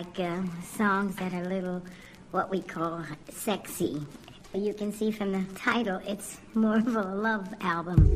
like songs that are a little, what we call sexy. You can see from the title, it's more of a love album.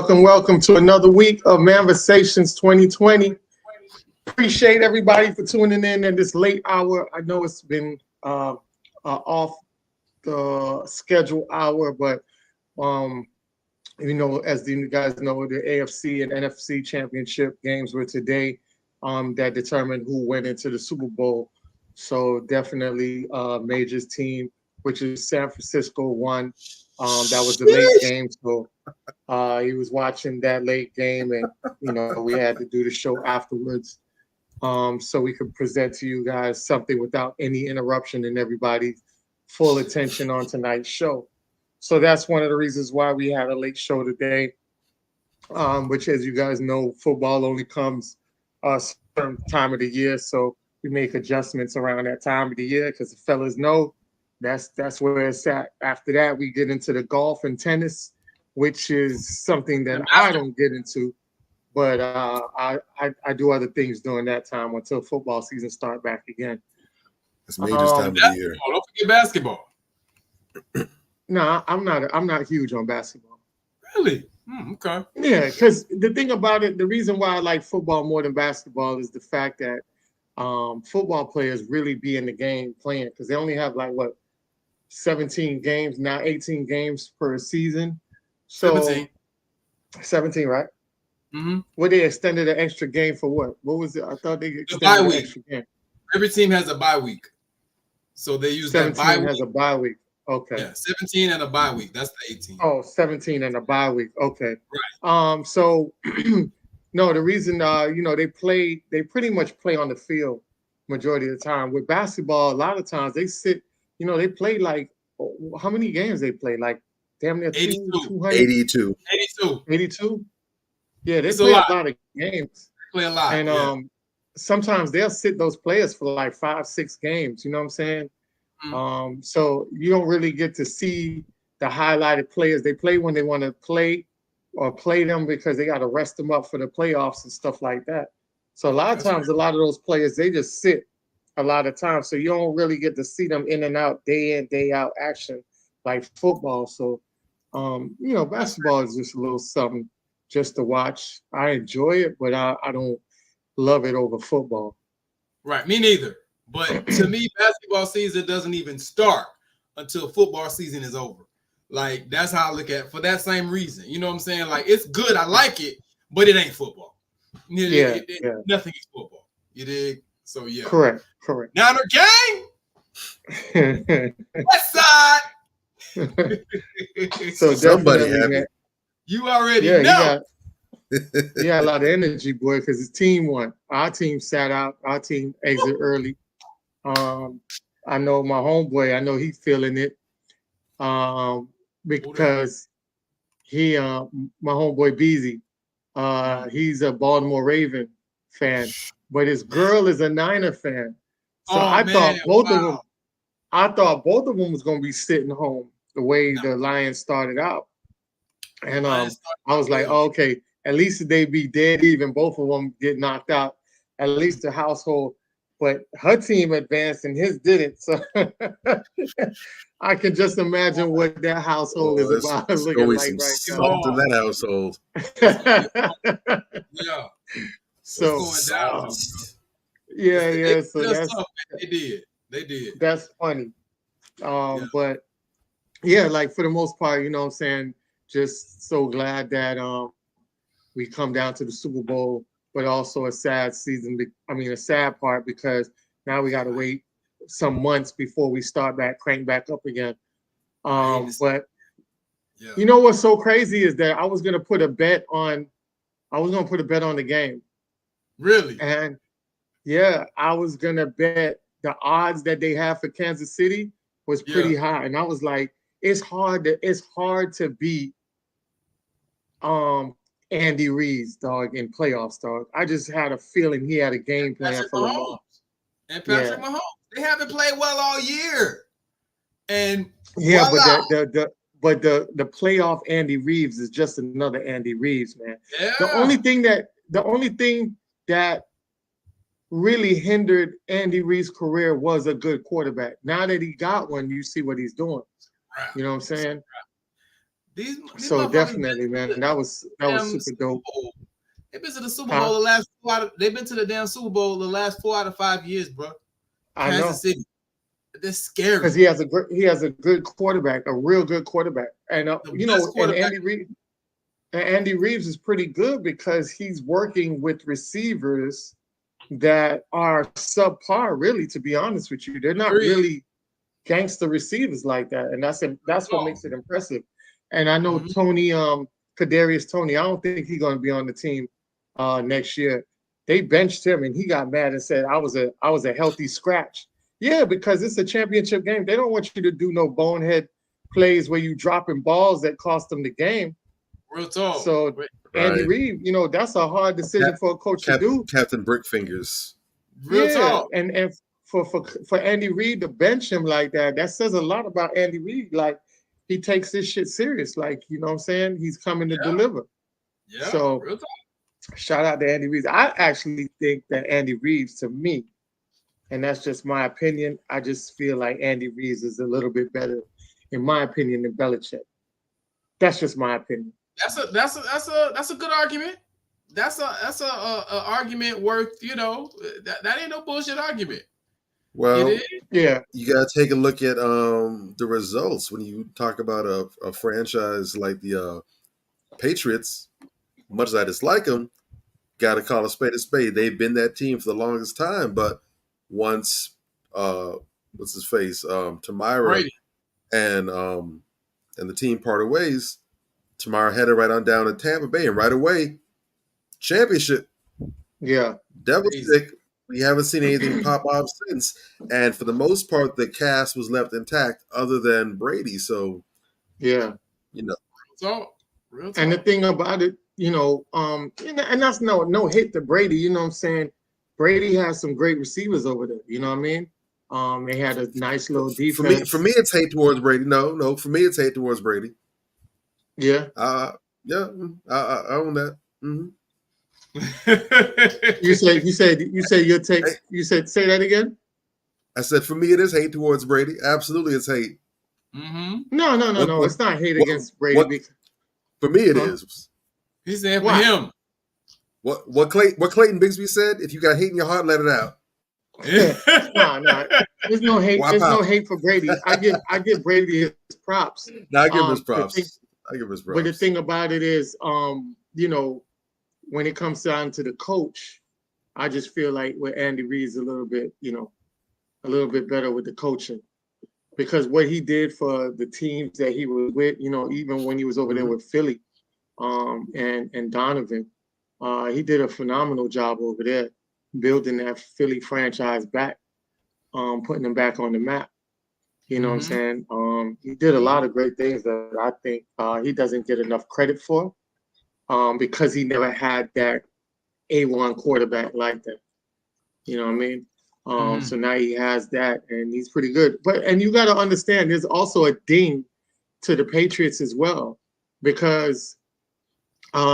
Welcome to another week of Manversations 2020. Appreciate everybody for tuning in at this late hour. I know it's been off the schedule hour, but as you guys know, the AFC and NFC championship games were today that determined who went into the Super Bowl. So definitely Major's team, which is San Francisco, won. That was the late game, so he was watching that late game, and we had to do the show afterwards, so we could present to you guys something without any interruption and everybody full attention on tonight's show. So that's one of the reasons why we had a late show today, which, as you guys know, football only comes a certain time of the year. So we make adjustments around that time of the year because the fellas know that's where it's at. After that, we get into the golf and tennis, which is something that I don't get into, but I do other things during that time until football season start back again. It's major time of the year. Don't forget basketball. No, I'm not huge on basketball. Really? Okay. Yeah, because the thing about it, the reason why I like football more than basketball is the fact that football players really be in the game playing because they only have 17 games, now 18 games per season. So 17, right? Mm-hmm. Well, they extended an extra game for what? What was it? I thought they extended an extra game. Every team has a bye week. So they use that bye week. 17 has a bye week. Okay. Yeah, 17 and a bye week. That's the 18. Oh, 17 and a bye week. Okay. Right. So no, the reason they pretty much play on the field majority of the time. With basketball, a lot of times they sit, they play how many games they play? Damn near 82. 82? Yeah, they play a lot of games. They play a lot. And sometimes they'll sit those players for 5-6 games, you know what I'm saying? Mm-hmm. So you don't really get to see the highlighted players. They play when they want to play or play them because they got to rest them up for the playoffs and stuff like that. So a lot of times, a lot of those players, they just sit a lot of times. So you don't really get to see them in and out, day in, day out action like football. So, basketball is just a little something just to watch. I enjoy it, but I don't love it over football. Right. Me neither. But to me, basketball season doesn't even start until football season is over. That's how I look at it for that same reason. You know what I'm saying? It's good. I like it, but it ain't football. Yeah. Nothing is football. You dig? So, yeah. Correct. Niner gang! West side! So somebody happy. You already know. He had a lot of energy, boy, because his team won. Our team sat out. Our team exited early. I know my homeboy. I know he's feeling it because my homeboy Beezy, he's a Baltimore Raven fan, but his girl is a Niner fan. So I thought both of them was going to be sitting home the way the Lions started out. And I was like, okay, at least they be dead even. Both of them get knocked out. At least the household. But her team advanced and his didn't. So I can just imagine what that household is about looking like right now. In that household. Yeah. So going down. Yeah. So that's They did. That's funny. But yeah, for the most part, you know what I'm saying, just so glad that we come down to the Super Bowl, but also a sad season. A sad part because now we got to wait some months before we crank back up again. But you know what's so crazy is that I was gonna put a bet on the game. Really? And I was gonna bet the odds that they have for Kansas City was pretty high, and I was like, it's hard to beat Andy Reid's dog in playoffs, dog. I just had a feeling he had a game plan for Lamar. And Patrick Mahomes. They haven't played well all year. And but the playoff Andy Reeves is just another Andy Reeves, man. Yeah. The only thing that really hindered Andy Reid's career was a good quarterback. Now that he got one, you see what he's doing. Right. You know what I'm saying? These so definitely, man, and that was super dope. They've been to the Super Bowl they've been to the damn Super Bowl the last 4 out of 5 years, bro. Kansas City. They're scary because he has a good quarterback, a real good quarterback, and Andy Reeves is pretty good because he's working with receivers that are subpar. Really, to be honest with you, they're not really gangster receivers like that, and that's what makes it impressive. And I know Tony, Kadarius Toney, I don't think he's going to be on the team next year. They benched him, and he got mad and said, "I was a healthy scratch." Yeah, because it's a championship game. They don't want you to do no bonehead plays where you dropping balls that cost them the game. Real talk. So Andy Right. Reid, that's a hard decision for a coach to do. Captain Brickfingers. Real talk. And for Andy Reid to bench him like that says a lot about Andy Reid. Like, he takes this shit serious. Like, you know what I'm saying? He's coming to deliver. Yeah. So real talk. shout out to Andy Reid. I actually think that Andy Reid, to me, and that's just my opinion, I just feel like Andy Reid is a little bit better, in my opinion, than Belichick. That's just my opinion. That's a good argument. That's a argument worth, that ain't no bullshit argument. Well, yeah, you got to take a look at the results when you talk about a franchise like the Patriots. Much as I dislike them, got to call a spade a spade. They've been that team for the longest time, but once what's his face, Tamara Brady. and the team parted ways, Tamara headed right on down to Tampa Bay, and right away, championship. Yeah, Devil's sick. We haven't seen anything pop off since, and for the most part, the cast was left intact, other than Brady. So, yeah, Real talk. And the thing about it, and that's no hit to Brady. You know what I'm saying? Brady has some great receivers over there. You know what I mean? They had a nice little defense. For me, it's hate towards Brady. No, for me, it's hate towards Brady. Yeah. Yeah, I own that. Mm-hmm. You said your take. You said say that again. I said for me, it is hate towards Brady. Absolutely, it's hate. Mm-hmm. No. It's not hate against Brady. For me, it is. He said for him. What Clayton Bigsby said? If you got hate in your heart, let it out. No. There's no hate. There's no hate for Brady. I give Brady his props. No, I give him his props. But the thing about it is, when it comes down to the coach, I just feel like with Andy Reid's a little bit better with the coaching, because what he did for the teams that he was with, even when he was over there with Philly, and Donovan, he did a phenomenal job over there, building that Philly franchise back, putting them back on the map. You know what I'm saying? He did a lot of great things that I think he doesn't get enough credit for, because he never had that A1 quarterback like that. You know what I mean? So now he has that, and he's pretty good. And you got to understand, there's also a ding to the Patriots as well, because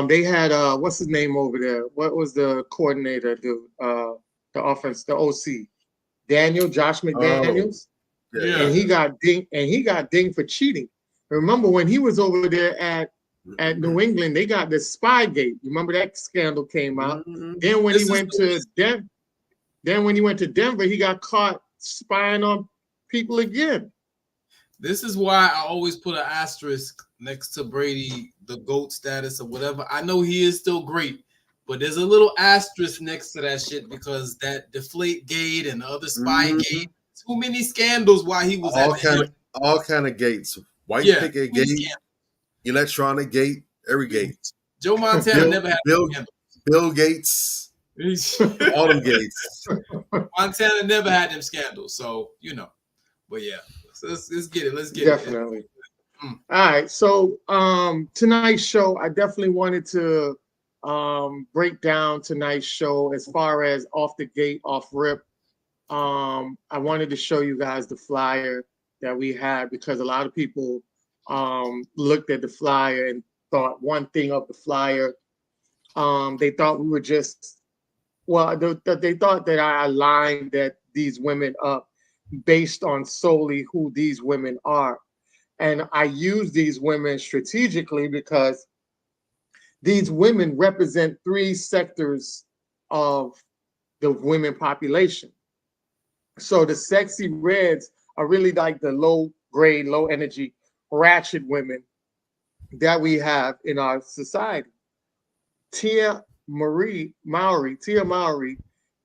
they had what's his name over there? What was the coordinator? The offense, the OC, Josh McDaniels. Yeah. And he got dinged for cheating. Remember when he was over there at New England, they got the Spygate. You remember that scandal came out? Then when he went to Denver, he got caught spying on people again. This is why I always put an asterisk next to Brady, the GOAT status or whatever. I know he is still great, but there's a little asterisk next to that shit, because that Deflategate and the other Spygate, too many scandals while he was all kind of gates. White picket gate, electronic gate, every gate. Joe Montana never had scandals. Bill Gates, all them gates. Montana never had them scandals, so But yeah, let's get it. Let's get Definitely. it. All right. So tonight's show, I definitely wanted to break down tonight's show as far as off the gate, off rip. I wanted to show you guys the flyer that we had, because a lot of people looked at the flyer and thought one thing of the flyer. They thought we were they thought that I aligned that these women up based on solely who these women are. And I use these women strategically because these women represent 3 sectors of the women population. So the sexy reds are really like the low grade, low energy, ratchet women that we have in our society. Tia Mowry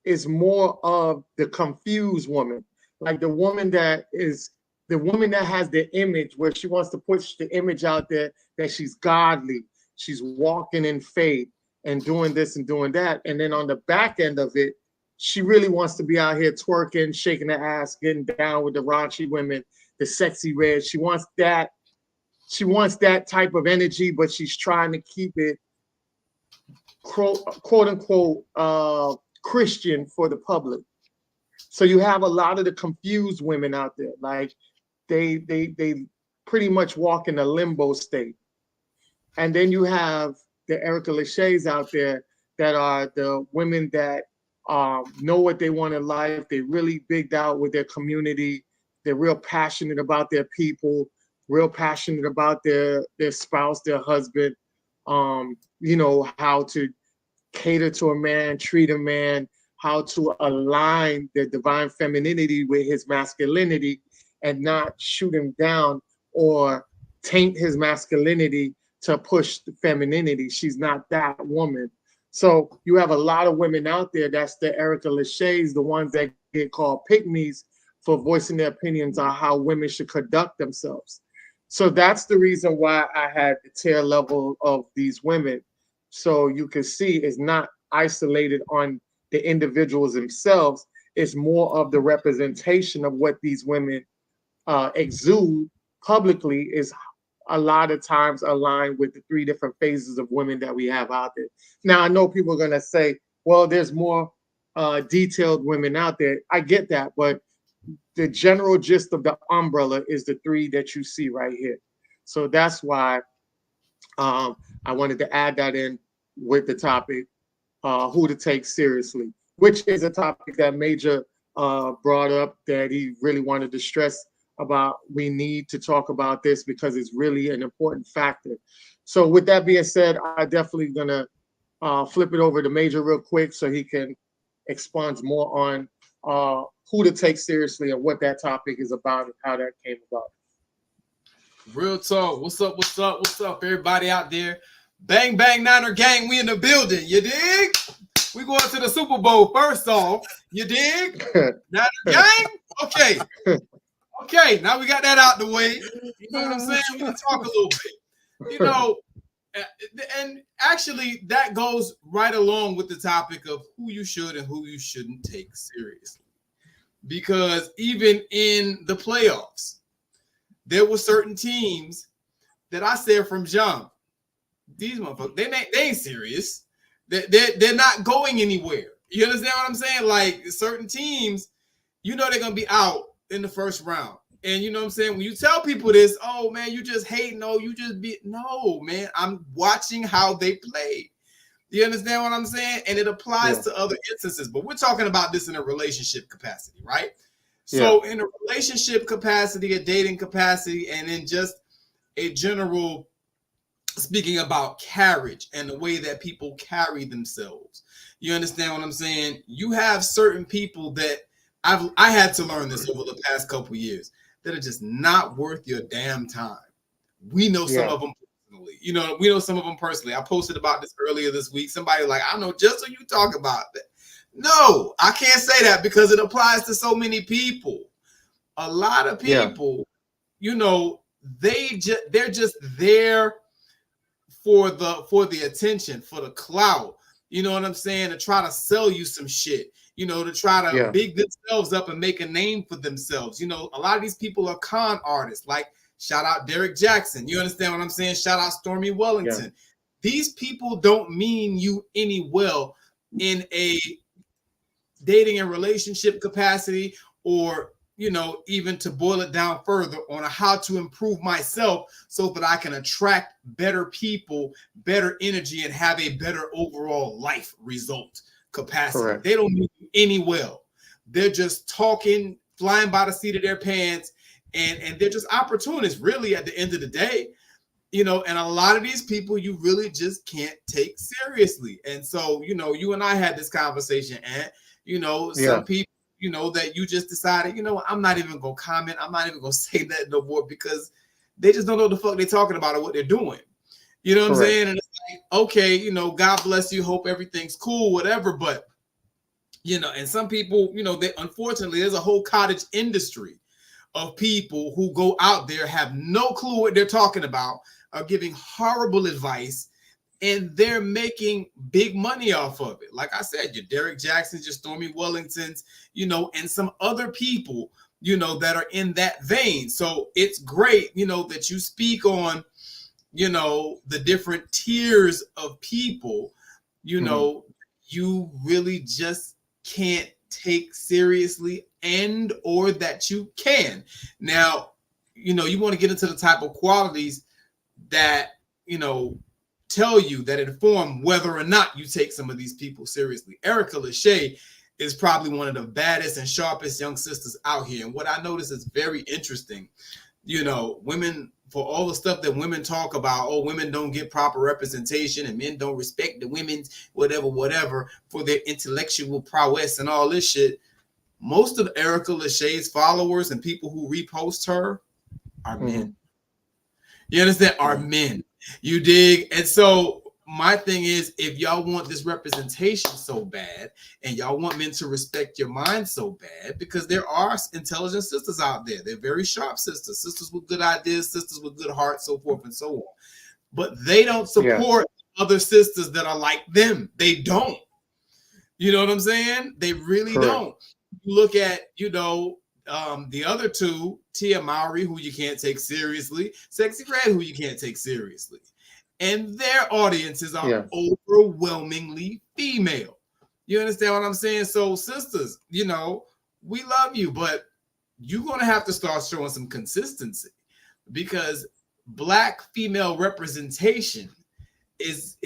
is more of the confused woman, like the woman that has the image where she wants to push the image out there that she's godly, she's walking in faith and doing this and doing that. And then on the back end of it, she really wants to be out here twerking, shaking her ass, getting down with the raunchy women, the sexy red. She wants that. She wants that type of energy, but she's trying to keep it quote unquote Christian for the public. So you have a lot of the confused women out there, like they pretty much walk in a limbo state. And then you have the Erica Lachey's out there that are the women that know what they want in life. They really bigged out with their community. They're real passionate about their people, real passionate about their spouse, their husband. You know, how to cater to a man, treat a man, how to align the divine femininity with his masculinity and not shoot him down or taint his masculinity to push the femininity. She's not that woman. So you have a lot of women out there. That's the Erica Lachey's, the ones that get called pick-me's for voicing their opinions on how women should conduct themselves. So that's the reason why I had the tier level of these women. So you can see it's not isolated on the individuals themselves. It's more of the representation of what these women exude publicly is a lot of times aligned with the three different phases of women that we have out there. Now, I know people are going to say, well, there's more detailed women out there. I get that, but the general gist of the umbrella is the three that you see right here. So that's why I wanted to add that in with the topic, who to take seriously, which is a topic that Major brought up that he really wanted to stress about. We need to talk about this because it's really an important factor. So with that being said, I'm definitely gonna flip it over to Major real quick so he can expand more on who to take seriously and what that topic is about and how that came about. Real talk. What's up? What's up? What's up, everybody out there? Bang, bang, Niner gang. We in the building. You dig? We going to the Super Bowl first off. You dig? Niner gang? Okay. Okay. Now we got that out the way. You know what I'm saying? We can talk a little bit. You know, and actually that goes right along with the topic of who you should and who you shouldn't take seriously. Because even in the playoffs, there were certain teams that I said from jump, these motherfuckers, they ain't serious. They're not going anywhere. You understand what I'm saying? Like certain teams, you know they're gonna be out in the first round. And you know what I'm saying? When you tell people this, oh man, you just hate, no, you just be no, man. I'm watching how they play. You understand what I'm saying? And it applies to other instances, but we're talking about this in a relationship capacity, right? So in a relationship capacity, a dating capacity, and in just a general speaking about carriage and the way that people carry themselves. You understand what I'm saying? You have certain people that I had to learn this over the past couple of years that are just not worth your damn time. We know some of them personally. You know, we know some of them personally. I posted about this earlier this week. Somebody like, I know just so you talk about that. No, I can't say that because it applies to so many people. A lot of people, you know, they're just there for the attention, for the clout. You know what I'm saying? To try to sell you some shit. You know, to try to big themselves up and make a name for themselves. You know, a lot of these people are con artists. Like shout out Derek Jackson. You understand what I'm saying? Shout out Stormy Wellington. Yeah. These people don't mean you any well in a dating and relationship capacity, or, you know, even to boil it down further on how to improve myself so that I can attract better people, better energy, and have a better overall life result capacity. Correct. They don't mean any well. They're just talking, flying by the seat of their pants, and they're just opportunists, really, at the end of the day. You know, and a lot of these people you really just can't take seriously. And so, you know, you and I had this conversation, and you know, some people, you know, that you just decided, you know, I'm not even gonna comment. I'm not even gonna say that no more because they just don't know what the fuck they're talking about or what they're doing. You know what I'm saying? And it's like, okay, you know, God bless you. Hope everything's cool, whatever. But, you know, and some people, you know, they unfortunately, there's a whole cottage industry of people who go out there, have no clue what they're talking about, are giving horrible advice, and they're making big money off of it. Like I said, your Derek Jacksons, your Stormy Wellingtons, and some other people, that are in that vein. So it's great, that you speak on, the different tiers of people, you really just can't take seriously, and or that you can. Now, you want to get into the type of qualities that, tell you, that inform whether or not you take some of these people seriously. Erica Lachey is probably one of the baddest and sharpest young sisters out here. And what I notice is very interesting. Women, for all the stuff that women talk about, oh, women don't get proper representation and men don't respect the women's whatever for their intellectual prowess and all this shit. Most of Erica Lachey's followers and people who repost her are men. You understand? Are men. You dig? And so my thing is, if y'all want this representation so bad and y'all want men to respect your mind so bad, because there are intelligent sisters out there. They're very sharp sisters with good ideas, sisters with good hearts, so forth and so on. But they don't support other sisters that are like them. They don't. You know what I'm saying? They really don't. You look at, the other two, Tia Mowry, who you can't take seriously, Sexy Red, who you can't take seriously. And their audiences are overwhelmingly female. You understand what I'm saying? So, sisters, we love you, but you're going to have to start showing some consistency, because Black female representation is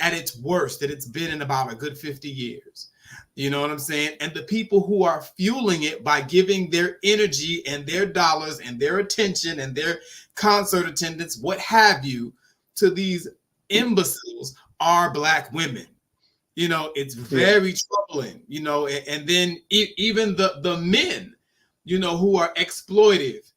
at its worst that it's been in about a good 50 years. You know what I'm saying? And the people who are fueling it by giving their energy and their dollars and their attention and their concert attendance, what have you, to these imbeciles are Black women. It's very troubling, and then even the men, who are exploitive.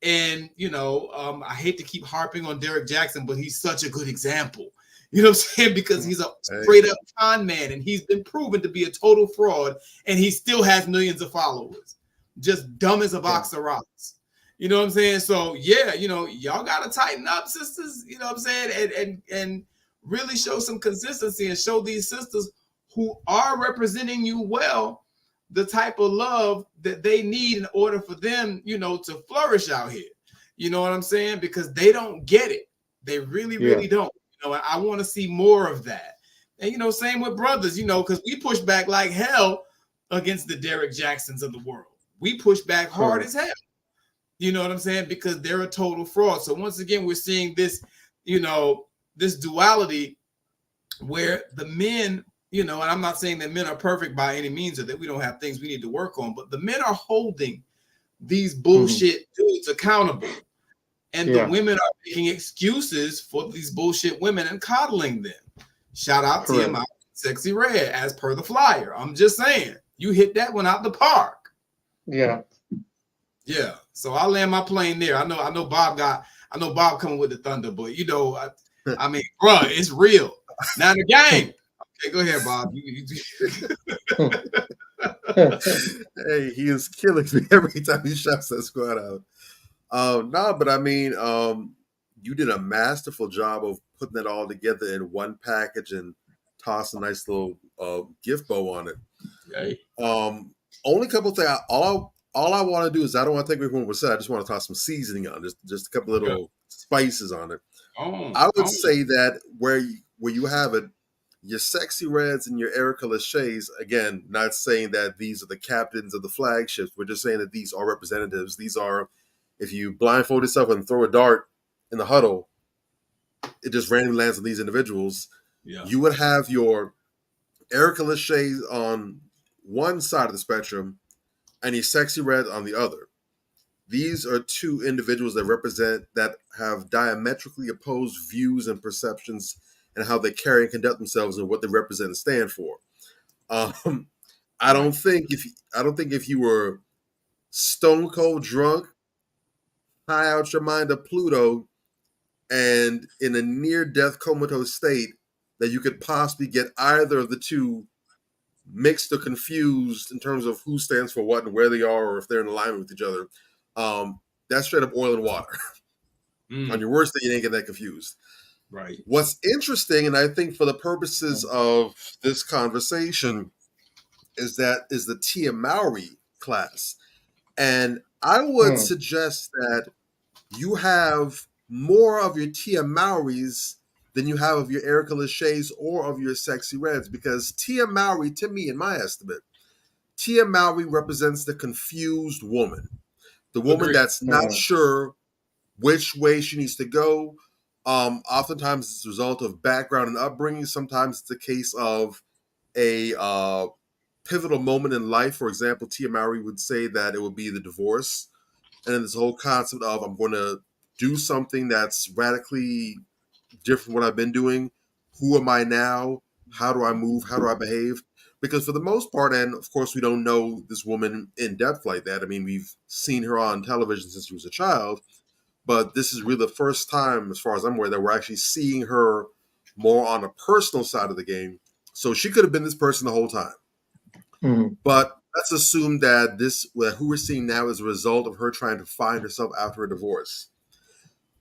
And, I hate to keep harping on Derek Jackson, but he's such a good example. You know what I'm saying? Because he's a straight up con man, and he's been proven to be a total fraud, and he still has millions of followers. Just dumb as a box of rocks. You know what I'm saying? So yeah, y'all gotta tighten up, sisters. You know what I'm saying? And really show some consistency and show these sisters who are representing you well the type of love that they need in order for them, to flourish out here. You know what I'm saying? Because they don't get it. They really don't. I want to see more of that. And same with brothers, because we push back like hell against the Derek Jacksons of the world. We push back hard as hell. You know what I'm saying? Because they're a total fraud. So once again, we're seeing this, this duality where the men, and I'm not saying that men are perfect by any means or that we don't have things we need to work on, but the men are holding these bullshit dudes accountable. And the women are making excuses for these bullshit women and coddling them. Shout out to him, Sexy Red, as per the flyer. I'm just saying, you hit that one out the park. Yeah. So I'll land my plane there. I know Bob coming with the thunder, but I mean, bro, it's real. Now the gang. Okay, go ahead, Bob. Hey, he is killing me every time he shouts that squad out. No, but I mean, you did a masterful job of putting it all together in one package and toss a nice little gift bow on it. Okay. Only couple things. All I want to do is I don't want to think everyone was said. I just want to toss some seasoning on it, just a couple little spices on it. I would say that where you have it, your Sexy Reds and your Erica Lachey's, again, not saying that these are the captains of the flagships. We're just saying that these are representatives. These are, if you blindfold yourself and throw a dart in the huddle, it just randomly lands on these individuals. Yeah. You would have your Erica Lachey on one side of the spectrum and your Sexy Red on the other. These are two individuals that have diametrically opposed views and perceptions and how they carry and conduct themselves and what they represent and stand for. I don't think if you were stone cold drunk, high out your mind of Pluto, and in a near-death comatose state, that you could possibly get either of the two mixed or confused in terms of who stands for what and where they are, or if they're in alignment with each other. That's straight up oil and water. On your worst day, you ain't get that confused. Right. What's interesting, and I think for the purposes of this conversation, is the Tia Mowry class. And I would Mm, suggest that you have more of your Tia Mowrys than you have of your Erica Lachey's or of your Sexy Reds, because Tia Mowry, to me, in my estimate, Tia Mowry represents the confused woman, the woman Agree. that's not mm, sure which way she needs to go. Oftentimes, it's a result of background and upbringing. Sometimes it's a case of a pivotal moment in life. For example, Tia Mowry would say that it would be the divorce. And then this whole concept of I'm going to do something that's radically different from what I've been doing. Who am I now? How do I move? How do I behave? Because for the most part, and of course, we don't know this woman in depth like that. I mean, we've seen her on television since she was a child, but this is really the first time, as far as I'm aware, that we're actually seeing her more on a personal side of the game. So she could have been this person the whole time. mm, But let's assume that who we're seeing now is a result of her trying to find herself after a divorce.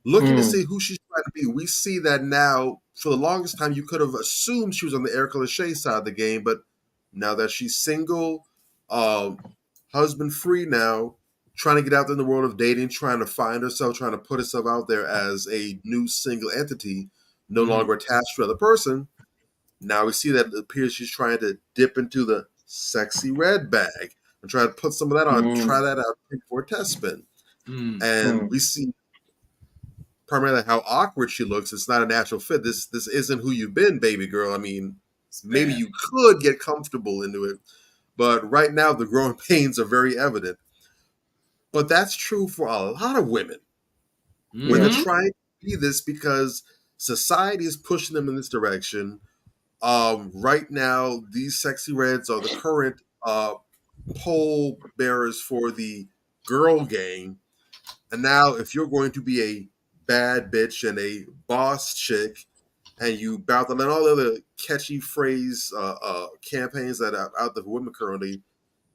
Looking to mm, see who she's trying to be, we see that now. For the longest time, you could have assumed she was on the Erica Lachey side of the game, but now that she's single, husband free now, trying to get out there in the world of dating, trying to find herself, trying to put herself out there as a new single entity, no Mhm. longer attached to another person. Now we see that it appears she's trying to dip into the Sexy Red bag and try to put some of that on, try mm, that out for a test spin. Mm. And mm. we see primarily how awkward she looks. It's not a natural fit. This isn't who you've been, baby girl. I mean, It's maybe bad. you could get comfortable into it, but right now the growing pains are very evident. But that's true for a lot of women where they're Yeah. Mm-hmm. trying to be this because society is pushing them in this direction. Right now, these Sexy Reds are the current pole bearers for the girl gang. And now, if you're going to be a bad bitch and a boss chick, and you bout them and all the other catchy phrase campaigns that are out there for women currently,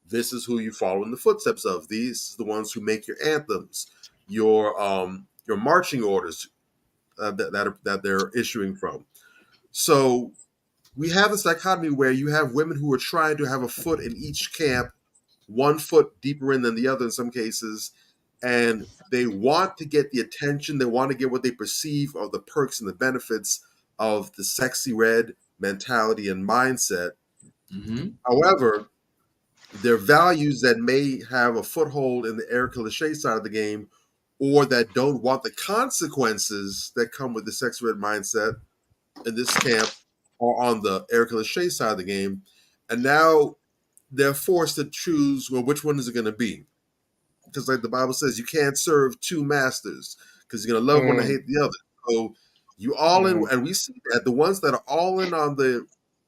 this is who you follow in the footsteps of. These are the ones who make your anthems, your marching orders that they're issuing from. So we have this dichotomy where you have women who are trying to have a foot in each camp, one foot deeper in than the other in some cases, and they want to get the attention, they want to get what they perceive of the perks and the benefits of the Sexy Red mentality and mindset. Mm-hmm. However, their values that may have a foothold in the Erica Lachey side of the game, or that don't want the consequences that come with the Sexy Red mindset in this camp, are on the Erica Lachey side of the game. And now they're forced to choose, well, which one is it going to be? Because like the Bible says, you can't serve two masters because you're going to love one and Mm, hate the other. So you all in, mm. and we see that the ones that are all in on the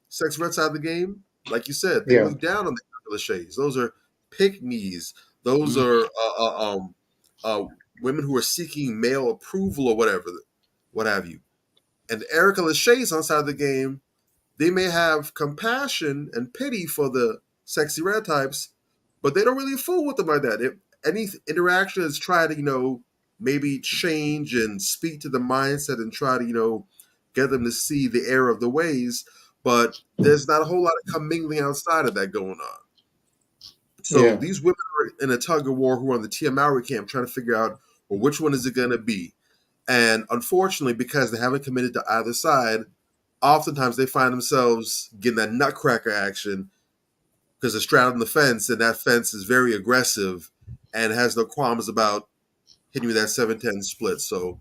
sex red side of the game, like you said, they Yeah. look down on the cliches. Those are pick me's. Those Mm. are women who are seeking male approval or whatever, what have you. And Erica Lachey's on the side of the game, they may have compassion and pity for the sexy red types, but they don't really fool with them like that. If any interaction is try to, maybe change and speak to the mindset and try to, get them to see the error of the ways, but there's not a whole lot of commingling outside of that going on. So Yeah. these women are in a tug of war who are on the Tia Mowry camp trying to figure out, well, which one is it going to be? And unfortunately, because they haven't committed to either side, oftentimes they find themselves getting that nutcracker action because they're straddling the fence, and that fence is very aggressive and has no qualms about hitting you with that 7-10 split. So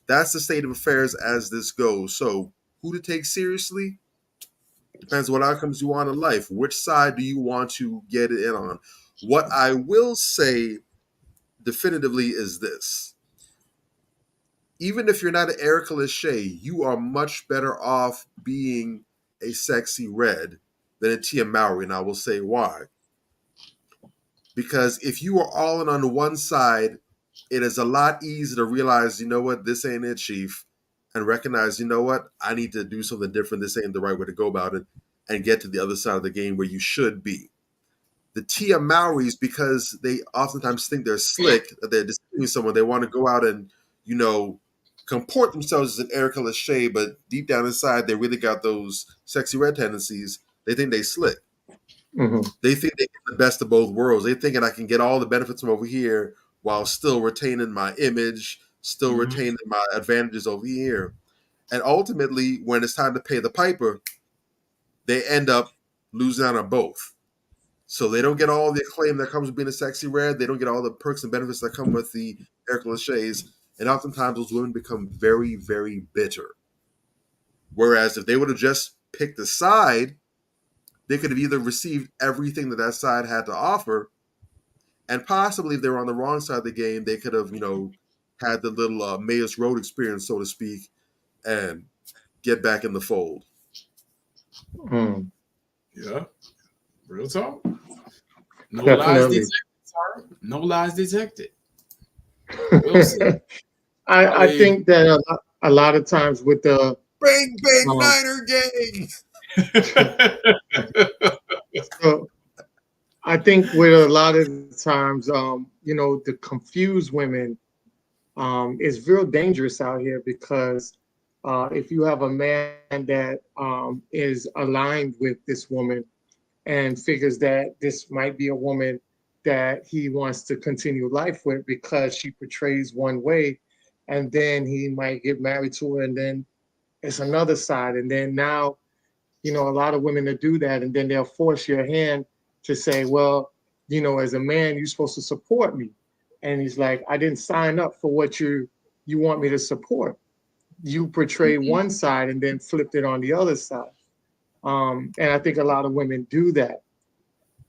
that's the state of affairs as this goes. So who to take seriously? Depends what outcomes you want in life. Which side do you want to get in on? What I will say definitively is this. Even if you're not an Erica Lachey, you are much better off being a Sexy Red than a Tia Mowry, and I will say why. Because if you are all in on one side, it is a lot easier to realize, you know what, this ain't it, Chief, and recognize, you know what, I need to do something different. This ain't the right way to go about it, and get to the other side of the game where you should be. The Tia Mowrys, because they oftentimes think they're slick, that they're deceiving someone, they want to go out and, comport themselves as an Erica Lachey, but deep down inside, they really got those sexy red tendencies. They think they slick. Mhm. They think they get the best of both worlds. They thinking I can get all the benefits from over here while still retaining my image, still Mhm. retaining my advantages over here. And ultimately, when it's time to pay the piper, they end up losing out on both. So they don't get all the acclaim that comes with being a sexy red. They don't get all the perks and benefits that come with the Erica Lachey's. And oftentimes those women become very, very bitter. Whereas if they would have just picked a side, they could have either received everything that side had to offer, and possibly if they were on the wrong side of the game, they could have, had the little Mayor's Road experience, so to speak, and get back in the fold. Mm. Yeah, real talk. No Definitely. lies detected, sir. No lies detected. We'll see. I think that a lot of times with the Bang, bang, Niner gang! so I think with a lot of the times, the confused women is real dangerous out here because if you have a man that is aligned with this woman and figures that this might be a woman that he wants to continue life with because she portrays one way, and then he might get married to her, and then it's another side, and then now, a lot of women that do that, and then they'll force your hand to say, well, as a man, you're supposed to support me, and he's like, I didn't sign up for what you want me to support. You portray one side and then flipped it on the other side. And I think a lot of women do that.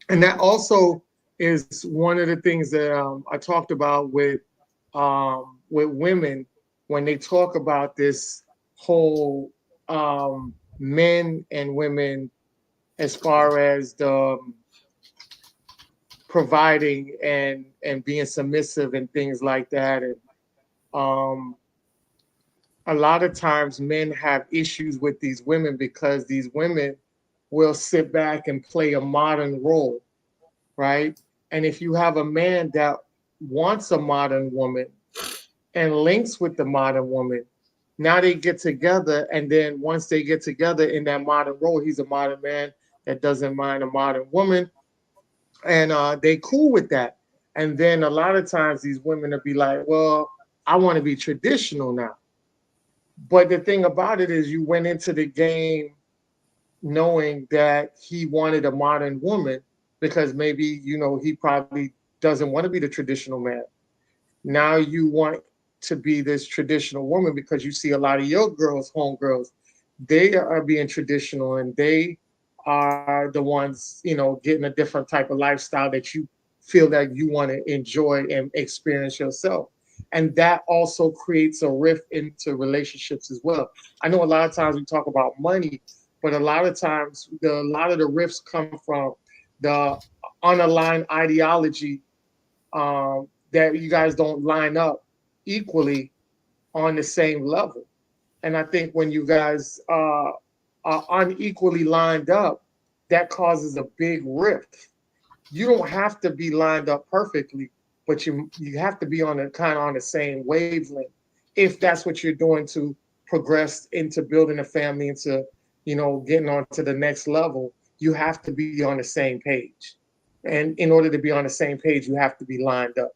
And that also is one of the things that I talked about with women when they talk about this whole men and women as far as the providing and being submissive and things like that. And a lot of times men have issues with these women because these women will sit back and play a modern role, right? And if you have a man that wants a modern woman and links with the modern woman, now they get together. And then once they get together in that modern role, he's a modern man that doesn't mind a modern woman. And they cool with that. And then a lot of times these women will be like, well, I want to be traditional now. But the thing about it is you went into the game knowing that he wanted a modern woman because maybe, he probably doesn't want to be the traditional man. Now you want to be this traditional woman because you see a lot of your girls, homegirls, they are being traditional and they are the ones, getting a different type of lifestyle that you feel that you want to enjoy and experience yourself. And that also creates a rift into relationships as well. I know a lot of times we talk about money, but a lot of times a lot of the rifts come from the unaligned ideology that you guys don't line up equally on the same level. And I think when you guys are unequally lined up, that causes a big rift. You don't have to be lined up perfectly, but you have to be on the same wavelength if that's what you're doing to progress into building a family, into getting on to the next level. You have to be on the same page. And in order to be on the same page, you have to be lined up.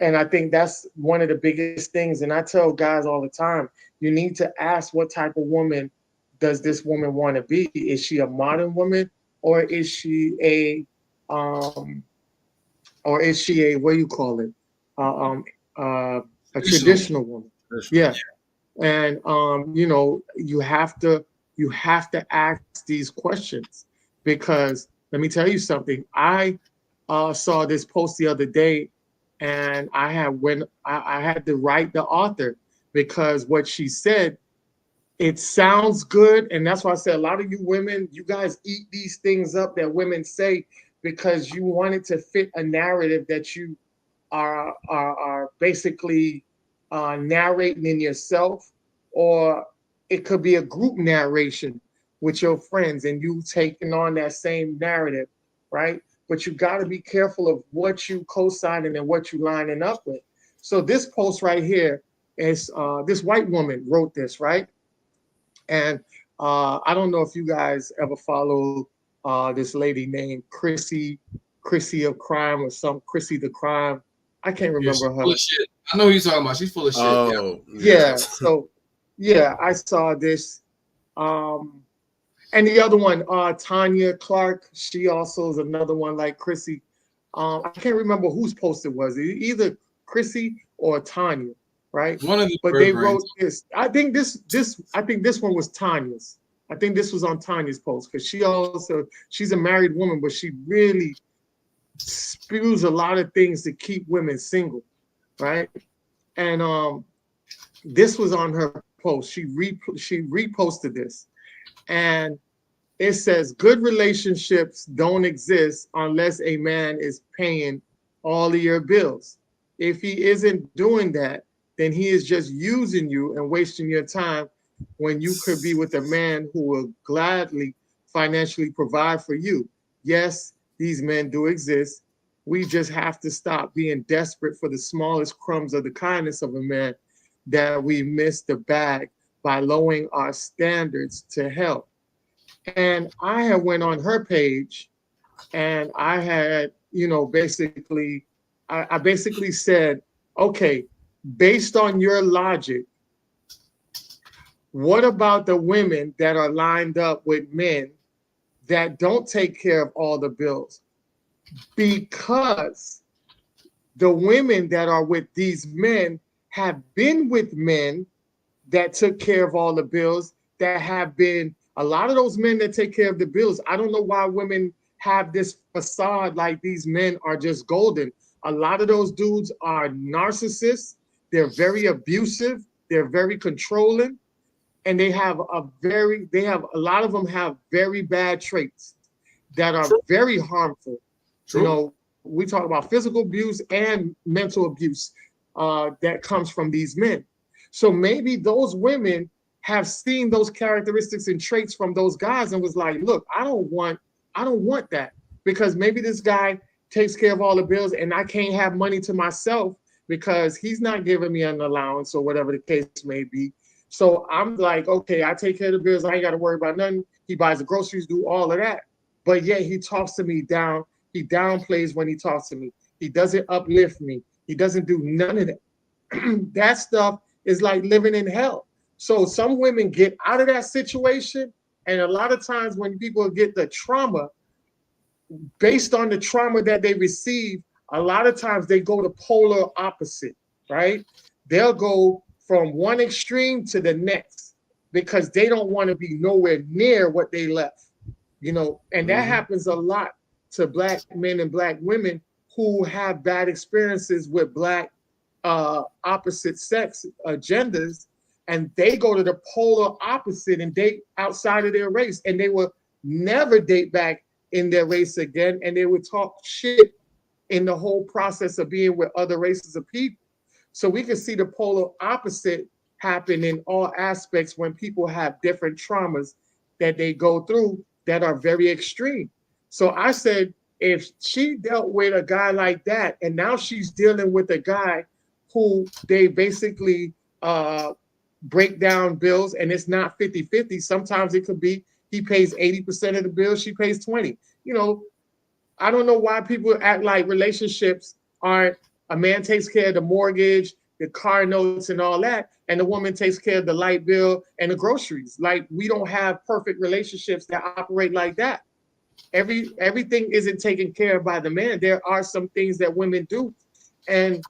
And I think that's one of the biggest things. And I tell guys all the time, you need to ask what type of woman does this woman want to be? Is she a modern woman or is she a what do you call it? A traditional woman. Yeah. And you have to ask these questions because let me tell you something. I saw this post the other day, and I had to write the author because what she said, it sounds good, and that's why I said a lot of you women, you guys eat these things up that women say because you want it to fit a narrative that you are basically narrating in yourself, or it could be a group narration with your friends and you taking on that same narrative, right? But you got to be careful of what you co-signing and what you lining up with. So this post right here, It's this white woman wrote this, right? And I don't know if you guys ever follow this lady named Chrissy of Crime, or some Chrissy the Crime. I can't Yeah, she's remember her. full of shit. I know who you're talking about. She's full of shit. Oh, Yeah. So yeah, I saw this. And the other one, Tanya Clark, she also is another one like Chrissy. I can't remember whose post it was. Either Chrissy or Tanya, right? One of the But they wrote this. I think this one was Tanya's. I think this was on Tanya's post, because she's a married woman, but she really spews a lot of things to keep women single, right? And this was on her post. She reposted this, and it says, good relationships don't exist unless a man is paying all of your bills. If he isn't doing that, then he is just using you and wasting your time, when you could be with a man who will gladly financially provide for you. Yes, these men do exist. We just have to stop being desperate for the smallest crumbs of the kindness of a man, that we miss the bag by lowering our standards to help. And I had went on her page, and I had, basically, I basically said, okay, based on your logic, what about the women that are lined up with men that don't take care of all the bills? Because the women that are with these men have been with men that took care of all the bills, that have been, a lot of those men that take care of the bills. I don't know why women have this facade like these men are just golden. A lot of those dudes are narcissists. They're very abusive. They're very controlling. And a lot of them have very bad traits that are very harmful. True. We talk about physical abuse and mental abuse that comes from these men. So maybe those women have seen those characteristics and traits from those guys and was like, look, I don't want that, because maybe this guy takes care of all the bills and I can't have money to myself because he's not giving me an allowance or whatever the case may be. So I'm like, okay, I take care of the bills. I ain't got to worry about nothing. He buys the groceries, do all of that. But yet he talks to me down. He downplays when he talks to me. He doesn't uplift me. He doesn't do none of that. That stuff is like living in hell. So some women get out of that situation. And a lot of times when people get the trauma, based on the trauma that they receive, a lot of times they go to polar opposite, right? They'll go from one extreme to the next because they don't want to be nowhere near what they left, and that happens a lot to Black men and Black women who have bad experiences with Black opposite sex genders, and they go to the polar opposite and date outside of their race, and they will never date back in their race again, and they would talk shit in the whole process of being with other races of people. So we can see the polar opposite happen in all aspects when people have different traumas that they go through that are very extreme. So I said, if she dealt with a guy like that, and now she's dealing with a guy who they basically break down bills, and it's not 50-50. Sometimes it could be he pays 80% of the bills, she pays 20. I don't know why people act like relationships aren't, a man takes care of the mortgage, the car notes and all that, and the woman takes care of the light bill and the groceries. Like, we don't have perfect relationships that operate like that. Everything isn't taken care of by the man. There are some things that women do. And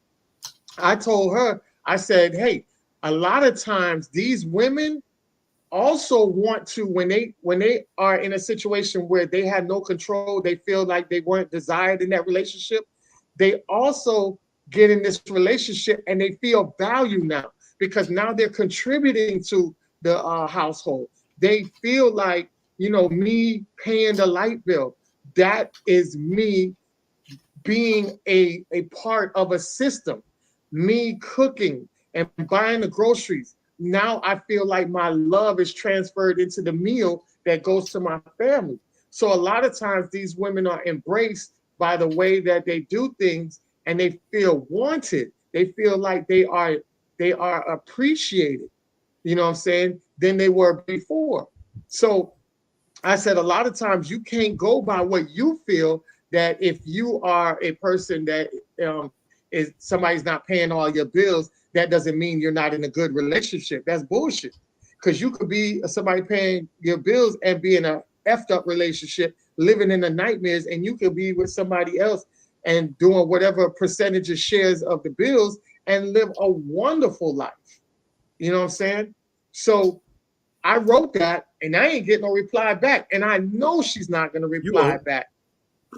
I told her, I said, hey, a lot of times these women also want to, when they are in a situation where they had no control, they feel like they weren't desired in that relationship, they also get in this relationship and they feel value now, because now they're contributing to the household. They feel like, me paying the light bill, that is me being a part of a system. Me cooking and buying the groceries, now I feel like my love is transferred into the meal that goes to my family. So a lot of times these women are embraced by the way that they do things, and they feel wanted. They feel like they they are appreciated, you know what I'm saying, than they were before. So I said a lot of times you can't go by what you feel, that if you are a person that is somebody's not paying all your bills, that doesn't mean you're not in a good relationship. That's bullshit. Because you could be somebody paying your bills and be in a effed up relationship, living in the nightmares, and you could be with somebody else and doing whatever percentage of shares of the bills and live a wonderful life. You know what I'm saying? So I wrote that and I ain't getting no reply back. And I know she's not going to reply back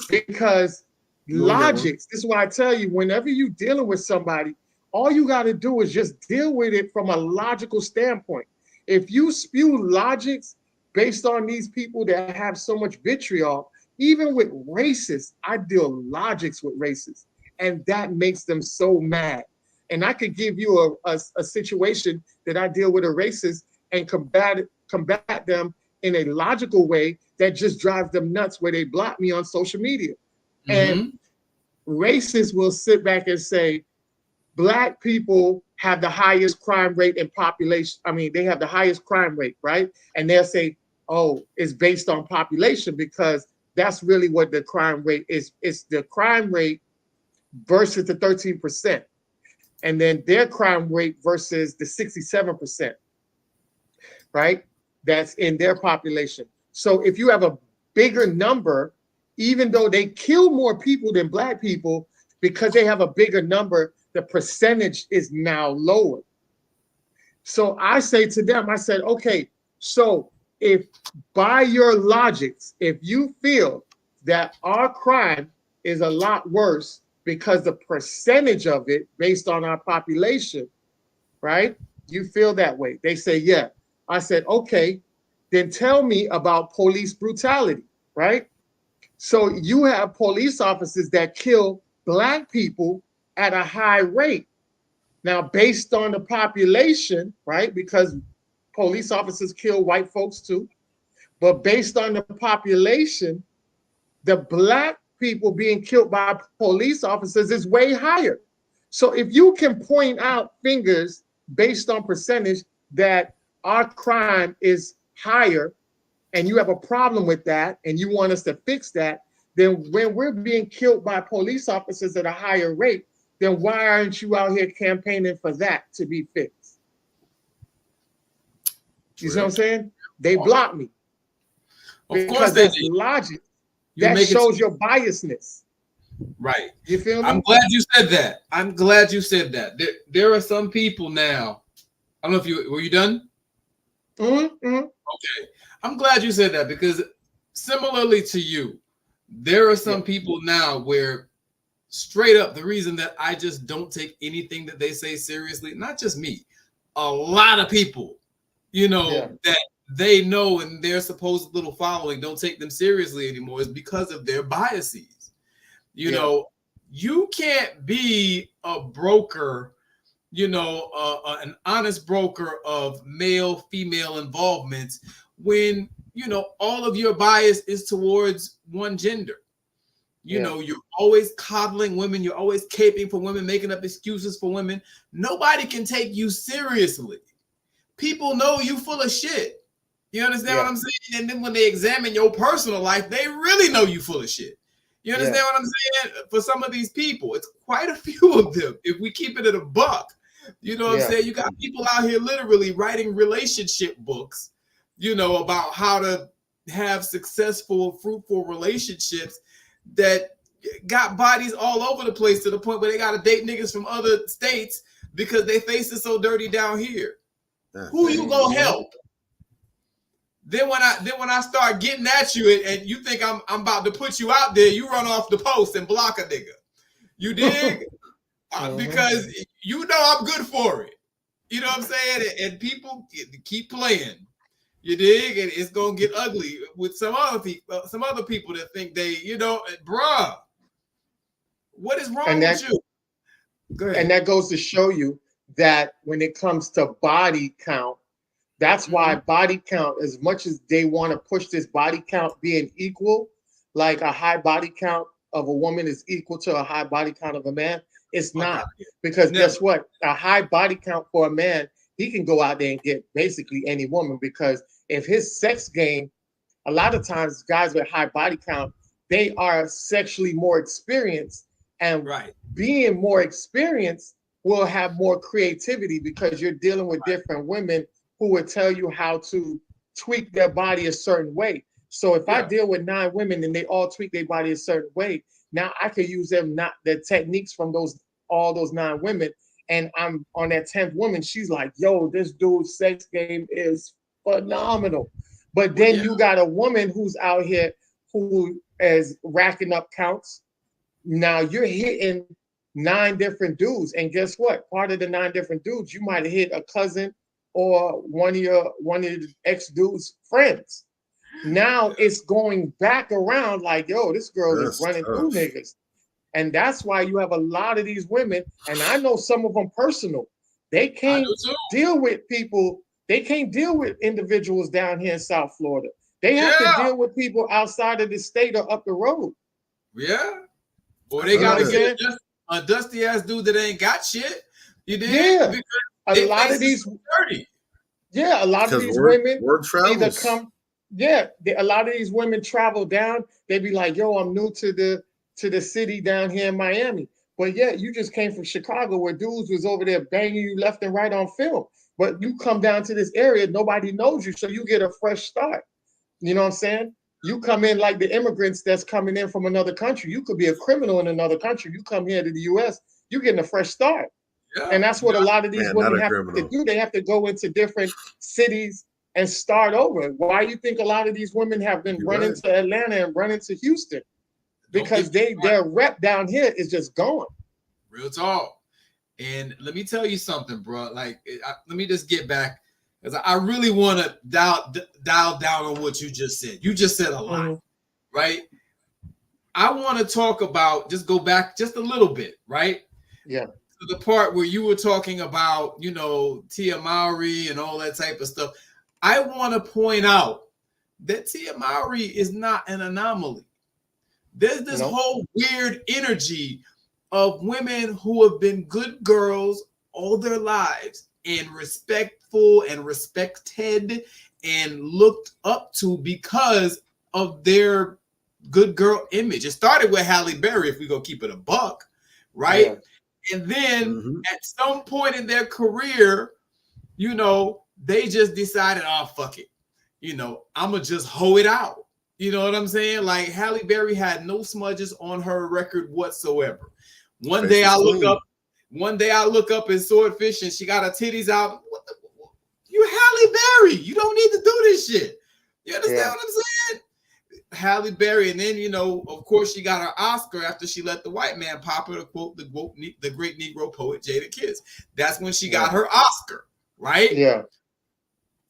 because logics. This is why I tell you, whenever you're dealing with somebody, all you got to do is just deal with it from a logical standpoint. If you spew logics based on these people that have so much vitriol, even with racists, I deal logics with racists, and that makes them so mad. And I could give you a situation that I deal with a racist and combat them in a logical way that just drives them nuts, where they block me on social media. And racists will sit back and say, Black people have the highest crime rate in population. I mean, they have the highest crime rate, right? And they'll say, oh, it's based on population, because that's really what the crime rate is. It's the crime rate versus the 13%. And then their crime rate versus the 67%, right? That's in their population. So if you have a bigger number, even though they kill more people than Black people, because they have a bigger number, the percentage is now lower. So I say to them, I said, okay, so if by your logics, if you feel that our crime is a lot worse because the percentage of it based on our population, right? You feel that way. They say, yeah. I said, okay, then tell me about police brutality, right? So you have police officers that kill Black people at a high rate. Now, based on the population, right? Because police officers kill white folks too. But based on the population, the Black people being killed by police officers is way higher. So if you can point out fingers based on percentage that our crime is higher, and you have a problem with that, and you want us to fix that, then when we're being killed by police officers at a higher rate, then why aren't you out here campaigning for that to be fixed? You see what I'm saying? They block me. Of course they do. Logic. That shows your biasness. Right. You feel me? I'm glad you said that. I'm glad you said that. There are some people now. I don't know if were you done? Mm-hmm. Okay. I'm glad you said that, because similarly to you, there are some people now where straight up, the reason that I just don't take anything that they say seriously, not just me, a lot of people, that they know and their supposed little following don't take them seriously anymore, is because of their biases. You know, you can't be a broker, an honest broker of male, female involvements when, all of your bias is towards one gender. You know, you're always coddling women. You're always caping for women, making up excuses for women. Nobody can take you seriously. People know you full of shit. You understand what I'm saying? And then when they examine your personal life, they really know you full of shit. You understand what I'm saying? For some of these people, it's quite a few of them. If we keep it at a buck, you know what I'm saying? You got people out here literally writing relationship books, about how to have successful, fruitful relationships that got bodies all over the place, to the point where they got to date niggas from other states because they face is so dirty down here. Who you gonna help? Then when I start getting at you and you think I'm about to put you out there, you run off the post and block a nigga. You dig? Because I'm good for it. You know what I'm saying? And people keep playing. You dig? And it's gonna get ugly with some other people that think they, bruh, what is wrong with you? Go ahead. And that goes to show you that when it comes to body count, that's why body count, as much as they want to push this body count being equal, like a high body count of a woman is equal to a high body count of a man, It's Fuck not. out here. Because Never. guess what? A high body count for a man, he can go out there and get basically any woman, because if his sex game, a lot of times guys with high body count, they are sexually more experienced, and Right. being more experienced will have more creativity because you're dealing with different women who will tell you how to tweak their body a certain way. So if I Yeah. deal with 9 women and they all tweak their body a certain way, now I could use them, not the techniques from all those 9 women. And I'm on that 10th woman, she's like, yo, this dude's sex game is phenomenal. But then you got a woman who's out here who is racking up counts. Now you're hitting 9 different dudes. And guess what? Part of the 9 different dudes, you might have hit a cousin or one of the ex dude's friends. Now it's going back around like, yo, this girl is running through niggas. And that's why you have a lot of these women, and I know some of them personal. They can't deal with people. They can't deal with individuals down here in South Florida. They have to deal with people outside of the state or up the road. Yeah. Or they got to get a dusty ass dude that ain't got shit. You did? Yeah. Because a lot of these dirty. Yeah, a lot of these women either come. Yeah, a lot of these women travel down. They be like, "Yo, I'm new to the city down here in Miami," but yeah, you just came from Chicago where dudes was over there banging you left and right on film. But you come down to this area, nobody knows you, so you get a fresh start. You know what I'm saying? You come in like the immigrants that's coming in from another country. You could be a criminal in another country. You come here to the U.S., you're getting a fresh start. Yeah, and that's what a lot of these women have to do. They have to go into different cities and start over. Why do you think a lot of these women have been running to Atlanta and running to Houston? Because their rep down here is just gone. Real talk. And let me tell you something, bro. Like, let me just get back, because I really want to dial down on what you just said. You just said a lot, right? I want to talk about, just go back just a little bit, right? Yeah. The part where you were talking about, you know, Tia Mowry and all that type of stuff. I want to point out that Tia Mowry is not an anomaly. There's this whole weird energy of women who have been good girls all their lives and respectful and respected and looked up to because of their good girl image. It started with Halle Berry, if we go keep it a buck, right? Yeah. And then at some point in their career, you know, they just decided, oh, fuck it. You know, I'm going to just hoe it out. You know what I'm saying? Like, Halle Berry had no smudges on her record whatsoever. One day I look up in Swordfish and she got her titties out. You Halle Berry. You don't need to do this shit. You understand what I'm saying? Halle Berry, and then, you know, of course, she got her Oscar after she let the white man pop her, to quote the great Negro poet Jadakiss. That's when she got her Oscar, right? Yeah.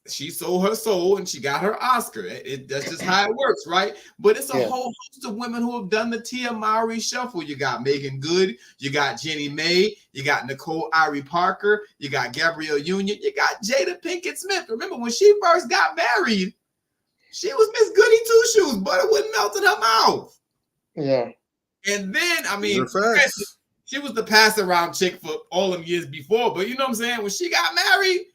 She sold her soul and she got her Oscar. That's just how it works, right? But it's a whole host of women who have done the Tia Mowry shuffle. You got Megan Good, you got Jenny May, you got Nicole Irie Parker, you got Gabrielle Union, you got Jada Pinkett Smith. Remember when she first got married, she was Miss Goody Two Shoes, butter wouldn't melt in her mouth. Yeah. And then, I mean, she was the pass around chick for all them years before, but you know what I'm saying? When she got married,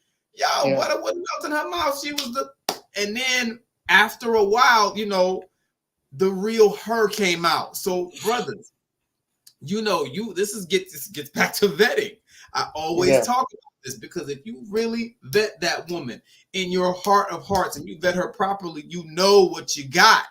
butter wouldn't melt in her mouth. She was and then after a while, you know, the real her came out. So, brothers, you know, this gets back to vetting. I always talk about this, because if you really vet that woman in your heart of hearts and you vet her properly, you know what you got.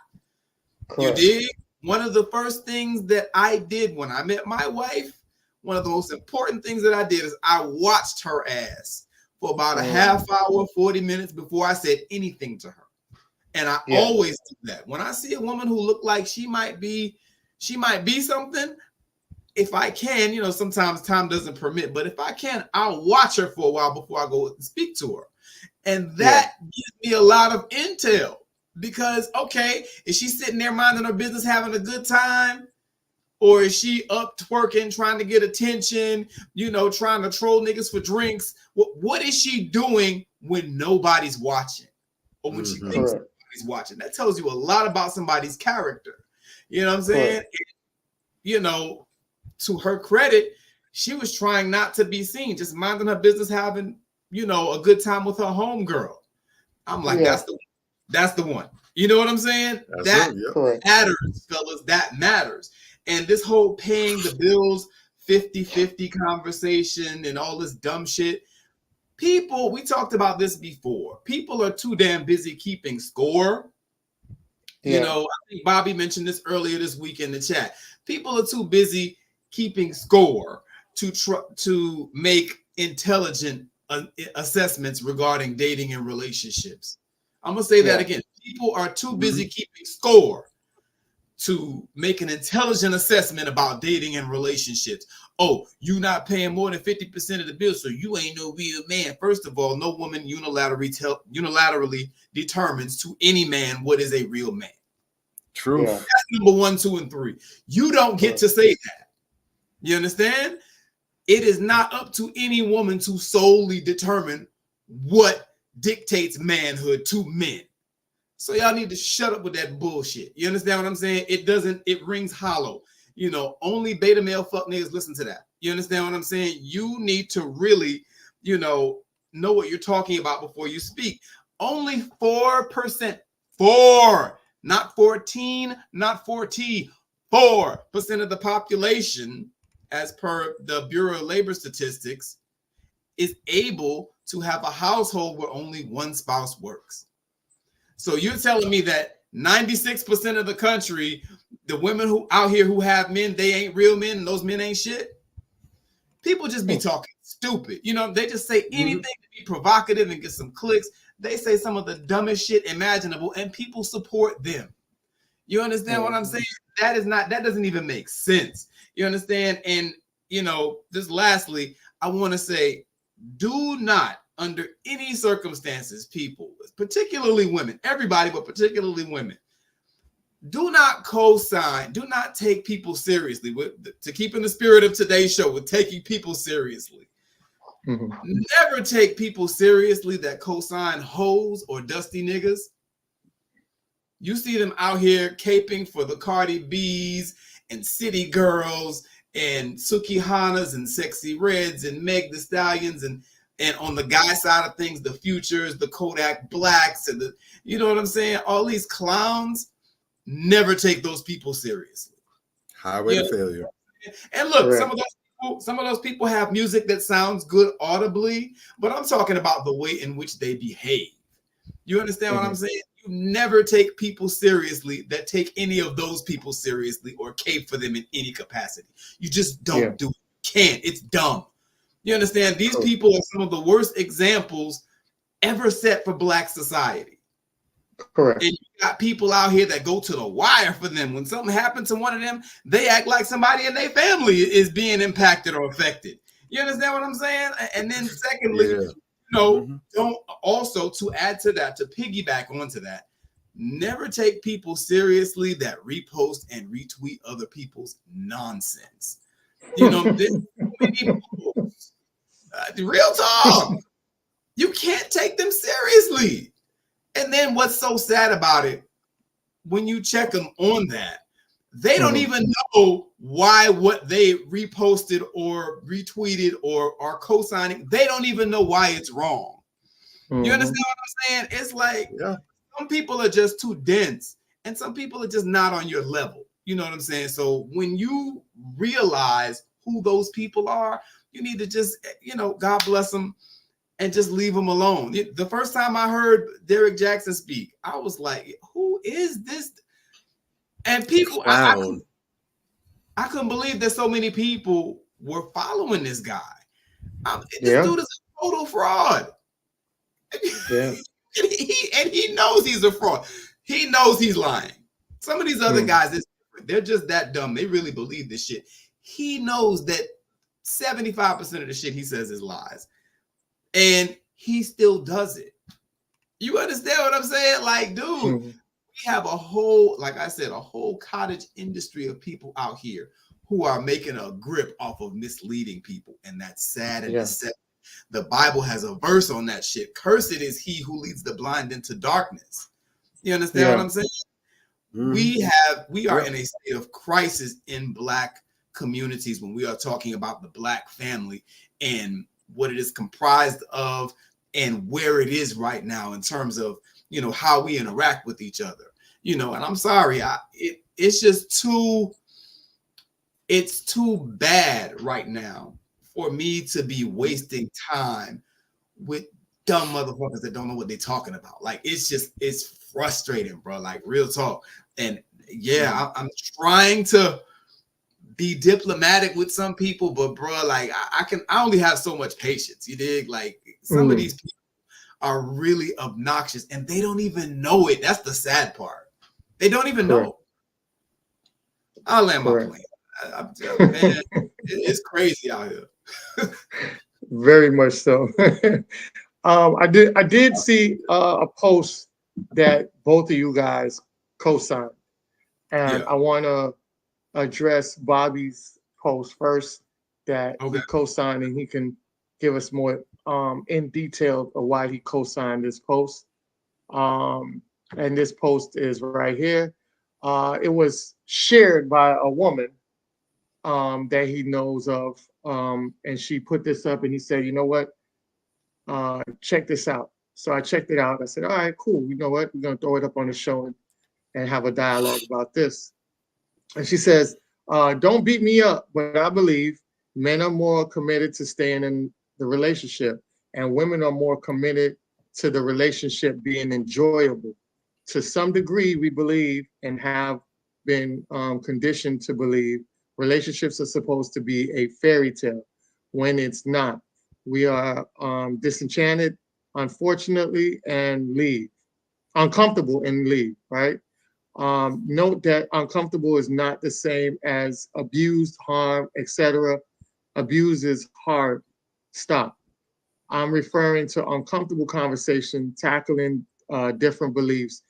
Correct. You did. One of the first things that I did when I met my wife, one of the most important things that I did is I watched her ass for about a half hour, 40 minutes before I said anything to her. And I always do that. When I see a woman who look like she might be something, if I can, you know, sometimes time doesn't permit, but if I can, I'll watch her for a while before I go and speak to her. And that gives me a lot of intel, because, okay, is she sitting there minding her business, having a good time? Or is she up twerking, trying to get attention, you know, trying to troll niggas for drinks? What is she doing when nobody's watching, or when she thinks nobody's watching? That tells you a lot about somebody's character. You know what I'm saying? And, you know, to her credit, she was trying not to be seen, just minding her business, having, you know, a good time with her homegirl. I'm like, Yeah. that's the one. You know what I'm saying? That's That it, yeah. Correct. matters, fellas. That matters. And this whole paying the bills 50-50 conversation and all this dumb shit. People, we talked about this before. People are too damn busy keeping score. You Yeah. know, I think Bobby mentioned this earlier this week in the chat. People are too busy keeping score to make intelligent assessments regarding dating and relationships. I'm gonna say that again. People are too busy keeping score to make an intelligent assessment about dating and relationships. Oh, you not paying more than 50% of the bill, so you ain't no real man. First of all, no woman unilaterally determines to any man what is a real man. Truth. Yeah. That's number 1, 2, and 3. You don't get to say that. You understand? It is not up to any woman to solely determine what dictates manhood to men. So y'all need to shut up with that bullshit. You understand what I'm saying? It rings hollow. You know, only beta male fuck niggas listen to that. You understand what I'm saying? You need to really, you know what you're talking about before you speak. Only 4%, not 14, not 40, 4% of the population, as per the Bureau of Labor Statistics, is able to have a household where only one spouse works. So you're telling me that 96% of the country, the women who out here who have men, they ain't real men and those men ain't shit? People just be talking stupid. You know, they just say anything to be provocative and get some clicks. They say some of the dumbest shit imaginable and people support them. You understand what I'm saying? That doesn't even make sense. You understand? And, you know, just lastly, I want to say, do not, under any circumstances, people, particularly women, everybody, but particularly women, do not co-sign, do not take people seriously. To keep in the spirit of today's show, with taking people seriously. Never take people seriously that co-sign hoes or dusty niggas. You see them out here caping for the Cardi B's and City Girls and Suki Hanas and Sexy Reds and Meg the Stallions and on the guy side of things, the Futures, the Kodak Blacks, and you know what I'm saying? All these clowns, never take those people seriously. Highway to failure. And look, some of those people have music that sounds good audibly, but I'm talking about the way in which they behave. You understand what I'm saying? You never take people seriously that take any of those people seriously or cape for them in any capacity. You just don't do it. You can't. It's dumb. You understand? These people are some of the worst examples ever set for Black society. Correct. And you got people out here that go to the wire for them. When something happens to one of them, they act like somebody in their family is being impacted or affected. You understand what I'm saying? And then secondly, don't also, to add to that, to piggyback onto that, never take people seriously that repost and retweet other people's nonsense. You know, real talk. You can't take them seriously. And then what's so sad about it, when you check them on that, they don't even know why what they reposted or retweeted or are co-signing, they don't even know why it's wrong. You understand what I'm saying? It's like some people are just too dense and some people are just not on your level. You know what I'm saying? So when you realize who those people are, you need to just, you know, God bless them and just leave them alone. The first time I heard Derek Jackson speak, I was like, who is this? And people, I couldn't believe that so many people were following this guy. This dude is a total fraud. Yeah. and he knows he's a fraud. He knows he's lying. Some of these other guys, they're just that dumb. They really believe this shit. He knows that 75% of the shit he says is lies. And he still does it. You understand what I'm saying? Like, dude, we have a whole, like I said, a whole cottage industry of people out here who are making a grip off of misleading people. And that's sad and deceptive. The Bible has a verse on that shit. Cursed is he who leads the blind into darkness. You understand what I'm saying? We are in a state of crisis in Black communities when we are talking about the Black family and what it is comprised of and where it is right now in terms of, you know, how we interact with each other, you know. And I'm sorry, it's just it's too bad right now for me to be wasting time with dumb motherfuckers that don't know what they're talking about. Like, it's frustrating, bro. Like, real talk. And yeah, I'm trying to be diplomatic with some people, but bro, like I only have so much patience. You dig? Like, some of these people are really obnoxious and they don't even know it. That's the sad part. They don't even know. I'll land my plane. Man, it's crazy out here. Very much so. I did see a post that both of you guys co-signed, and I want to address Bobby's post first that he co-signed, and he can give us more in detail of why he co-signed this post. And this post is right here. It was shared by a woman that he knows of, and she put this up, and he said, you know what, check this out. So I checked it out. I said, all right, cool. You know what, we're going to throw it up on the show and have a dialogue about this. And she says, don't beat me up, but I believe men are more committed to staying in the relationship, and women are more committed to the relationship being enjoyable. To some degree, we believe and have been conditioned to believe relationships are supposed to be a fairy tale when it's not. We are disenchanted, unfortunately, and leave. Uncomfortable and leave, right? Note that uncomfortable is not the same as abused, harm, etc. Abuse is hard. Stop. I'm referring to uncomfortable conversation, tackling different beliefs,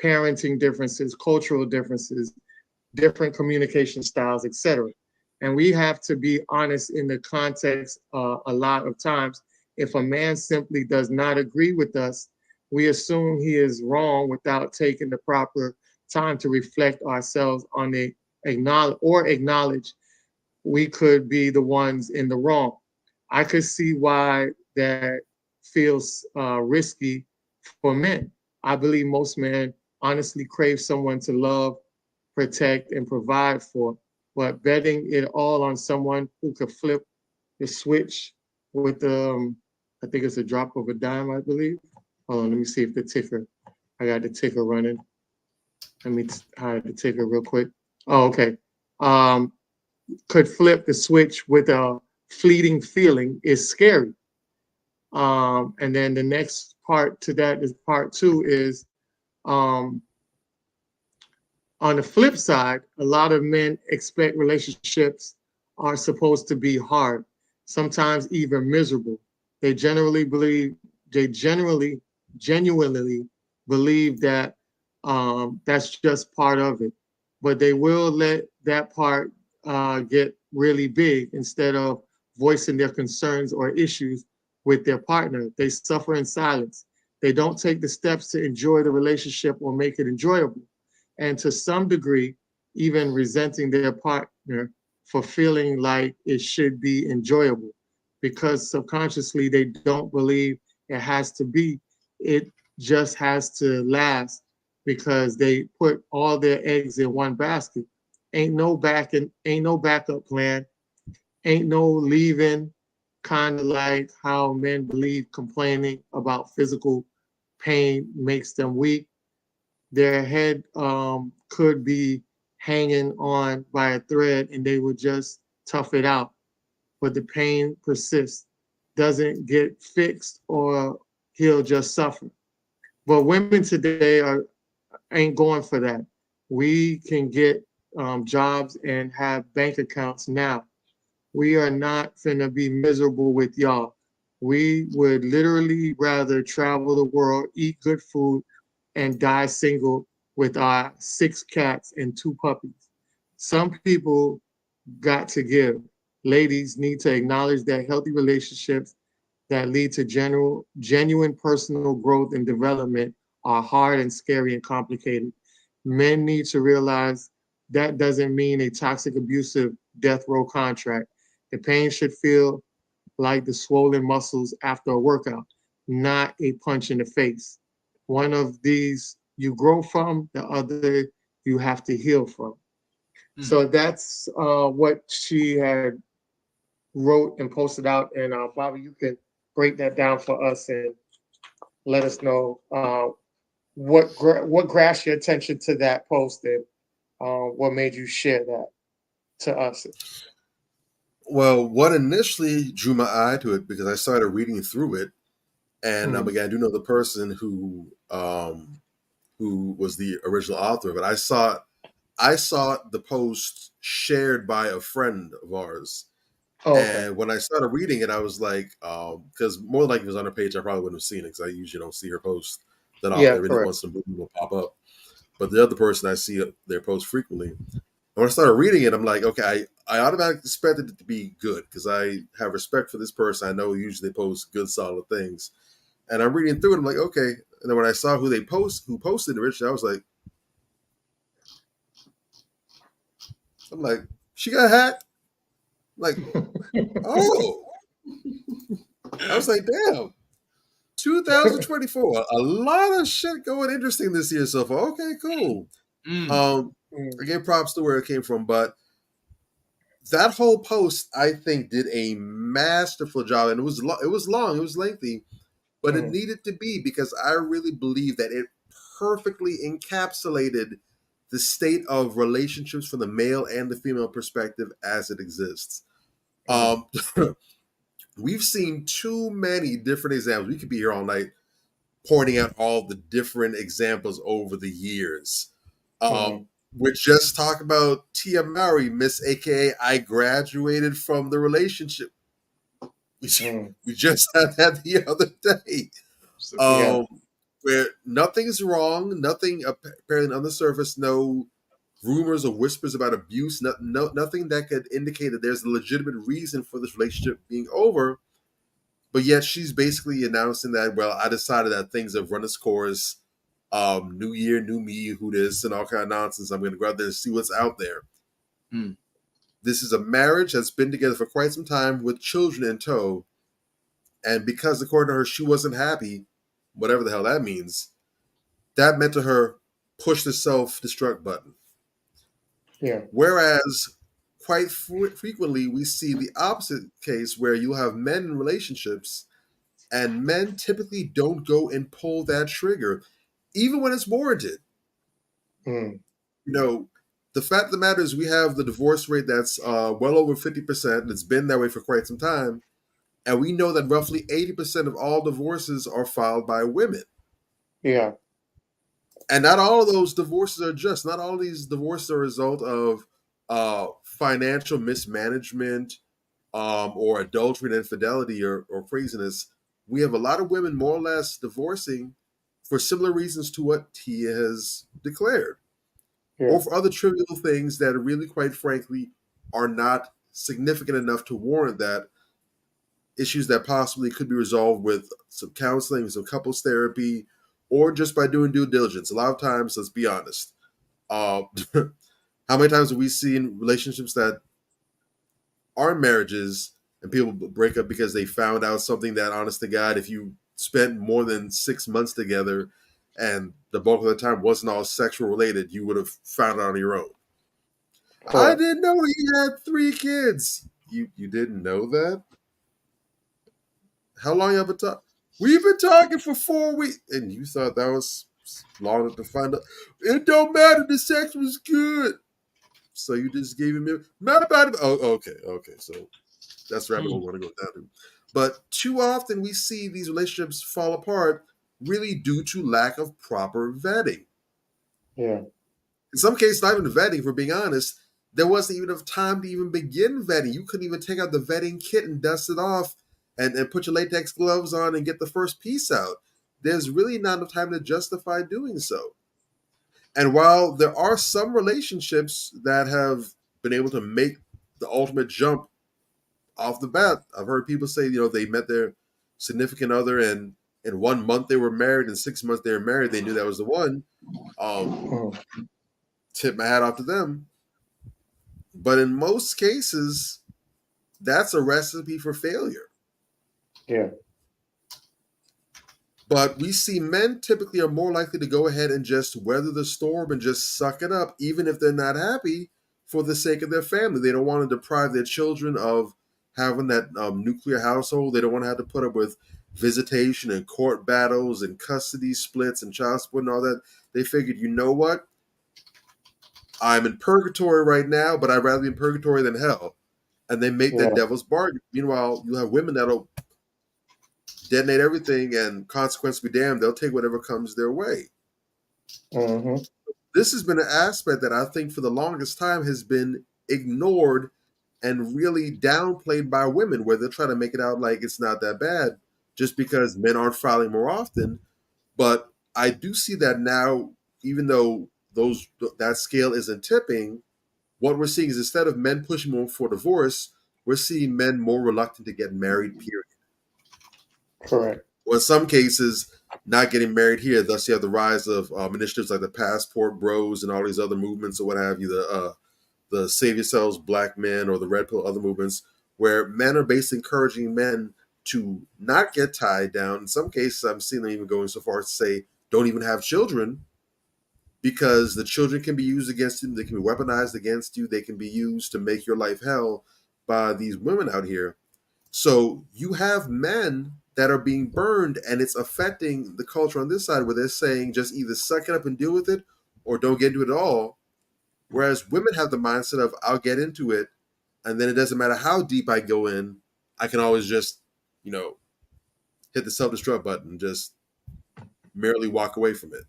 parenting differences, cultural differences, different communication styles, etc. And we have to be honest in the context a lot of times. If a man simply does not agree with us, we assume he is wrong without taking the proper time to reflect ourselves on the acknowledge we could be the ones in the wrong. I could see why that feels risky for men. I believe most men honestly crave someone to love, protect, and provide for, but betting it all on someone who could flip the switch with I think it's a drop of a dime, I believe. Hold on, let me see if I got the ticker running. Let me hide the ticker real quick. Oh, okay. Could flip the switch with a fleeting feeling is scary. And then the next part to that is part two is, on the flip side, a lot of men expect relationships are supposed to be hard, sometimes even miserable. They genuinely believe that that's just part of it, but they will let that part get really big instead of voicing their concerns or issues with their partner. They suffer in silence. They don't take the steps to enjoy the relationship or make it enjoyable. And to some degree, even resenting their partner for feeling like it should be enjoyable, because subconsciously they don't believe it has to be. It just has to last because they put all their eggs in one basket. Ain't no backup plan. Ain't no leaving, kind of like how men believe complaining about physical pain makes them weak. Their head could be hanging on by a thread and they would just tough it out. But the pain persists, doesn't get fixed, or he'll just suffer. But women today ain't going for that. We can get jobs and have bank accounts now. We are not finna be miserable with y'all. We would literally rather travel the world, eat good food, and die single with our 6 cats and 2 puppies. Some people got to give. Ladies need to acknowledge that healthy relationships that lead to genuine personal growth and development are hard and scary and complicated. Men need to realize that doesn't mean a toxic, abusive death row contract. The pain should feel like the swollen muscles after a workout, not a punch in the face. One of these you grow from, the other you have to heal from. So that's what she had wrote and posted out. And Bobby, you can break that down for us and let us know what grasped your attention to that post and what made you share that to us. Well, what initially drew my eye to it because I started reading through it, and again, I do know the person who was the original author of it. I saw the post shared by a friend of ours. Oh, okay. And when I started reading it, I was like, because more likely if it was on her page, I probably wouldn't have seen it because I usually don't see her post that often. Yeah, Every correct. once in a blue will pop up. But the other person I see their post frequently. And when I started reading it, I'm like, okay, I automatically expected it to be good because I have respect for this person. I know usually they post good, solid things. And I'm reading through it, I'm like, okay. And then when I saw who posted originally, I was like, she got hacked? Like, oh. I was like, damn. 2024, a lot of shit going interesting this year so far. Okay, cool. Again, props to where it came from, but that whole post, I think, did a masterful job, and it was long, it was lengthy, but it needed to be because I really believe that it perfectly encapsulated the state of relationships from the male and the female perspective as it exists. We've seen too many different examples. We could be here all night pointing out all the different examples over the years. We're just talking about Tia Mowry, Miss AKA I graduated from the relationship. We just had that the other day. Where nothing's wrong, nothing apparently on the surface, no rumors or whispers about abuse, nothing that could indicate that there's a legitimate reason for this relationship being over. But yet she's basically announcing that, well, I decided that things have run its course. New year, new me, who this, and all kind of nonsense. I'm going to go out there and see what's out there. This is a marriage that's been together for quite some time with children in tow. And because, according to her, she wasn't happy, whatever the hell that means, that meant to her, push the self-destruct button. Yeah. Whereas quite frequently we see the opposite case where you have men in relationships and men typically don't go and pull that trigger, even when it's warranted. You know, the fact of the matter is we have the divorce rate that's well over 50%, and it's been that way for quite some time. And we know that roughly 80% of all divorces are filed by women. Yeah. And not all of those divorces are just. Not all of these divorces are a result of financial mismanagement or adultery and infidelity or craziness. We have a lot of women more or less divorcing for similar reasons to what Tia has declared. Or for other trivial things that really, quite frankly, are not significant enough to warrant that. Issues that possibly could be resolved with some counseling, some couples therapy, or just by doing due diligence. A lot of times, let's be honest, how many times have we seen relationships that aren't marriages and people break up because they found out something that, honest to God, if you spent more than 6 months together and the bulk of the time wasn't all sexual related, you would have found out on your own. I didn't know he had 3 kids. You didn't know that? How long have we been talking? We've been talking for 4 weeks. And you thought that was long enough to find out. It don't matter. The sex was good. So you just gave him... Not about it. Oh, okay. So that's the rabbit hole I want to go down to. But too often we see these relationships fall apart really due to lack of proper vetting. Yeah. In some cases, not even vetting, if we're being honest. There wasn't even enough time to even begin vetting. You couldn't even take out the vetting kit and dust it off and put your latex gloves on and get the first piece out. There's really not enough time to justify doing so. And while there are some relationships that have been able to make the ultimate jump off the bat, I've heard people say, they met their significant other and in 1 month they were married, in 6 months they were married, they knew that was the one. Tip my hat off to them. But in most cases, that's a recipe for failure. Yeah. But we see men typically are more likely to go ahead and just weather the storm and just suck it up, even if they're not happy, for the sake of their family. They don't want to deprive their children of having that nuclear household. They don't want to have to put up with visitation and court battles and custody splits and child support and all that. They figured, you know what? I'm in purgatory right now, but I'd rather be in purgatory than hell. And they make that devil's bargain. Meanwhile, you have women that'll detonate everything, and consequence be damned, they'll take whatever comes their way. Mm-hmm. This has been an aspect that I think for the longest time has been ignored and really downplayed by women, where they'll try to make it out like it's not that bad just because men aren't filing more often. But I do see that now, even though that scale isn't tipping, what we're seeing is instead of men pushing more for divorce, we're seeing men more reluctant to get married, period. Correct. Well, in some cases, not getting married here. Thus, you have the rise of initiatives like the Passport Bros and all these other movements or what have you, the Save Yourselves Black Men or the Red Pill, other movements, where men are basically encouraging men to not get tied down. In some cases, I'm seeing them even going so far as to say, don't even have children, because the children can be used against you. They can be weaponized against you. They can be used to make your life hell by these women out here. So you have men that are being burned, and it's affecting the culture on this side where they're saying just either suck it up and deal with it or don't get into it at all. Whereas women have the mindset of, I'll get into it, and then it doesn't matter how deep I go in, I can always just, hit the self-destruct button and just merely walk away from it.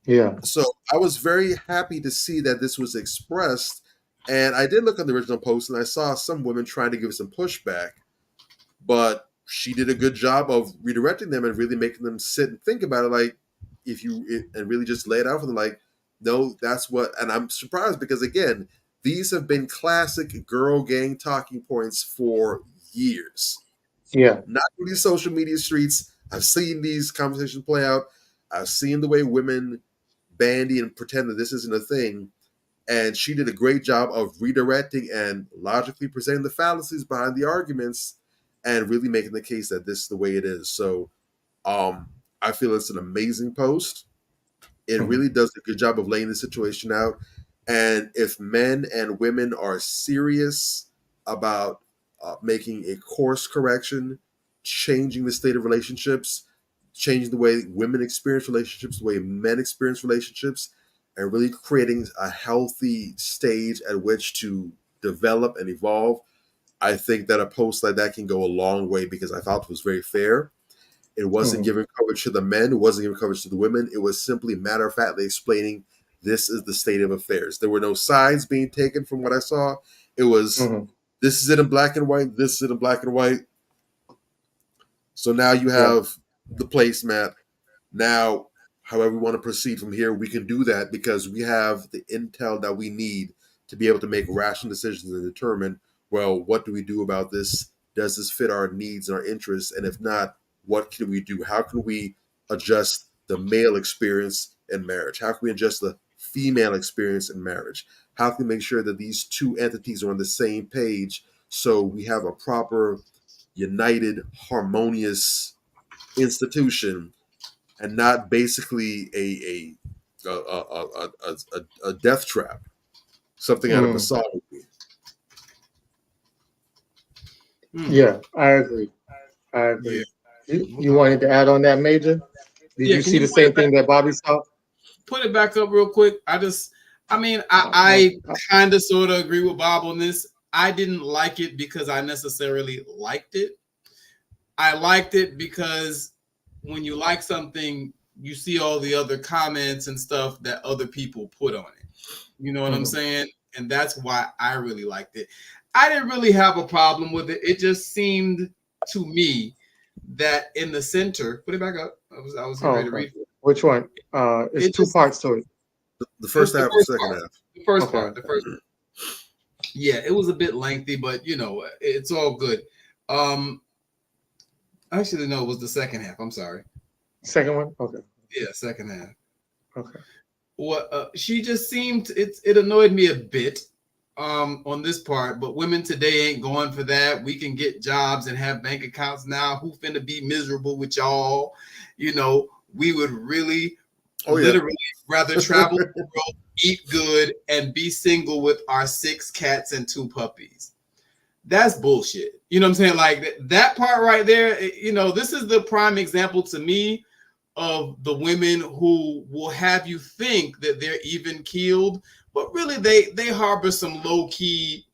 Yeah. So I was very happy to see that this was expressed. And I did look on the original post and I saw some women trying to give some pushback, but she did a good job of redirecting them and really making them sit and think about it. Like, and really just lay it out for them. Like, no, that's what, and I'm surprised because again, these have been classic girl gang talking points for years. Yeah. Not through these social media streets. I've seen these conversations play out. I've seen the way women bandy and pretend that this isn't a thing. And she did a great job of redirecting and logically presenting the fallacies behind the arguments and really making the case that this is the way it is. So I feel it's an amazing post. It really does a good job of laying the situation out. And if men and women are serious about making a course correction, changing the state of relationships, changing the way women experience relationships, the way men experience relationships, and really creating a healthy stage at which to develop and evolve, I think that a post like that can go a long way because I thought it was very fair. It wasn't giving coverage to the men. It wasn't giving coverage to the women. It was simply matter-of-factly explaining this is the state of affairs. There were no sides being taken from what I saw. It was, this is it in black and white. This is it in black and white. So now you have the placemat. Now, however we want to proceed from here, we can do that because we have the intel that we need to be able to make rational decisions and determine, well, what do we do about this? Does this fit our needs and our interests? And if not, what can we do? How can we adjust the male experience in marriage? How can we adjust the female experience in marriage? How can we make sure that these two entities are on the same page so we have a proper, united, harmonious institution and not basically a death trap, something out of a Saw movie. Yeah, I agree. Yeah. You wanted to add on that, Major? Did you see the same thing that Bobby saw? Put it back up real quick. I kind of sort of agree with Bob on this. I didn't like it because I necessarily liked it. I liked it because when you like something, you see all the other comments and stuff that other people put on it. You know what I'm saying? And that's why I really liked it. I didn't really have a problem with it. It just seemed to me that in the center, put it back up. I was ready to read it. Which one? It's two parts to it. The first half or the second half? The first part. The first. Yeah, it was a bit lengthy, but it's all good. Actually, no, it was the second half. I'm sorry. Second one? Okay. Yeah, second half. Okay. What she just seemed it annoyed me a bit on this part, but women today ain't going for that. We can get jobs and have bank accounts now. Who finna be miserable with y'all? You know, we would really literally rather travel the world, eat good, and be single with our 6 cats and 2 puppies. That's bullshit. You know what I'm saying? Like that part right there, you know, this is the prime example to me of the women who will have you think that they're even keeled, but really they harbor some low-key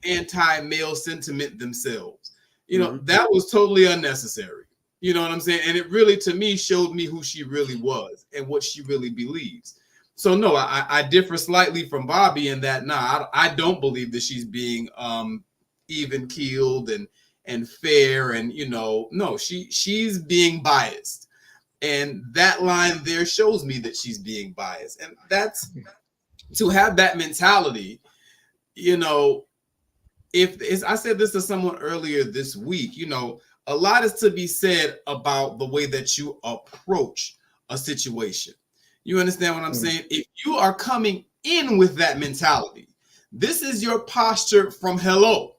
anti-male sentiment themselves. You know, that was totally unnecessary. You know what I'm saying? And it really, to me, showed me who she really was and what she really believes. So no, I differ slightly from Bobby in that I don't believe that she's being even keeled and fair, and you know, no, she's being biased. And that line there shows me that she's being biased. And that's to have that mentality, you know, I said this to someone earlier this week, you know, a lot is to be said about the way that you approach a situation. You understand what I'm saying? If you are coming in with that mentality, this is your posture from hello,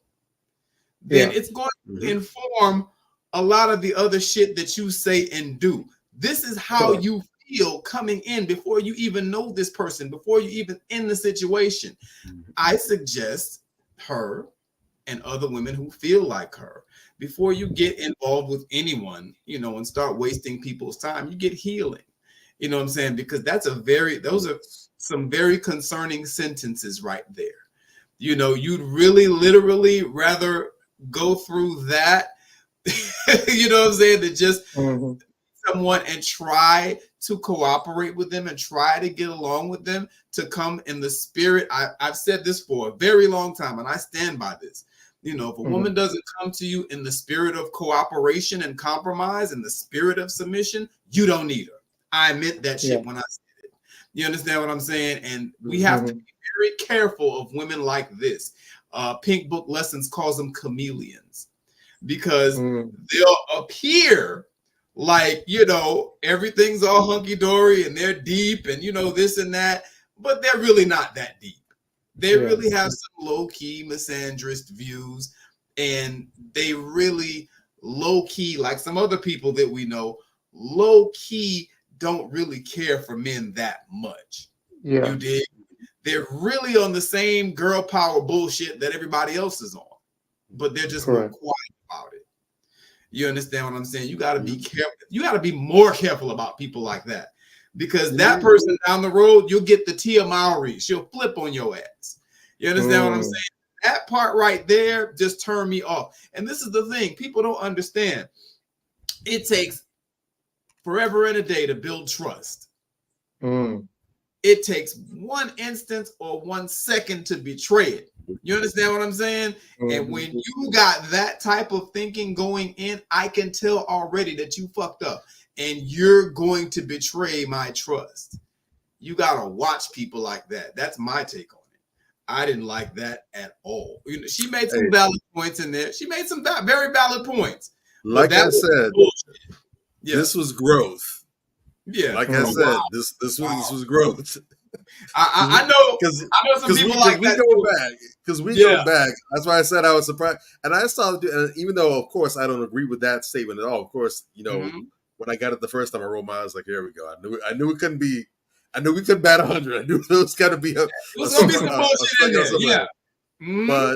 then it's going to inform a lot of the other shit that you say and do. This is how you feel coming in before you even know this person, before you even in the situation. I suggest her and other women who feel like her, before you get involved with anyone, you know, and start wasting people's time, you get healing. You know what I'm saying? Because those are some very concerning sentences right there. You know, you'd really literally rather go through that, you know what I'm saying, than just someone and try to cooperate with them and try to get along with them, to come in the spirit. I've said this for a very long time, and I stand by this. You know, if a woman doesn't come to you in the spirit of cooperation and compromise, in the spirit of submission, you don't need her. I meant that shit when I said it. You understand what I'm saying? And we have to be very careful of women like this. Pink Book Lessons calls them chameleons, because they'll appear like, you know, everything's all hunky-dory and they're deep and, you know, this and that, but they're really not that deep. They really have some low-key misandrist views, and they really low-key, like some other people that we know, low-key don't really care for men that much. You dig? They're really on the same girl power bullshit that everybody else is on, but they're just more quiet about it. You understand what I'm saying? You got to be careful. You got to be more careful about people like that, because that person down the road, you'll get the Tia Mowry. She'll flip on your ass. You understand what I'm saying? That part right there just turned me off. And this is the thing. People don't understand. It takes forever and a day to build trust. It takes one instance or 1 second to betray it. You understand what I'm saying? And when you got that type of thinking going in, I can tell already that you fucked up and you're going to betray my trust. You got to watch people like that. That's my take on it. I didn't like that at all. You know, she made some valid points in there. She made some very valid points. Like I said, this was growth. Yeah. Like I said, this was growth. I know some people like that. We go back. That's why I said I was surprised. And I saw, and even though, of course, I don't agree with that statement at all. Of course, you know, when I got it the first time, I rolled my eyes like, here we go. I knew it couldn't be. I knew we couldn't bat 100. I knew there was got to be some bullshit in there. Yeah.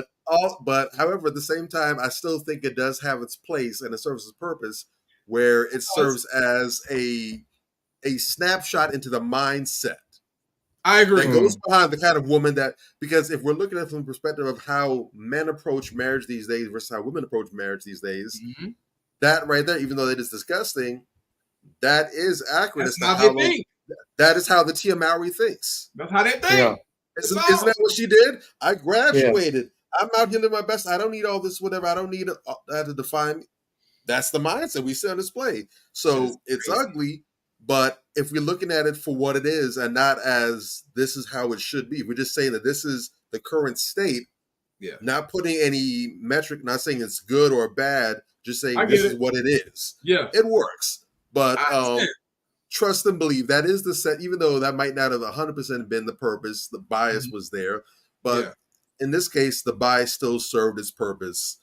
But however, at the same time, I still think it does have its place and it serves its purpose, where it serves as a snapshot into the mindset. I agree. That goes behind the kind of woman that, because if we're looking at it from the perspective of how men approach marriage these days versus how women approach marriage these days, that right there, even though it is disgusting, that is accurate. That's how they think. That is how the Tia Mowry thinks. That's how they think. Yeah. Isn't that what she did? I graduated. Yeah. I'm out here doing my best. I don't need all this, whatever. I don't need that to define me. That's the mindset we see on display. So it's ugly, but if we're looking at it for what it is and not as this is how it should be, we're just saying that this is the current state. Yeah. Not putting any metric, not saying it's good or bad, just saying this is what it is. Yeah. It works. But trust and believe that is the set, even though that might not have 100% been the purpose, the bias was there, but in this case, the buy still served its purpose.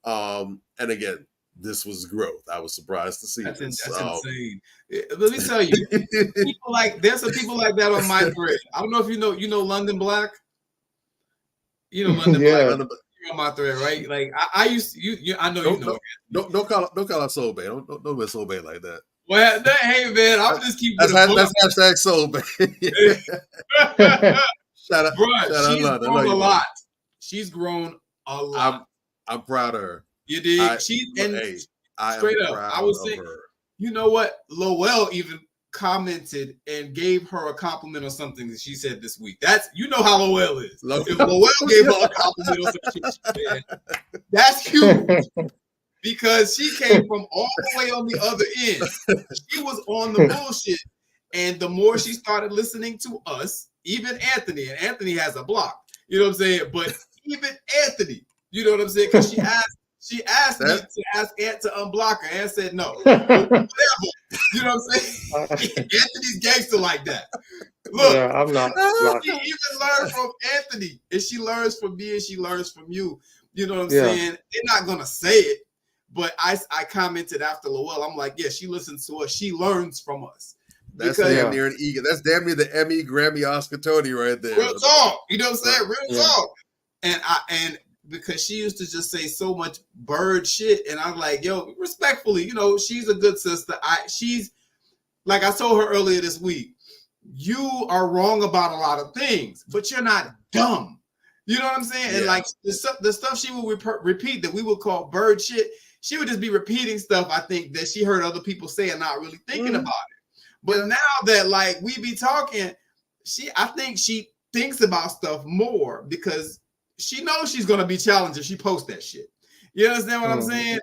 And again, this was growth. I was surprised to see That's this. insane. Let me tell you, there's some people like that on my thread. I don't know if you know London Black. You know London Yeah. Black. You're on my thread, right? Like I used to, I know you know. Don't call out Soul Bay. Don't be Soul Bay like that. Well, hey man, I'm just keeping That's hashtag Soul Bay. Shout out, she's grown a lot. She's grown a lot. I'm proud of her. You dig? Straight up, I was saying, you know what? Lowell even commented and gave her a compliment on something that she said this week. That's how Lowell is. If Lowell gave her a compliment on something she said, that's huge. Because she came from all the way on the other end. She was on the bullshit. And the more she started listening to us, even Anthony, and Anthony has a block, you know what I'm saying? But even Anthony, you know what I'm saying? Because she asked me to ask Ant to unblock her. Ant said no. Whatever. You know what I'm saying? Anthony's gangster like that. Look, yeah, I'm not. She even learned from Anthony, and she learns from me, and she learns from you. You know what I'm saying? They're not gonna say it, but I commented after Lowell. I'm like, yeah, she listens to us. She learns from us. That's damn near an ego. That's damn near the Emmy, Grammy, Oscar, Tony right there. Real talk. You know what I'm saying? Real talk. And because she used to just say so much bird shit, and I'm like, yo, respectfully, she's a good sister. She's like I told her earlier this week. You are wrong about a lot of things, but you're not dumb. You know what I'm saying? Yeah. And like the stuff she will repeat that we would call bird shit, she would just be repeating stuff I think that she heard other people say and not really thinking about it. But now that like we be talking, I think she thinks about stuff more because she knows she's gonna be challenged if she posts that shit. You understand what I'm saying?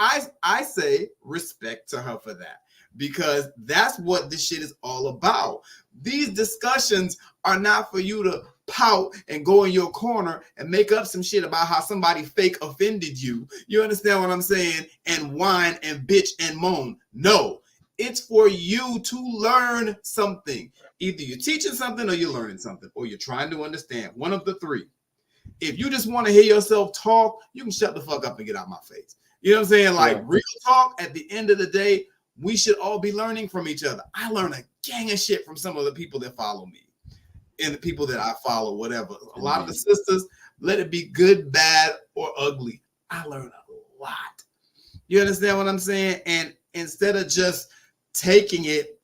And I say respect to her for that because that's what this shit is all about. These discussions are not for you to pout and go in your corner and make up some shit about how somebody fake offended you. You understand what I'm saying? And whine and bitch and moan. No. It's for you to learn something. Either you're teaching something or you're learning something or you're trying to understand. One of the three. If you just want to hear yourself talk, you can shut the fuck up and get out of my face. You know what I'm saying? Like real talk, at the end of the day, we should all be learning from each other. I learn a gang of shit from some of the people that follow me and the people that I follow, whatever. A lot of the sisters, let it be good, bad, or ugly. I learn a lot. You understand what I'm saying? And instead of just taking it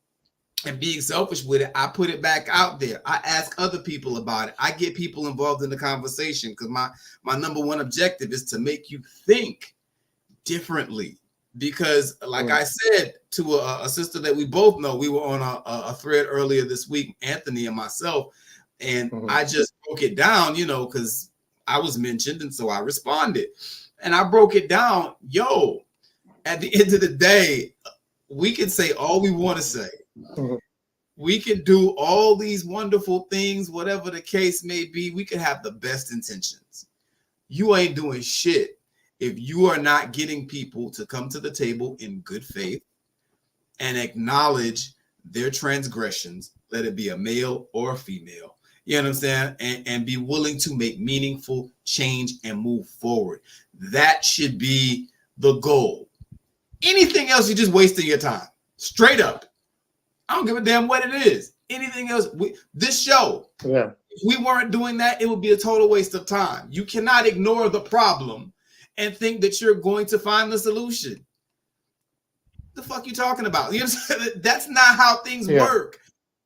and being selfish with it, I put it back out there. I ask other people about it. I get people involved in the conversation because my number one objective is to make you think differently. Because like I said to a sister that we both know, we were on a thread earlier this week, Anthony and myself, and I just broke it down, because I was mentioned. And so I responded and I broke it down. Yo, at the end of the day, we can say all we want to say. We can do all these wonderful things, whatever the case may be. We could have the best intentions. You ain't doing shit if you are not getting people to come to the table in good faith and acknowledge their transgressions, let it be a male or a female. You know what I'm saying? And be willing to make meaningful change and move forward. That should be the goal. Anything else, you're just wasting your time. Straight up. I don't give a damn what it is. Anything else, this show, if we weren't doing that, it would be a total waste of time. You cannot ignore the problem and think that you're going to find the solution. The fuck you talking about? You know what I'm saying? That's not how things work.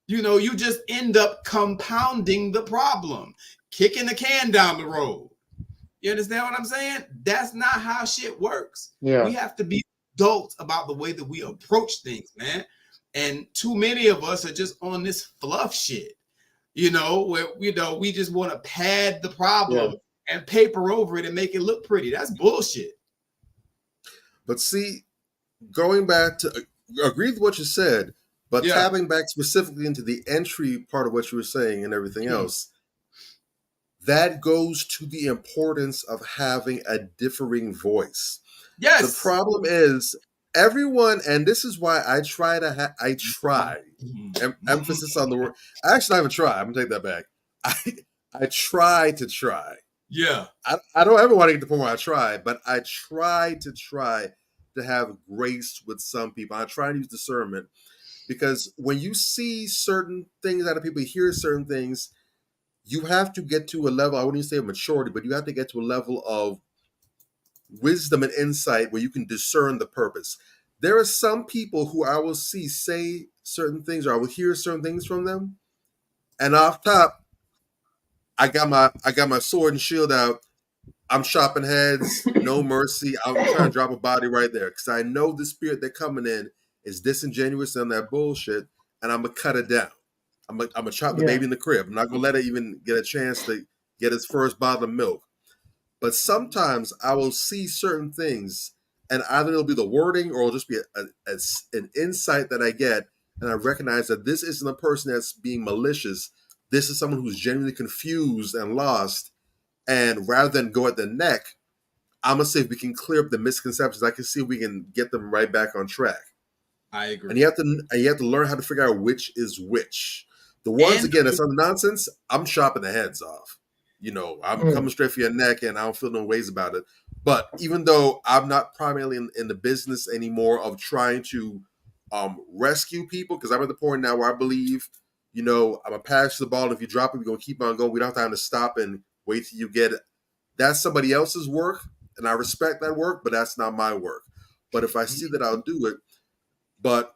You just end up compounding the problem, kicking the can down the road. You understand what I'm saying? That's not how shit works. Yeah. We have to be adults about the way that we approach things, man. And too many of us are just on this fluff shit, where, we just want to pad the problem and paper over it and make it look pretty. That's bullshit. But see, going back to agree with what you said, but tapping back specifically into the entry part of what you were saying and everything else, that goes to the importance of having a differing voice. Yes. The problem is everyone, and this is why I try, emphasis on the word. I actually don't even try. I'm going to take that back. I try to try Yeah. I don't ever want to get to the point where I try, but I try to have grace with some people. I try to use discernment, because when you see certain things out of people, hear certain things, you have to get to a level, I wouldn't even say of maturity, but you have to get to a level of wisdom and insight where you can discern the purpose. There are some people who I will see say certain things, or I will hear certain things from them, and off top, I got my sword and shield out. I'm chopping heads, no mercy. I'm trying to drop a body right there, because I know the spirit they're coming in is disingenuous and that bullshit, and I'm gonna cut it down. I'm gonna chop the baby in the crib. I'm not gonna let it even get a chance to get its first bottle of milk. But sometimes I will see certain things, and either it'll be the wording or it'll just be an insight that I get, and I recognize that this isn't a person that's being malicious. This is someone who's genuinely confused and lost. And rather than go at the neck, I'm gonna see if we can clear up the misconceptions. I can see if we can get them right back on track. I agree. And you have to learn how to figure out which is which. The ones again that's on nonsense, I'm chopping the heads off. I'm coming straight for your neck, and I don't feel no ways about it. But even though I'm not primarily in the business anymore of trying to rescue people, because I'm at the point now where I believe, I'm a pass the ball, and if you drop it, we're gonna keep on going. We don't have time to stop and wait till you get it. That's somebody else's work, and I respect that work, but that's not my work. But if I see that, I'll do it. But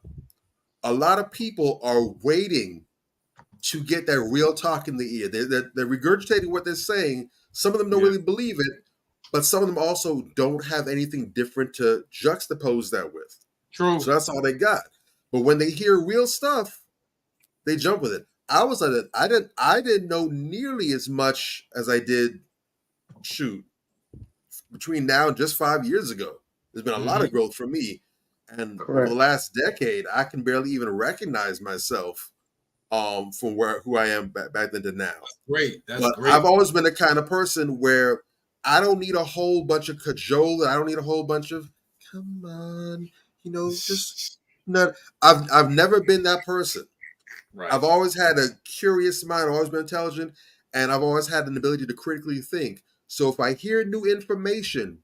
a lot of people are waiting to get that real talk in the ear. They're regurgitating what they're saying. Some of them don't really believe it, but some of them also don't have anything different to juxtapose that with. True. So that's all they got. But when they hear real stuff, they jump with it. I was at it. I didn't know nearly as much as I did. Between now and just 5 years ago, there's been a lot of growth for me. And over the last decade, I can barely even recognize myself from who I am back then to now. That's great. I've always been the kind of person where I don't need a whole bunch of cajole. I don't need a whole bunch of come on, just not. I've never been that person. Right. I've always had a curious mind. I've always been intelligent, and I've always had an ability to critically think. So if I hear new information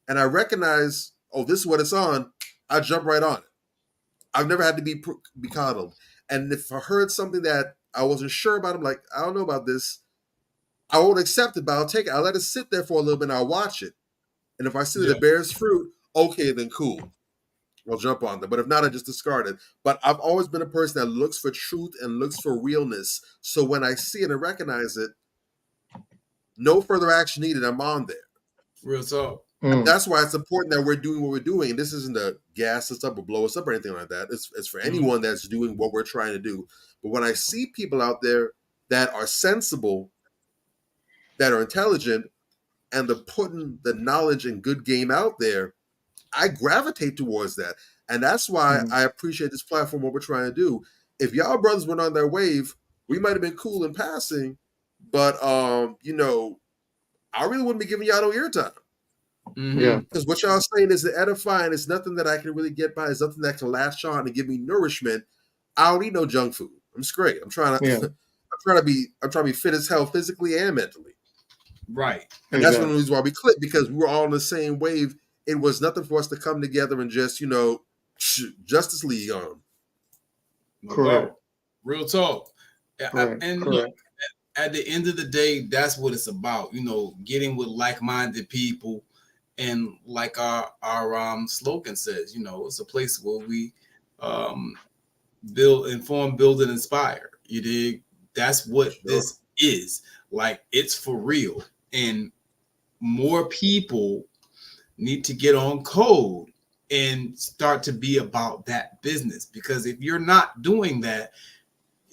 and I recognize, oh, this is what it's on, I jump right on it. I've never had to be coddled. And if I heard something that I wasn't sure about, I'm like, I don't know about this. I won't accept it, but I'll take it. I'll let it sit there for a little bit, and I'll watch it. And if I see that it bears fruit, okay, then cool. I'll jump on them. But if not, I just discard it. But I've always been a person that looks for truth and looks for realness. So when I see it and recognize it, no further action needed. I'm on there. Real talk. And that's why it's important that we're doing what we're doing. And this isn't to gas us up or blow us up or anything like that. It's for anyone that's doing what we're trying to do. But when I see people out there that are sensible, that are intelligent, and they're putting the knowledge and good game out there, I gravitate towards that. And that's why I appreciate this platform, what we're trying to do. If y'all brothers went on that wave, we might have been cool in passing, but I really wouldn't be giving y'all no airtime. Yeah, because what y'all saying is edifying. It's nothing that I can really get by. It's nothing that can latch on and give me nourishment. I don't eat no junk food. I'm straight. I'm trying to I'm trying to be fit as hell physically and mentally. Right. And that's one of the reasons why we clicked, because we were all on the same wave. It was nothing for us to come together and just, Justice League on. Correct. Real talk. Correct. And look, at the end of the day, that's what it's about. Getting with like-minded people. And like our slogan says, it's a place where we build, inform, build, and inspire. You dig? That's what this is. Like, it's for real. And more people need to get on code and start to be about that business. Because if you're not doing that,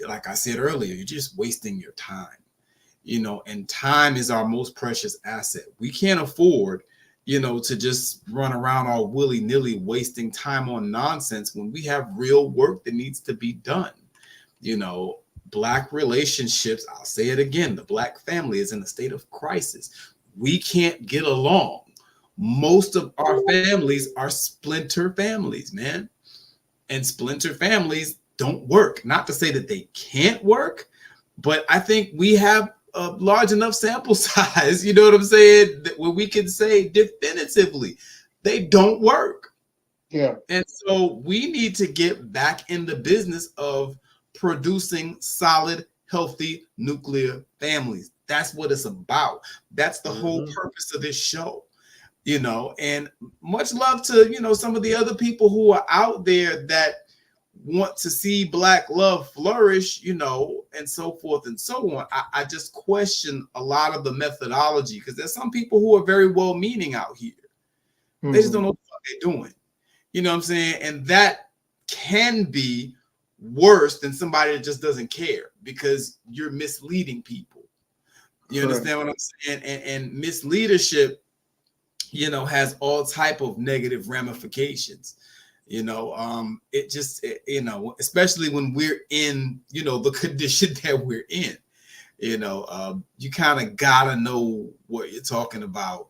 like I said earlier, you're just wasting your time. And time is our most precious asset. We can't afford to just run around all willy-nilly wasting time on nonsense when we have real work that needs to be done. Black relationships, I'll say it again, the Black family is in a state of crisis. We can't get along. Most of our families are splinter families, man. And splinter families don't work. Not to say that they can't work, but I think we have a large enough sample size, you know what I'm saying, where we can say definitively they don't work. Yeah. And so we need to get back in the business of producing solid, healthy nuclear families. That's what it's about. That's the whole purpose of this show, you know. And much love to, you know, some of the other people who are out there that want to see Black love flourish, you know, and so forth and so on. I just question a lot of the methodology, because there's some people who are very well-meaning out here. They just don't know what they're doing. You know what I'm saying? And that can be worse than somebody that just doesn't care, because you're misleading people. You understand what I'm saying? And misleadership, you know, has all type of negative ramifications. You know, you know, especially when we're in, you know, the condition that we're in, you know, you kind of gotta know what you're talking about.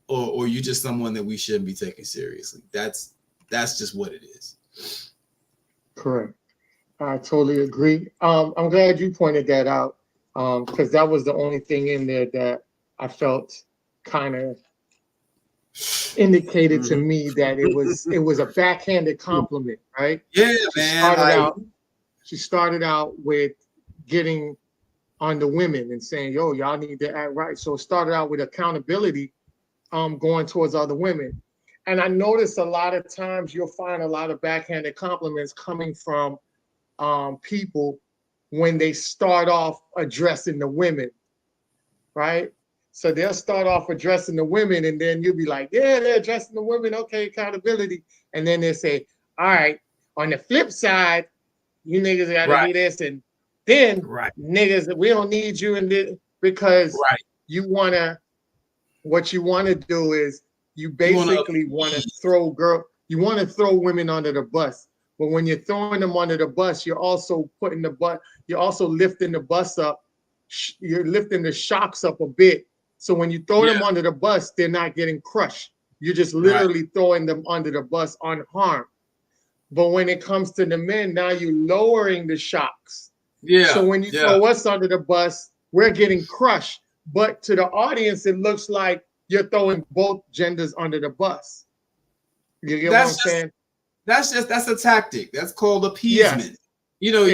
Or you're just someone that we shouldn't be taking seriously. That's just what it is. Correct. I totally agree. I'm glad you pointed that out, because that was the only thing in there that I felt kind of indicated to me that it was a backhanded compliment, right? Yeah, man. She started out with getting on the women and saying, "Yo, y'all need to act right." So it started out with accountability, going towards other women. And I noticed a lot of times you'll find a lot of backhanded compliments coming from people when they start off addressing the women, right? So they'll start off addressing the women, and then you'll be like, yeah, they're addressing the women, okay, accountability. And then they say, all right, on the flip side, you niggas gotta do this, and then niggas, we don't need you in this, because you wanna, what you wanna do is you basically wanna throw you wanna throw women under the bus. But when you're throwing them under the bus, you're also you're also lifting the bus up, you're lifting the shocks up a bit. So when you throw them under the bus, they're not getting crushed. You're just literally throwing them under the bus unharmed. But when it comes to the men, now you're lowering the shocks. Yeah. So when you throw us under the bus, we're getting crushed. But to the audience, it looks like you're throwing both genders under the bus. You get what I'm saying? That's a tactic. That's called appeasement. Yes. You know,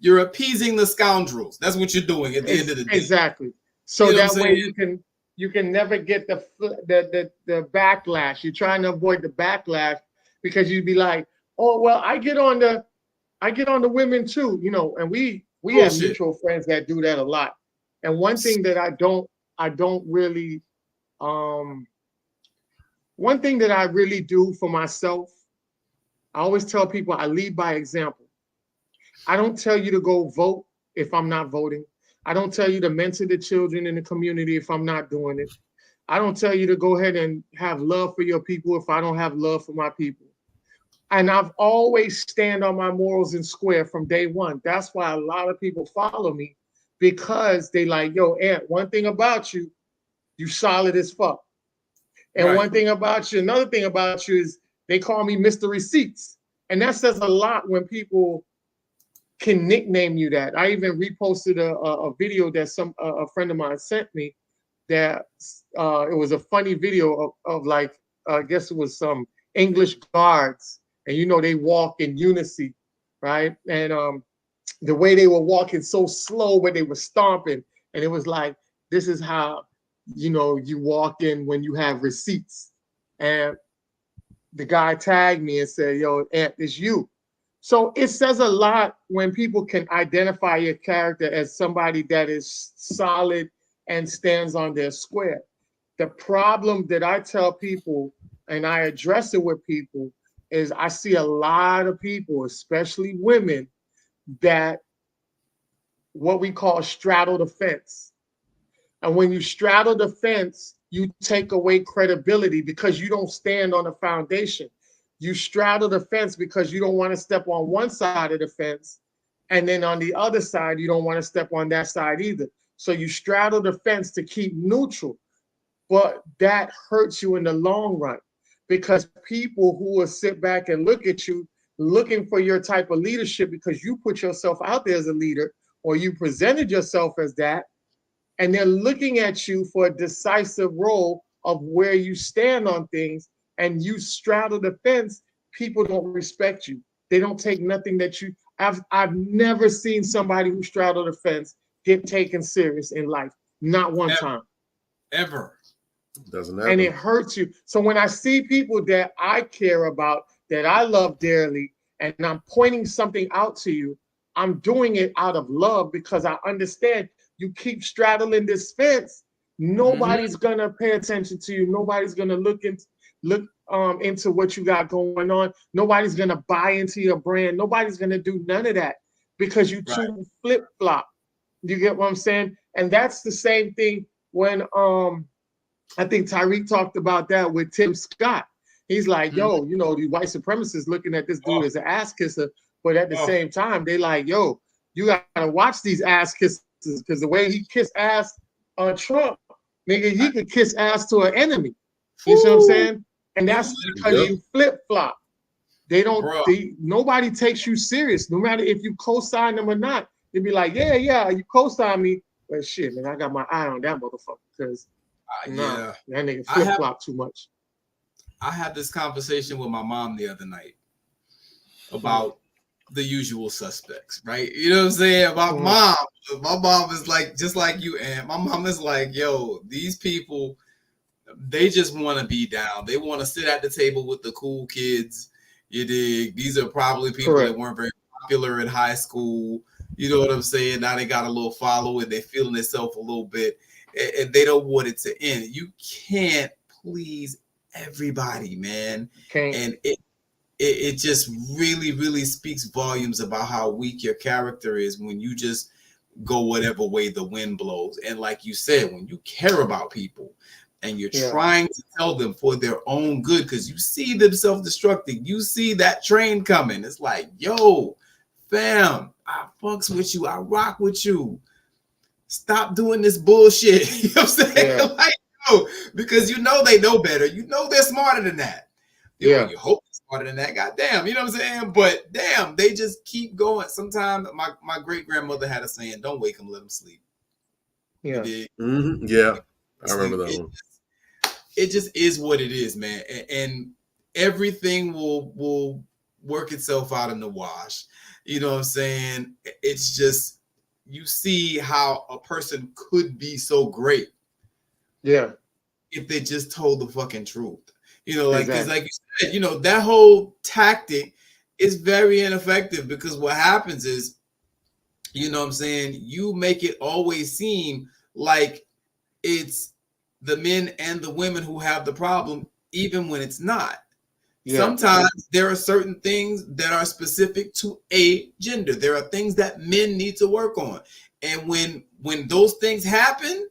you're appeasing the scoundrels. That's what you're doing at the end of the day. Exactly. So that way you can never get the backlash. You're trying to avoid the backlash, because you'd be like, oh well, I get on the women too, you know, and we have mutual friends that do that a lot. And one thing that I don't really one thing that I really do for myself, I always tell people I lead by example. I don't tell you to go vote if I'm not voting. I don't tell you to mentor the children in the community if I'm not doing it. I don't tell you to go ahead and have love for your people if I don't have love for my people. And I've always stand on my morals and square from day one. That's why a lot of people follow me, because they like, yo, Ant, one thing about you, you solid as fuck. And one thing about you, another thing about you is they call me Mr. Receipts. And that says a lot when people can nickname you that. I even reposted a video that a friend of mine sent me, that it was a funny video of like, I guess it was some English guards, and you know, they walk in unison, right? And the way they were walking so slow, but they were stomping, and it was like, this is how, you know, you walk in when you have receipts. And the guy tagged me and said, yo, Ant, it's you. So it says a lot when people can identify your character as somebody that is solid and stands on their square. The problem that I tell people, and I address it with people, is I see a lot of people, especially women, that what we call straddle the fence. And when you straddle the fence, you take away credibility because you don't stand on a foundation. You straddle the fence because you don't want to step on one side of the fence, and then on the other side, you don't want to step on that side either. So you straddle the fence to keep neutral, but that hurts you in the long run, because people who will sit back and look at you looking for your type of leadership because you put yourself out there as a leader, or you presented yourself as that, and they're looking at you for a decisive role of where you stand on things, and you straddle the fence, people don't respect you. They don't take nothing that you. I've never seen somebody who straddled the fence get taken serious in life. Not one time. Ever. Doesn't And happen. it hurts you. So when I see people that I care about, that I love dearly, and I'm pointing something out to you, I'm doing it out of love because I understand you keep straddling this fence. Nobody's gonna pay attention to you. Nobody's gonna look into what you got going on. Nobody's gonna buy into your brand. Nobody's gonna do none of that because you too flip-flop. You get what I'm saying? And that's the same thing when I think Tyreek talked about that with Tim Scott. He's like, yo, you know, the white supremacists looking at this dude as an ass kisser, but at the same time, they like, yo, you gotta watch these ass kisses because the way he kissed ass on Trump, nigga, he could kiss ass to an enemy. You see what I'm saying? And that's because you flip-flop. They don't, nobody takes you serious, no matter if you co-sign them or not. They'd be like, yeah, you co-sign me. But shit, man, I got my eye on that motherfucker because that nigga flip-flop too much. I had this conversation with my mom the other night about the usual suspects, right? You know what I'm saying? About mom. My mom is like, just like you, and my mom is like, yo, these people, they just want to be down. They want to sit at the table with the cool kids. You dig? These are probably people that weren't very popular in high school. You know what I'm saying? Now they got a little following. They feeling themselves a little bit, and they don't want it to end. You can't please everybody, man. And it just really, really speaks volumes about how weak your character is when you just go whatever way the wind blows. And like you said, when you care about people and you're trying to tell them for their own good, because you see them self-destructing, you see that train coming. It's like, yo, fam, I fucks with you. I rock with you. Stop doing this bullshit. You know what I'm saying? Like, yo, because you know they know better. You know they're smarter than that. You know, you hope they're smarter than that. Goddamn, you know what I'm saying? But damn, they just keep going. Sometimes my great grandmother had a saying, "Don't wake them, let them sleep." Yeah. Yeah, I remember that one. It just is what it is, man. And everything will work itself out in the wash. You know what I'm saying? It's just, you see how a person could be so great. Yeah. If they just told the fucking truth. You know, like, because like you said, you know, that whole tactic is very ineffective because what happens is, you know what I'm saying, you make it always seem like it's the men and the women who have the problem, even when it's not. Sometimes there are certain things that are specific to a gender. There are things that men need to work on. And when those things happen,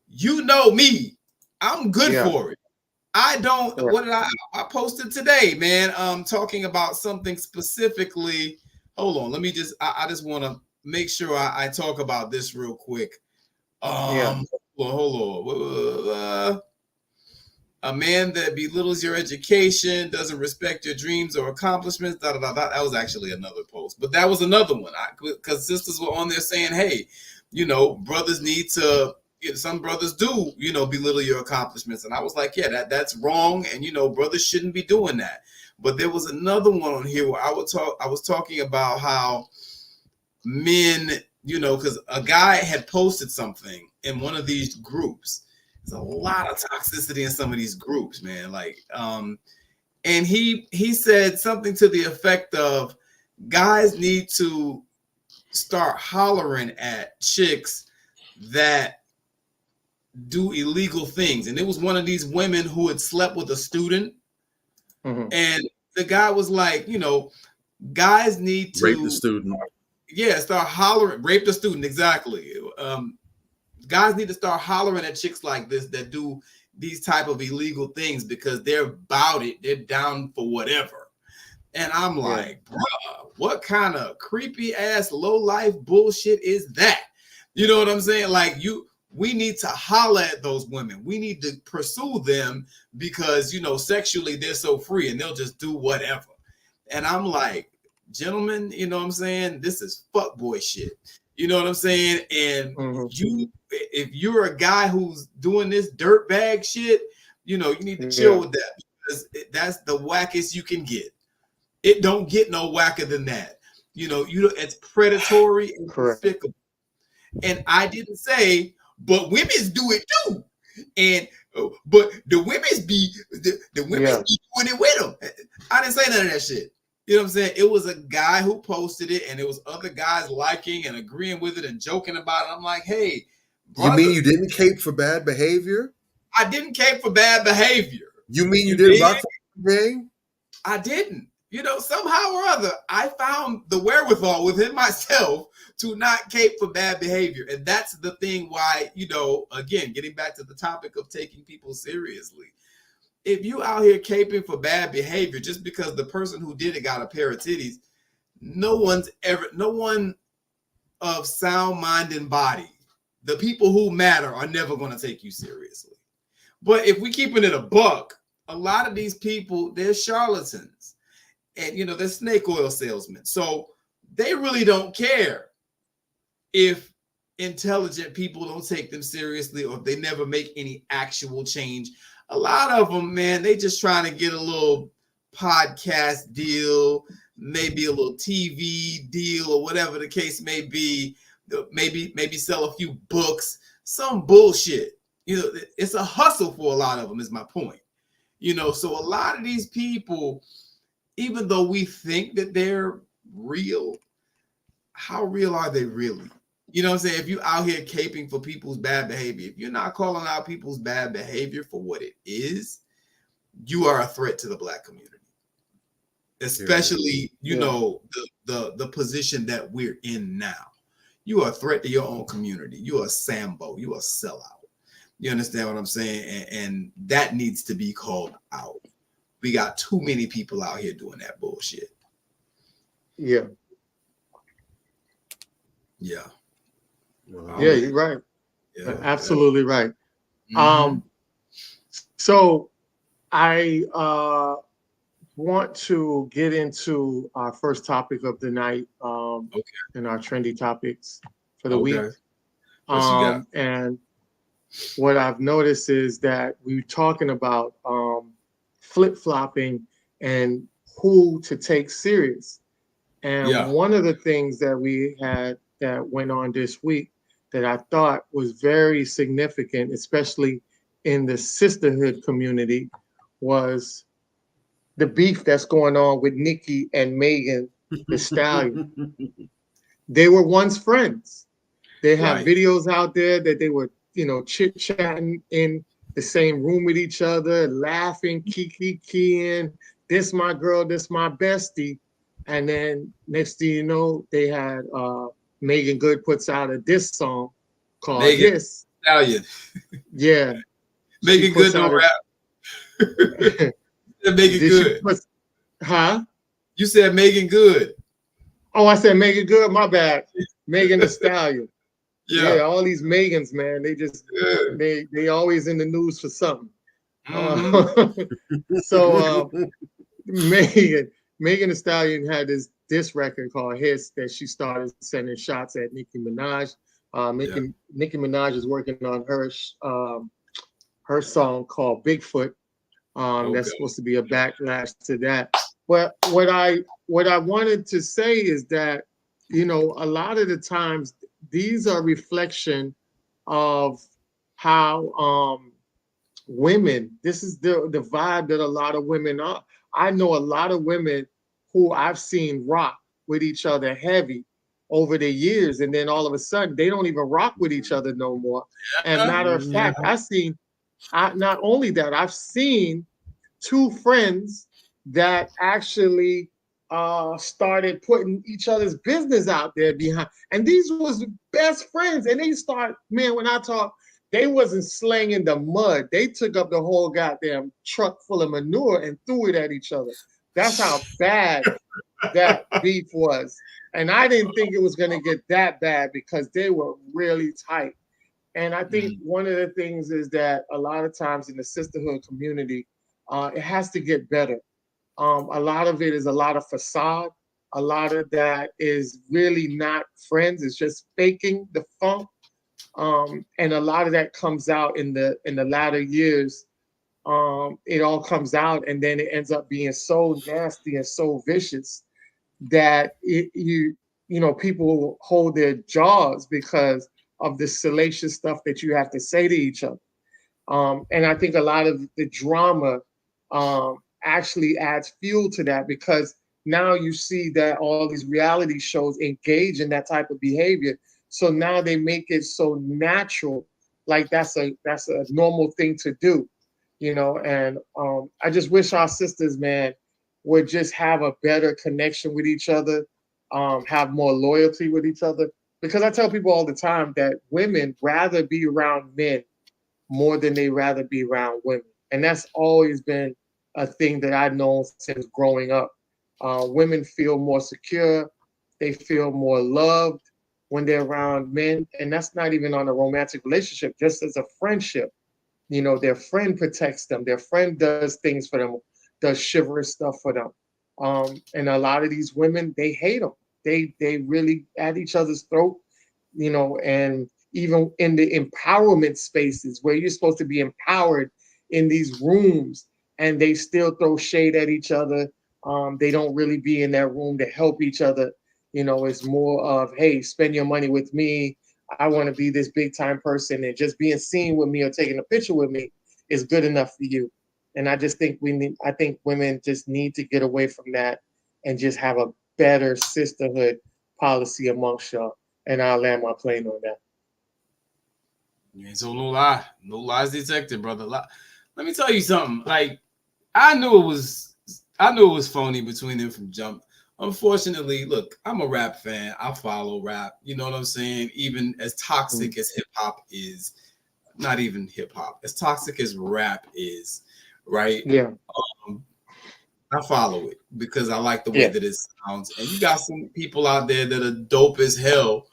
you know me, I'm good for it. I don't, what did I posted today, man, talking about something specifically. Hold on, let me just, I just want to make sure I talk about this real quick. Hold on. A man that belittles your education, doesn't respect your dreams or accomplishments, That was actually another post, but that was another one. Because sisters were on there saying, hey, you know, brothers need to, some brothers do, you know, belittle your accomplishments. And I was like, yeah, that's wrong. And, you know, brothers shouldn't be doing that. But there was another one on here where I was talking about how men, you know, because a guy had posted something in one of these groups. There's a lot of toxicity in some of these groups, man. Like, and he said something to the effect of, guys need to start hollering at chicks that do illegal things. And it was one of these women who had slept with a student. And the guy was like, you know, guys need to rape the student. Yeah, start hollering, rape the student, exactly. Guys need to start hollering at chicks like this that do these type of illegal things because they're about it. They're down for whatever. And I'm like, bruh, what kind of creepy ass low life bullshit is that? You know what I'm saying? Like, we need to holler at those women. We need to pursue them because, you know, sexually they're so free and they'll just do whatever. And I'm like, gentlemen, you know what I'm saying? This is fuckboy shit. You know what I'm saying? And Mhm. if you're a guy who's doing this dirt bag shit, you need to chill Yeah. with that, because that's the wackest you can get. It don't get no whacker than that. It's predatory and Correct. despicable. And I didn't say, but women's do it too. And but the women's be Yeah. doing it with them. I didn't say none of that shit. You know what I'm saying? It was a guy who posted it, and it was other guys liking and agreeing with it and joking about it. I'm like, hey, You brother, mean you didn't cape for bad behavior? I didn't cape for bad behavior. You mean you You didn't did? rock for the gang? I didn't. Somehow or other, I found the wherewithal within myself to not cape for bad behavior. And that's the thing why, again, getting back to the topic of taking people seriously. If you out here caping for bad behavior just because the person who did it got a pair of titties, no one of sound mind and body, the people who matter, are never going to take you seriously. But if we keeping it a buck, a lot of these people, they're charlatans. And they're snake oil salesmen. So they really don't care if intelligent people don't take them seriously, or if they never make any actual change. A lot of them, man, they just trying to get a little podcast deal, maybe a little TV deal, or whatever the case may be. Maybe sell a few books, some bullshit. It's a hustle for a lot of them, is my point. So a lot of these people, even though we think that they're real, how real are they really? You know what I'm saying? If you're out here caping for people's bad behavior, if you're not calling out people's bad behavior for what it is, you are a threat to the Black community. Especially, the position that we're in now. You are a threat to your own community. You are a Sambo. You are a sellout. You understand what I'm saying? And that needs to be called out. We got too many people out here doing that bullshit. Yeah. Yeah. Yeah, you're right. Yeah. Absolutely right. Mm-hmm. So I want to get into our first topic of the night, and our trendy topics for the week. What you got? And what I've noticed is that we're talking about flip-flopping and who to take serious. And one of the things that we had that went on this week that I thought was very significant, especially in the sisterhood community, was the beef that's going on with Nicki and Megan Thee Stallion. They were once friends. They have videos out there that they were, chit-chatting in the same room with each other, laughing, kiki-keying, this my girl, this my bestie. And then next thing you know, they had Megan Good puts out a diss song called Megan Diss. Stallion. Yeah. Megan Good don't rap. Megan Good. You said Megan Good. Oh, I said Megan Good, my bad. Megan Thee Stallion. Yeah, all these Megans, man, they always in the news for something. So Megan Thee Stallion had this diss record called Hits that she started sending shots at Nicki Minaj. Nicki Minaj is working on her song called Bigfoot. That's supposed to be a backlash to that. But what I wanted to say is that, a lot of the times these are reflection of how women, this is the vibe that a lot of women are. I know a lot of women who I've seen rock with each other heavy over the years, and then all of a sudden they don't even rock with each other no more. And matter of fact, not only that, I've seen two friends that actually started putting each other's business out there behind. And these was the best friends. And they start, man, when I talk, they wasn't slanging the mud. They took up the whole goddamn truck full of manure and threw it at each other. That's how bad that beef was. And I didn't think it was going to get that bad because they were really tight. And I think one of the things is that a lot of times in the sisterhood community, it has to get better. A lot of it is a lot of facade. a lot of that is really not friends. It's just faking the funk. And a lot of that comes out in the latter years. It all comes out, and then it ends up being so nasty and so vicious that people hold their jaws because of the salacious stuff that you have to say to each other. And I think a lot of the drama actually adds fuel to that, because now you see that all these reality shows engage in that type of behavior. So now they make it so natural, like that's a normal thing to do, And I just wish our sisters, man, would just have a better connection with each other, have more loyalty with each other. Because I tell people all the time that women rather be around men more than they rather be around women. And that's always been a thing that I've known since growing up. Women feel more secure. They feel more loved when they're around men. And that's not even on a romantic relationship, just as a friendship. Their friend protects them. Their friend does things for them, does chivalrous stuff for them. And a lot of these women, they hate them. They really at each other's throat, and even in the empowerment spaces where you're supposed to be empowered in these rooms, and they still throw shade at each other. They don't really be in that room to help each other. It's more of, hey, spend your money with me. I want to be this big time person, and just being seen with me or taking a picture with me is good enough for you. And I just think I think women just need to get away from that and just have a better sisterhood policy amongst y'all. And I'll land my plane on that. Yeah, so no lies detected, brother. Let me tell you something. Like, I knew it was phony between them from jump. Unfortunately, look, I'm a rap fan. I follow rap. You know what I'm saying? Even as toxic as hip hop is, not even hip hop, as toxic as rap is, right? Yeah. I follow it because I like the way that it sounds. And you got some people out there that are dope as hell,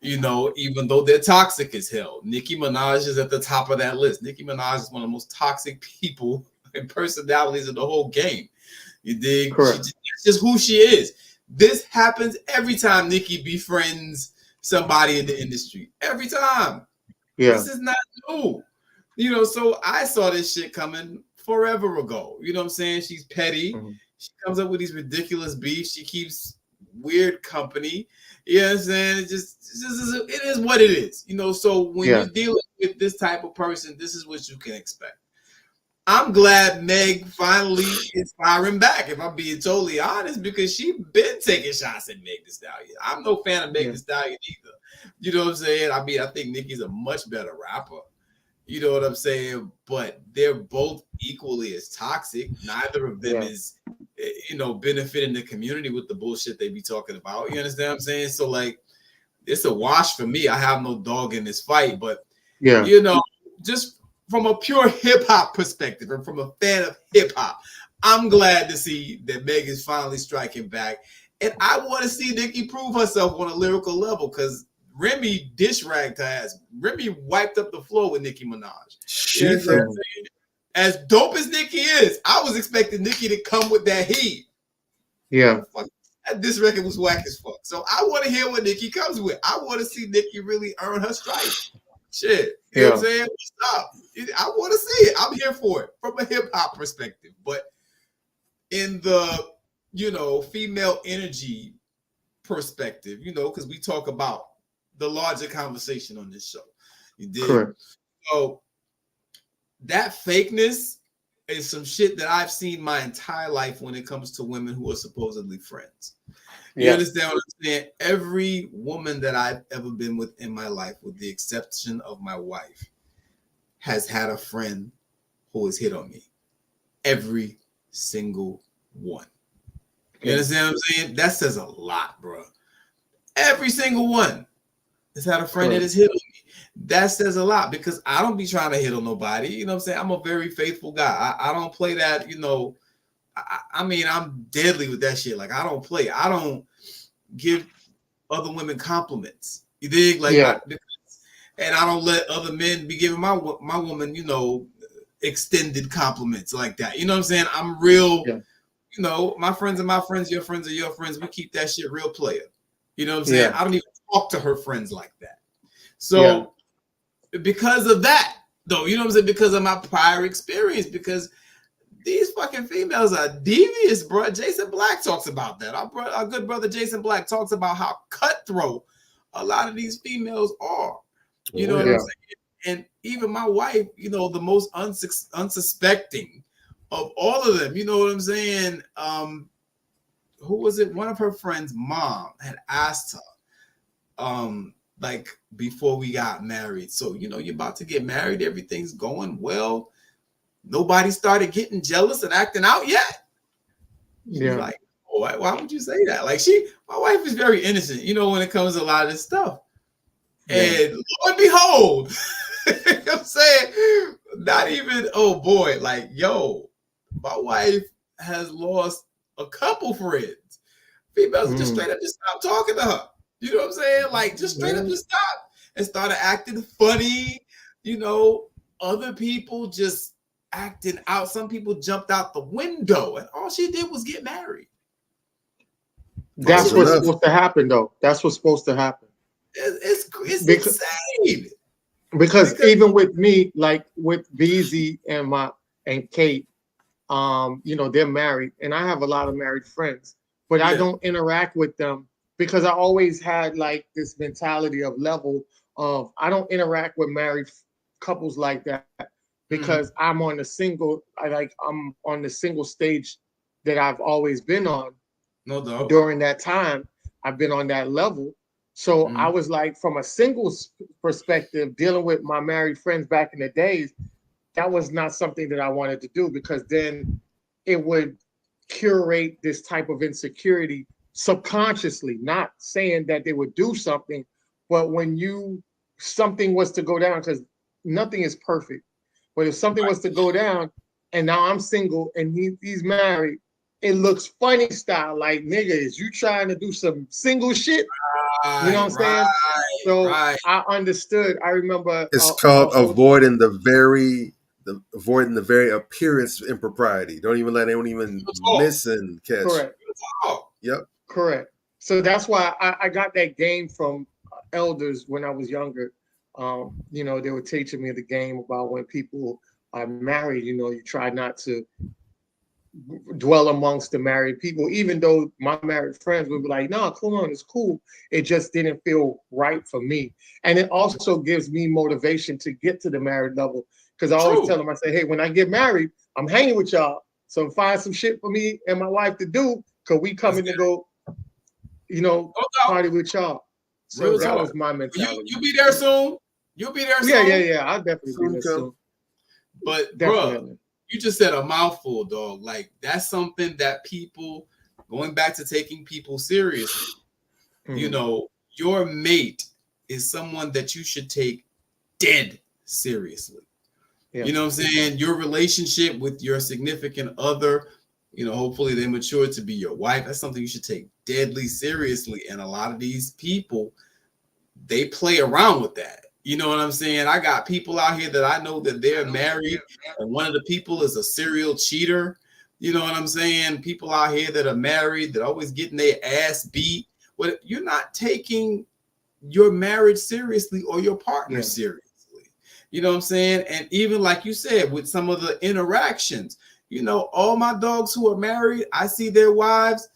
even though they're toxic as hell. Nicki Minaj is at the top of that list. Nicki Minaj is one of the most toxic people and personalities in the whole game. You dig? That's just who she is. This happens every time Nicki befriends somebody in the industry. Every time. Yeah. This is not new. So I saw this shit coming forever ago. You know what I'm saying? She's petty. Mm-hmm. She comes up with these ridiculous beefs. She keeps weird company. You know what I'm saying? It is what it is. So when you're dealing with this type of person, this is what you can expect. I'm glad Meg finally is firing back, if I'm being totally honest, because she been taking shots at Meg Thee Stallion. I'm no fan of Meg Thee Stallion either. You know what I'm saying? I mean, I think Nicki's a much better rapper. You know what I'm saying? But they're both equally as toxic. Neither of them is, benefiting the community with the bullshit they be talking about. You understand what I'm saying? So, like, it's a wash for me. I have no dog in this fight. But, just from a pure hip-hop perspective and from a fan of hip-hop, I'm glad to see that Meg is finally striking back. And I want to see Nicki prove herself on a lyrical level, because Remy dish-ragged her ass. Remy wiped up the floor with Nicki Minaj. As dope as Nicki is, I was expecting Nicki to come with that heat. Yeah. This record was whack as fuck. So I want to hear what Nicki comes with. I want to see Nicki really earn her strike. Shit. You know what I'm saying? Stop. I want to see it. I'm here for it from a hip-hop perspective. But in the, female energy perspective, because we talk about the larger conversation on this show. You did. Correct. So that fakeness is some shit that I've seen my entire life when it comes to women who are supposedly friends. You understand what I'm saying? Every woman that I've ever been with in my life, with the exception of my wife, has had a friend who has hit on me. Every single one. You understand what I'm saying? That says a lot, bro. Every single one has had a friend that has hit on me. That says a lot, because I don't be trying to hit on nobody. You know what I'm saying? I'm a very faithful guy. I don't play that, I mean, I'm deadly with that shit. Like, I don't play. I don't give other women compliments. You dig? Like, and I don't let other men be giving my woman, extended compliments like that. You know what I'm saying? I'm real you know, my friends are my friends, your friends are your friends. We keep that shit real player. You know what I'm saying? Yeah. I don't even talk to her friends like that. So because of that, though, you know what I'm saying? Because of my prior experience, because these fucking females are devious, bro. Jason Black talks about that. Our good brother Jason Black talks about how cutthroat a lot of these females are. You know what I'm saying? And even my wife, you know, the most unsuspecting of all of them, you know what I'm saying? Who was it? One of her friends' mom had asked her, like before we got married. So, you know, you're about to get married, everything's going well. Nobody started getting jealous and acting out yet. She's like, oh, why would you say that? Like my wife is very innocent, you know, when it comes to a lot of this stuff. And lo and behold, you know what I'm saying, not even, oh boy, like, yo, my wife has lost a couple friends. Females just straight up just stopped talking to her. You know what I'm saying? Like, just straight up just stopped and started acting funny. You know, other people just acting out. Some people jumped out the window and all she did was get married. That's what's supposed to happen, though. That's what's supposed to happen. It's insane. Because even with me, like with BZ and Kate, you know, they're married, and I have a lot of married friends, but I don't interact with them because I always had like this mentality of level of I don't interact with married couples like that because I'm on the single stage that I've always been on. No doubt. During that time, I've been on that level. So I was like, from a single perspective, dealing with my married friends back in the days, that was not something that I wanted to do because then it would curate this type of insecurity subconsciously, not saying that they would do something, but when something was to go down, because nothing is perfect, but if something was to go down and now I'm single and he's married, it looks funny style, like, nigga, is you trying to do some single shit? You know what I'm saying? So I understood. I remember it's called avoiding the very appearance impropriety. Don't even let anyone even miss and catch. Correct. Yep. Correct. So that's why I got that game from elders when I was younger. You know, they were teaching me the game about when people are married, you know, you try not to dwell amongst the married people, even though my married friends would be like, no, come on, it's cool. It just didn't feel right for me. And it also gives me motivation to get to the married level. Because I always tell them, I say, hey, when I get married, I'm hanging with y'all. So find some shit for me and my wife to do, because we coming to go, you know, party with y'all. So that was my mentality. You be there soon? You'll be there soon? Yeah. I'll definitely be there soon. But, bro, you just said a mouthful, dog. Like, that's something that people, going back to taking people seriously, you know, your mate is someone that you should take dead seriously. Yeah. You know what I'm saying? Your relationship with your significant other, you know, hopefully they mature to be your wife. That's something you should take deadly seriously. And a lot of these people, they play around with that. You know what I'm saying? I got people out here that I know that they're married, and one of the people is a serial cheater. You know what I'm saying? People out here that are married, that always getting their ass beat. Well, you're not taking your marriage seriously or your partner seriously. You know what I'm saying? And even like you said, with some of the interactions, you know, all my dogs who are married, I see their wives,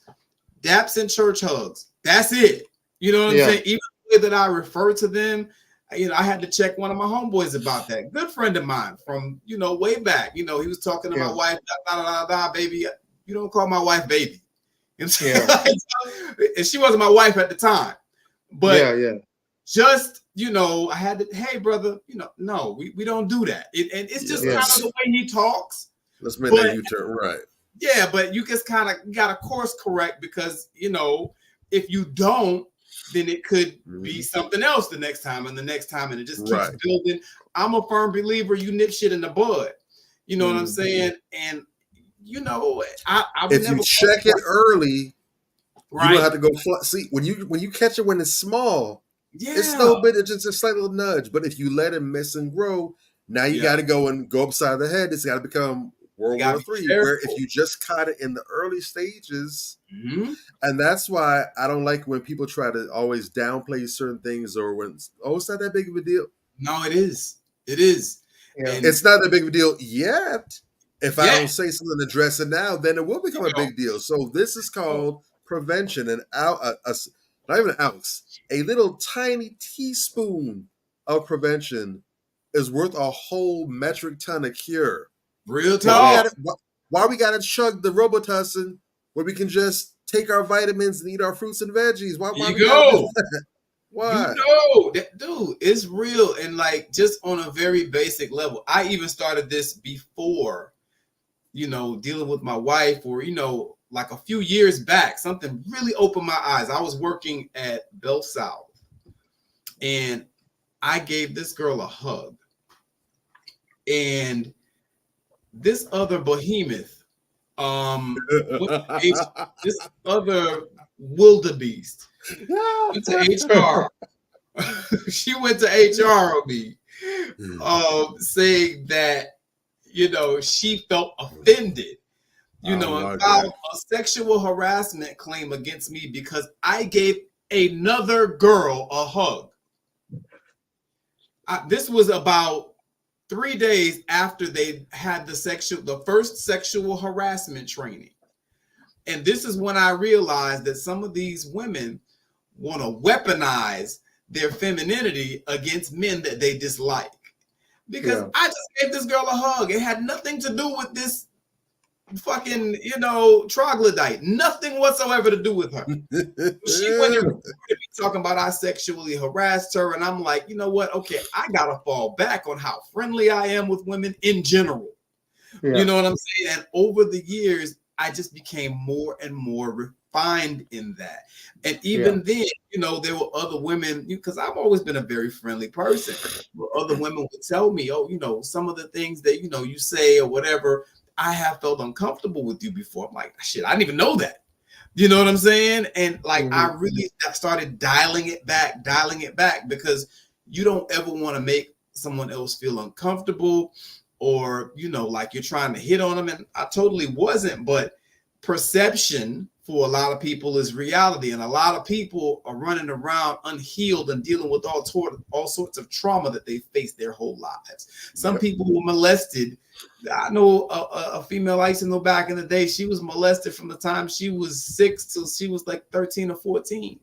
daps and church hugs. That's it. You know what I'm saying? Even the way that I refer to them, you know, I had to check one of my homeboys about that. Good friend of mine from, you know, way back. You know, he was talking to my wife, baby. You don't call my wife baby. You know what I'm saying? And she wasn't my wife at the time. But just, you know, I had to, hey, brother, you know, no, we don't do that. And it's just kind of the way he talks. Let's make that U-turn, right. Yeah, but you just kind of got to course correct because, you know, if you don't, then it could be something else the next time and the next time, and it just keeps building. I'm a firm believer you nip shit in the bud. You know what I'm saying? And you know, I would if you check it early, you don't have to go see when you catch it when it's small. It's a little bit, it's just a slight little nudge. But if you let it miss and grow, now you got to go upside the head. It's got to become World gotta War be III, where if careful. you just caught it in the early stages, Mhm. and that's why I don't like when people try to always downplay certain things, or when it's not that big of a deal. No, it is. It is. Yeah. And It's not that big of a deal yet. If I yeah, don't say something to address it now, then it will become a you know, big deal. So this is called prevention, and not even an ounce, a little tiny teaspoon of prevention is worth a whole metric ton of cure. real Why we talk. got to why we got to chug the Robitussin where we can just take our vitamins and eat our fruits and veggies? Why You we got to do go. that? You Why? know that, dude, it's real. And like just on a very basic level, I even started this before, dealing with my wife, or like a few years back. Something really opened my eyes. I was working at Bell South, and I gave this girl a hug, and this other behemoth, this other wildebeest, went to HR. She went to HR on me, saying that she felt offended, and filed a sexual harassment claim against me because I gave another girl a hug. This was about 3 days after they had the first sexual harassment training. And this is when I realized that some of these women want to weaponize their femininity against men that they dislike. Because I just gave this girl a hug. It had nothing to do with this fucking, troglodyte. Nothing whatsoever to do with her. She went and talking about I sexually harassed her. And I'm like, you know what? Okay, I got to fall back on how friendly I am with women in general. Yeah. You know what I'm saying? And over the years, I just became more and more refined in that. And even then, there were other women, because I've always been a very friendly person. Other women would tell me, oh, some of the things that, you say or whatever, I have felt uncomfortable with you before. I'm like, shit, I didn't even know that. You know what I'm saying? And like, I really started dialing it back, because you don't ever want to make someone else feel uncomfortable, or, like you're trying to hit on them. And I totally wasn't, but perception for a lot of people is reality. And a lot of people are running around unhealed and dealing with all sorts of trauma that they faced their whole lives. Some people were molested. I know a female I used to know back in the day. She was molested from the time she was 6 till she was like 13 or 14,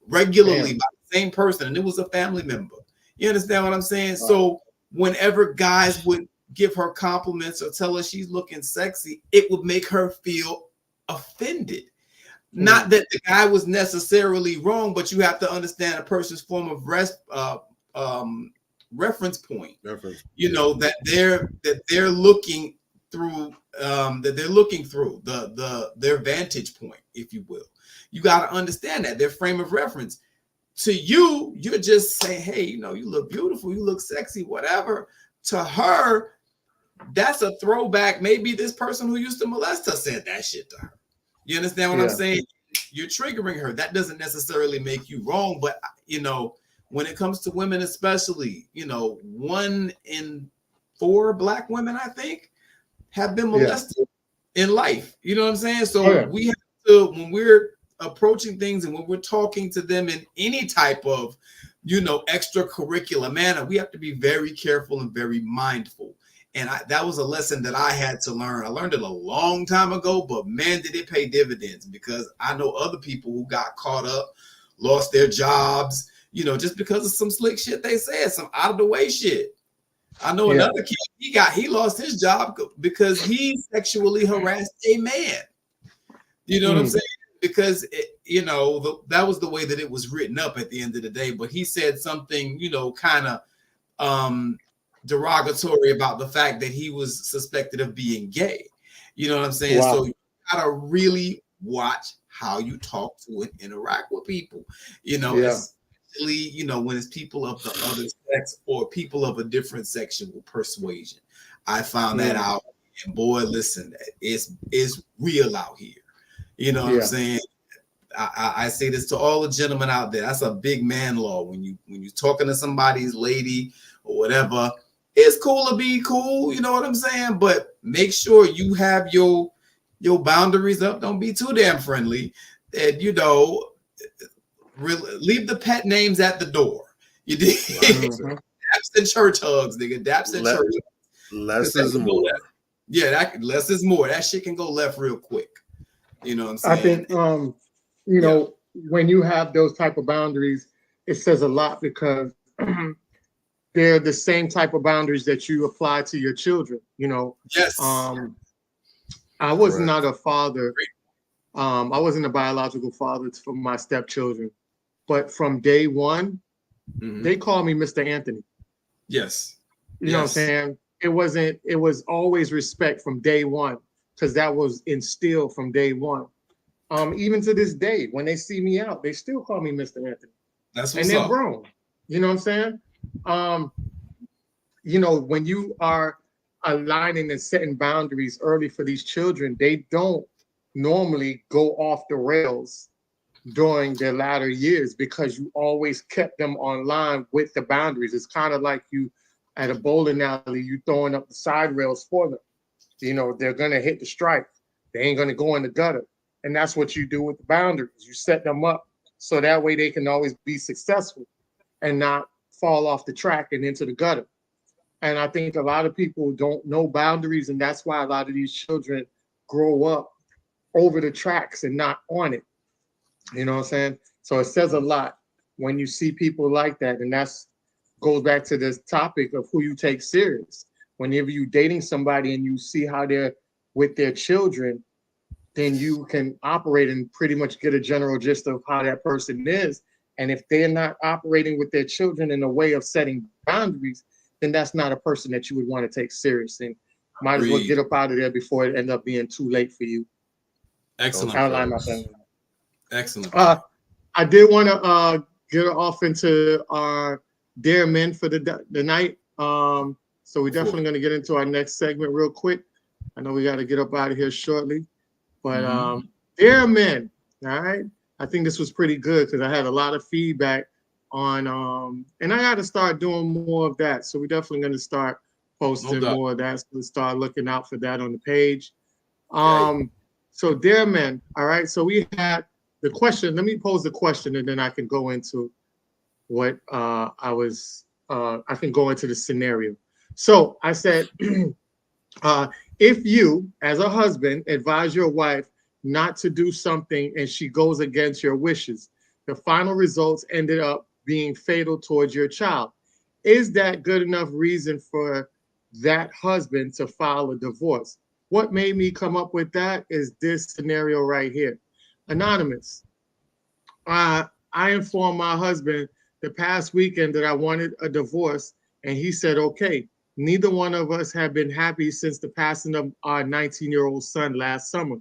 regularly by the same person. And it was a family member. You understand what I'm saying? Wow. So whenever guys would give her compliments or tell her she's looking sexy, it would make her feel offended. Not that the guy was necessarily wrong, but you have to understand a person's form of reference point. That they're looking through, their vantage point, if you will. You got to understand that their frame of reference. To you, you're just saying, hey, you look beautiful, you look sexy, whatever. To her, that's a throwback. Maybe this person who used to molest her said that shit to her. You understand what I'm saying? You're triggering her. That doesn't necessarily make you wrong, but when it comes to women, especially, 1 in 4 Black women, I think, have been molested in life. You know what I'm saying? So we have to, when we're approaching things and when we're talking to them in any type of, extracurricular manner, we have to be very careful and very mindful. And that was a lesson that I had to learn. I learned it a long time ago, but man, did it pay dividends, because I know other people who got caught up, lost their jobs, just because of some slick shit they said, some out of the way shit. I know another kid, he lost his job because he sexually harassed a man. You know what I'm saying? Because that was the way that it was written up at the end of the day. But he said something, kind of derogatory about the fact that he was suspected of being gay. You know what I'm saying? Wow. So you gotta really watch how you talk to and interact with people. Especially when it's people of the other sex or people of a different sexual persuasion. I found that out, and boy, listen, it's real out here. You know what I'm saying? I say this to all the gentlemen out there. That's a big man law. When you're talking to somebody's lady or whatever, it's cool to be cool. You know what I'm saying? But make sure you have your boundaries up. Don't be too damn friendly. And leave the pet names at the door. You did. Daps and church hugs, nigga. Daps and church hugs. Less is more. Yeah, less is more. That shit can go left real quick. You know what I'm saying? I think when you have those type of boundaries, it says a lot because they're the same type of boundaries that you apply to your children. Yes. I was not a father. I wasn't a biological father for my stepchildren, but from day one, they call me Mr. Anthony. Yes. You know what I'm saying? It was always respect from day one, because that was instilled from day one. Even to this day, when they see me out, they still call me Mr. Anthony. That's what's and they're up. grown. You know what I'm saying? When you are aligning and setting boundaries early for these children, they don't normally go off the rails during their latter years because you always kept them online with the boundaries. It's kind of like you at a bowling alley, you throwing up the side rails for them. They're going to hit the stripe. They ain't going to go in the gutter. And that's what you do with the boundaries. You set them up so that way they can always be successful and not fall off the track and into the gutter. And I think a lot of people don't know boundaries, and that's why a lot of these children grow up over the tracks and not on it. You know what I'm saying? So it says a lot when you see people like that. And that's goes back to this topic of who you take serious. Whenever you're dating somebody and you see how they're with their children, then you can operate and pretty much get a general gist of how that person is. And if they're not operating with their children in a way of setting boundaries, then that's not a person that you would want to take serious. And might as well get up out of there before it ends up being too late for you. Excellent. Excellent. I did want to get off into our Dear Men for the night. So we're definitely going to get into our next segment real quick. I know we got to get up out of here shortly. But Dear Men, all right? I think this was pretty good because I had a lot of feedback on, and I got to start doing more of that. So we're definitely going to start posting more of that. So we'll start looking out for that on the page. So Dear Men, all right? So we had the question. Let me pose the question and then I can go into what I can go into the scenario. So I said, if you, as a husband, advise your wife not to do something and she goes against your wishes, the final results ended up being fatal towards your child. Is that good enough reason for that husband to file a divorce? What made me come up with that is this scenario right here. Anonymous. I informed my husband the past weekend that I wanted a divorce, and he said, okay. Neither one of us have been happy since the passing of our 19-year-old son last summer.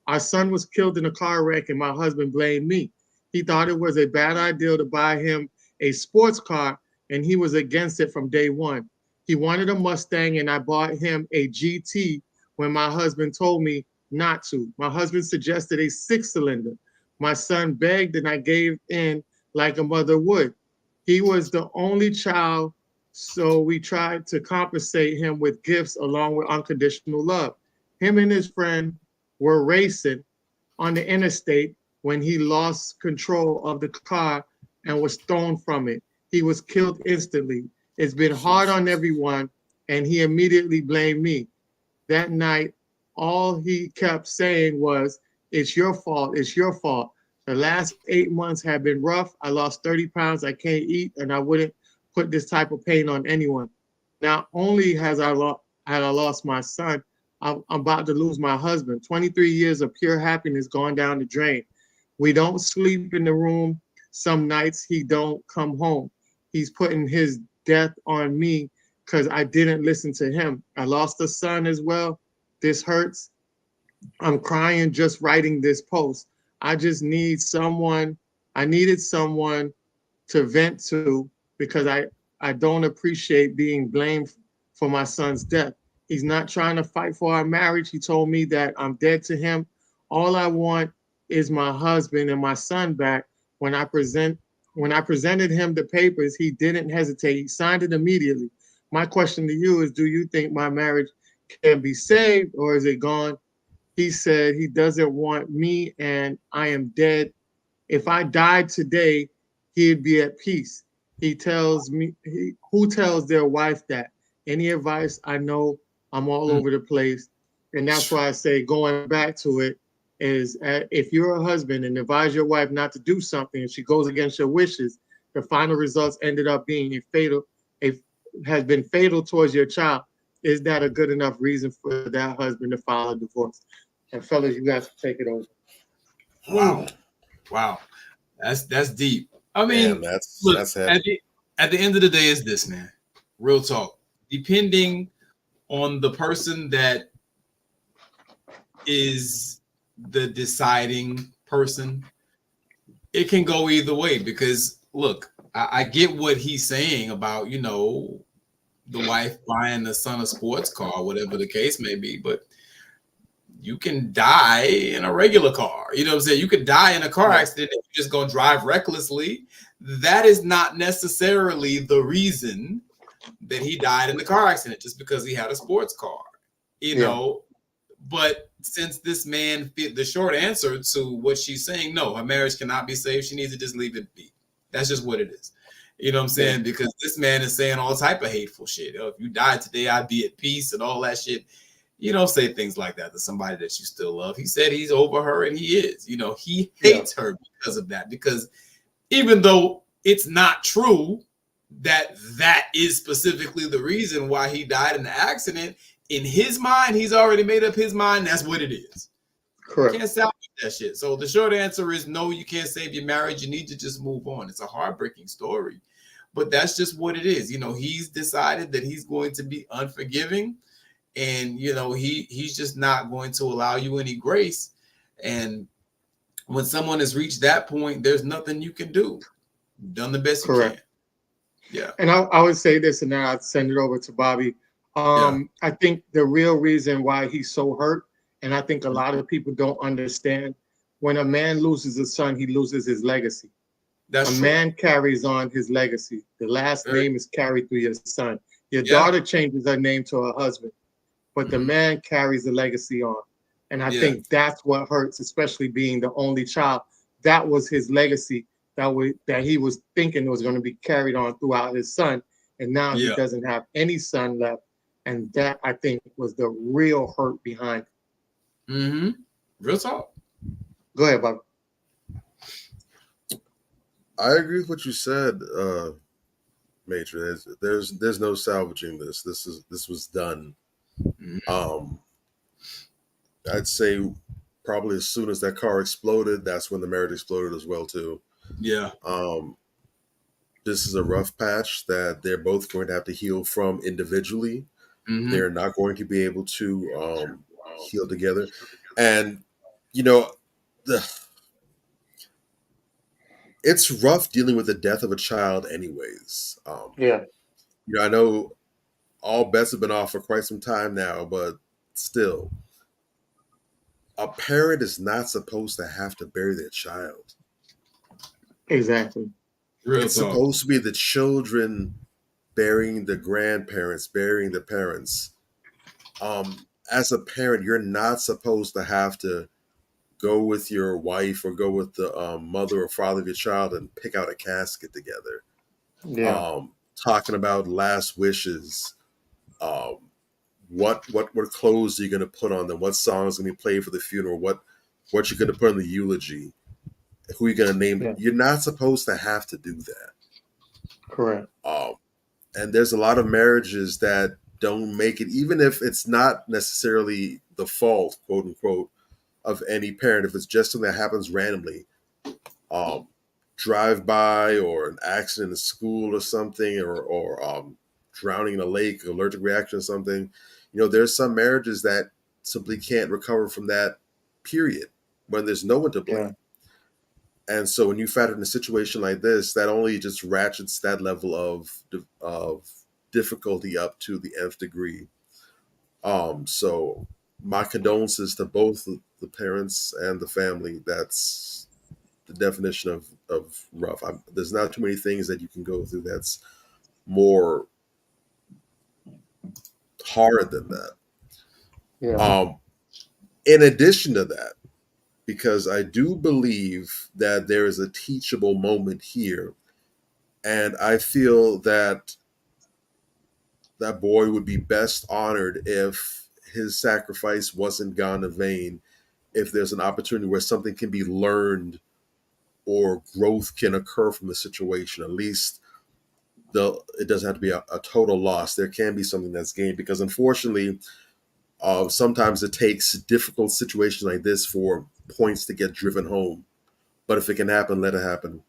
Our son was killed in a car wreck, and my husband blamed me. He thought it was a bad idea to buy him a sports car, and he was against it from day one. He wanted a Mustang, and I bought him a GT when my husband told me not to. My husband suggested a 6-cylinder. My son begged, and I gave in like a mother would. He was the only child, so we tried to compensate him with gifts along with unconditional love. Him and his friend were racing on the interstate when he lost control of the car and was thrown from it. He was killed instantly. It's been hard on everyone, and he immediately blamed me. That night, all he kept saying was, it's your fault, it's your fault. The last 8 months have been rough. I lost 30 pounds, I can't eat, and I wouldn't put this type of pain on anyone. Not only had I lost my son, I'm about to lose my husband. 23 years of pure happiness gone down the drain. We don't sleep in the room. Some nights he don't come home. He's putting his death on me because I didn't listen to him. I lost a son as well. This hurts. I'm crying just writing this post. I just need someone. I needed someone to vent to because I don't appreciate being blamed for my son's death. He's not trying to fight for our marriage. He told me that I'm dead to him. All I want is my husband and my son back. When I presented him the papers, he didn't hesitate. He signed it immediately. My question to you is, do you think my marriage can be saved or is it gone? He said he doesn't want me and I am dead. If I died today, he'd be at peace. He tells me, who tells their wife that? Any advice? I know I'm all over the place. And that's why I say, going back to it, is if you're a husband and advise your wife not to do something and she goes against your wishes, the final results ended up being has been fatal towards your child. Is that a good enough reason for that husband to file a divorce? And fellas, you guys take it over. Wow. That's deep. I mean, Man, look, that's heavy. at the end of the day, is this, man? Real talk. Depending on the person that is the deciding person, it can go either way. Because look, I get what he's saying about, the wife buying the son a sports car, whatever the case may be, but you can die in a regular car. You know what I'm saying? You could die in a car accident if you're just going to drive recklessly. That is not necessarily the reason that he died in the car accident, just because he had a sports car, you know. But since this man fit the short answer to what she's saying, no, her marriage cannot be saved. She needs to just leave it be. That's just what it is. You know what I'm saying? Because this man is saying all type of hateful shit. If you died today, I'd be at peace and all that shit. You don't say things like that to somebody that you still love. He said he's over her, and he is. He hates her because of that. Because even though it's not true that is specifically the reason why he died in the accident, in his mind, he's already made up his mind. That's what it is. Correct. You can't salvage that shit. So the short answer is no, you can't save your marriage. You need to just move on. It's a heartbreaking story, but that's just what it is. He's decided that he's going to be unforgiving, and he's just not going to allow you any grace. And when someone has reached that point, there's nothing you can do. You've done the best you can. Yeah. And I would say this, and then I'd send it over to Bobby. I think the real reason why he's so hurt, and I think a lot of people don't understand, when a man loses a son, he loses his legacy. That's true. Man carries on his legacy. The last name is carried through your son. Your daughter changes her name to her husband, but the man carries the legacy on. And I think that's what hurts, especially being the only child. That was his legacy that he was thinking was going to be carried on throughout his son. And now he doesn't have any son left. And that, I think, was the real hurt behind it. Mm-hmm. Real talk. Go ahead, Bob. I agree with what you said, Major. There's no salvaging this. This was done. Mm-hmm. I'd say probably as soon as that car exploded, that's when the marriage exploded as well too. Yeah. This is a rough patch that they're both going to have to heal from individually. Mm-hmm. They're not going to be able to heal together. And, it's rough dealing with the death of a child anyways. I know all bets have been off for quite some time now, but still, a parent is not supposed to have to bury their child. Exactly. It's supposed to be the children burying the grandparents, burying the parents. As a parent, you're not supposed to have to go with your wife or go with the mother or father of your child and pick out a casket together. Yeah. Talking about last wishes. What clothes are you going to put on them? What songs are going to be played for the funeral? What you're going to put in the eulogy? Who you're going to name? Yeah. You're not supposed to have to do that. Correct. And there's a lot of marriages that don't make it, even if it's not necessarily the fault, quote unquote, of any parent. If it's just something that happens randomly, drive by or an accident in school or something, or drowning in a lake, allergic reaction or something. There's some marriages that simply can't recover from that period when there's no one to blame. Yeah. And so when you factor in a situation like this, that only just ratchets that level of difficulty up to the nth degree. So my condolences to both the parents and the family. That's the definition of rough. There's not too many things that you can go through that's more hard than that. Yeah. In addition to that, because I do believe that there is a teachable moment here, and I feel that that boy would be best honored if his sacrifice wasn't gone in vain, if there's an opportunity where something can be learned or growth can occur from the situation. At least it doesn't have to be a total loss. There can be something that's gained, because unfortunately, sometimes it takes difficult situations like this for points to get driven home. But if it can happen, let it happen.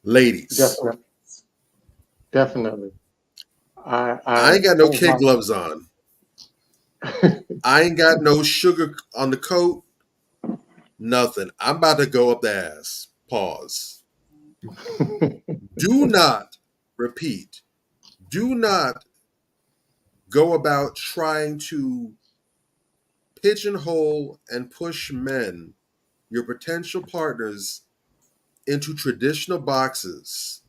Ladies, Definitely. Definitely. I ain't got no kid gloves on. I ain't got no sugar on the coat. Nothing. I'm about to go up the ass. Pause. Do not repeat. Do not go about trying to pigeonhole and push men, your potential partners, into traditional boxes,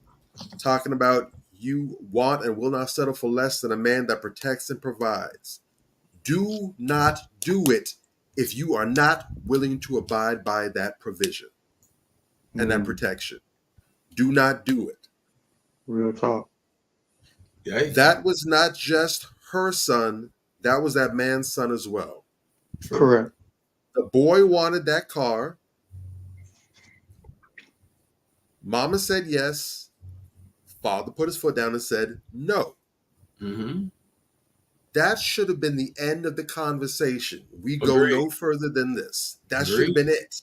talking about you want and will not settle for less than a man that protects and provides. Do not do it if you are not willing to abide by that provision and that protection. Do not do it. Real talk. Yeah. That was not just her son, that was that man's son as well. True. Correct. The boy wanted that car. Mama said yes. Father put his foot down and said no. Mm-hmm. That should have been the end of the conversation. We go Agreed. no further than this. That should have Agreed. been it.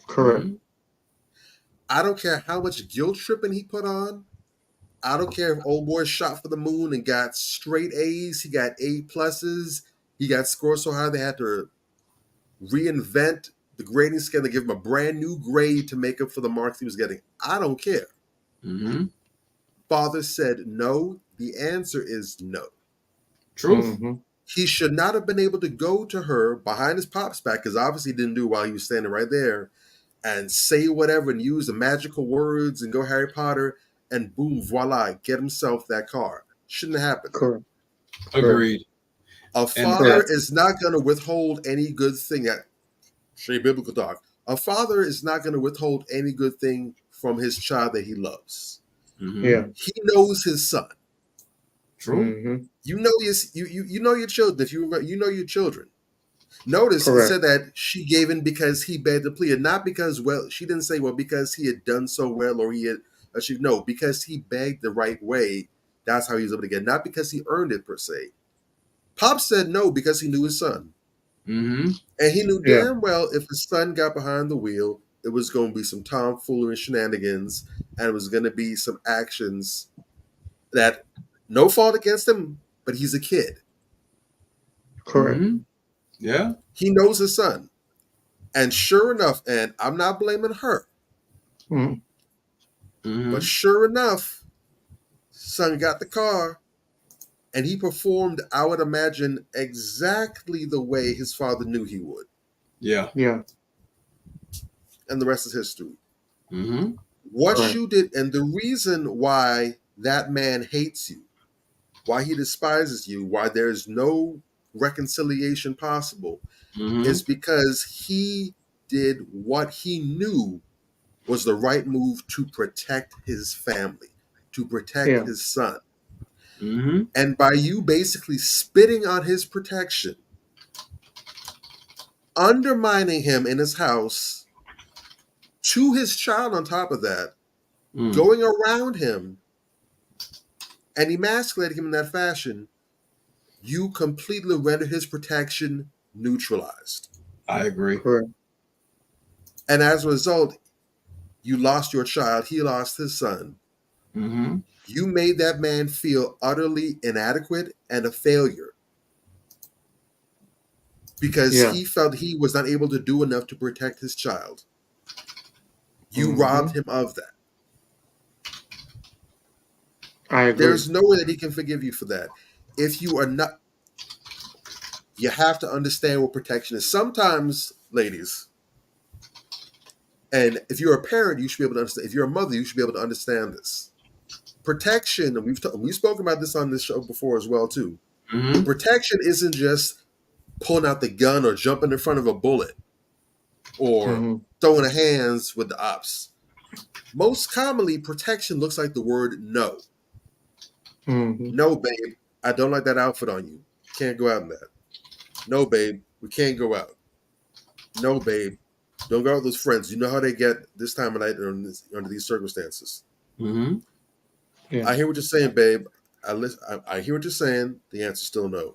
Correct. Mhm. I don't care how much guilt tripping he put on. I don't care if old boy shot for the moon and got straight A's. He got A pluses. He got scores so high they had to reinvent the grading scale to give him a brand new grade to make up for the marks he was getting. I don't care. Mm-hmm. Father said no. The answer is no. Truth. Mhm. He should not have been able to go to her behind his pop's back, because obviously he didn't do while he was standing right there, and say whatever and use the magical words and go Harry Potter, and boom, voila, get himself that car. Shouldn't have happened. Correct. Agreed. A father is not going to withhold any good thing. Straight biblical talk. A father is not going to withhold any good thing from his child that he loves. Mm-hmm. Yeah. He knows his son. True. Mhm. You know you know your children. If you know your children. Notice Correct. it said that she gave in because he begged to plead, not because she didn't say because he had done so well or he had because he begged the right way. That's how he was able to get, not because he earned it per se. Pop said no because he knew his son. Mm-hmm. And he knew Yeah. damn well if his son got behind the wheel, it was going to be some tomfoolery shenanigans, and it was going to be some actions that, no fault against him, but he's a kid. Correct. Mm-hmm. Yeah. He knows his son. And sure enough, and I'm not blaming her, Mhm. Mm-hmm. but sure enough, son got the car, and he performed, I would imagine, exactly the way his father knew he would. Yeah. Yeah. And the rest is history. Mm-hmm. What Right. you did, and the reason why that man hates you, why he despises you, why there's no reconciliation possible, Mm-hmm. is because he did what he knew was the right move to protect his family, to protect Yeah. his son. Mm-hmm. And by you basically spitting on his protection, undermining him in his house, to his child on top of that, going around him and emasculating him in that fashion, you completely rendered his protection neutralized. I agree. Correct. And as a result, you lost your child, he lost his son. Mm-hmm. You made that man feel utterly inadequate and a failure because Yeah. he felt he was not able to do enough to protect his child. You Mhm. robbed him of that. I agree. There's no way that he can forgive you for that. If you are not, you have to understand what protection is. Sometimes, ladies, and if you're a parent, you should be able to understand. If you're a mother, you should be able to understand this. Protection, and we've spoken about this on this show before as well too. Mhm. Protection isn't just pulling out the gun or jumping in front of a bullet or Mhm. throwing hands with the ops. Most commonly, protection looks like the word no. Mhm. No, babe, I don't like that outfit on you. Can't go out in that. No, babe, we can't go out. No, babe, don't go out with those friends. You know how they get this time of night under these circumstances. Mhm. Yeah. I hear what you're saying, babe. I hear what you're saying. The answer's still no.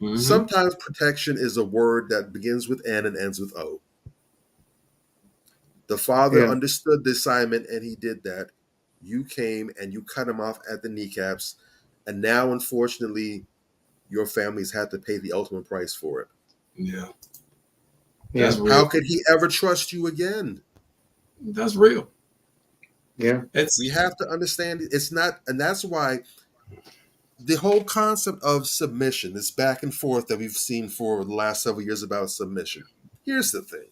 Mhm. Sometimes protection is a word that begins with N and ends with O. The father Yeah. understood the assignment and he did that. You came and you cut him off at the kneecaps. And now, unfortunately, your family's had to pay the ultimate price for it. Yeah. Yeah. That's real. How could he ever trust you again? That's real. Yeah. It's We have to understand it's not, and that's why the whole concept of submission, this back and forth that we've seen for the last several years about submission. Here's the thing.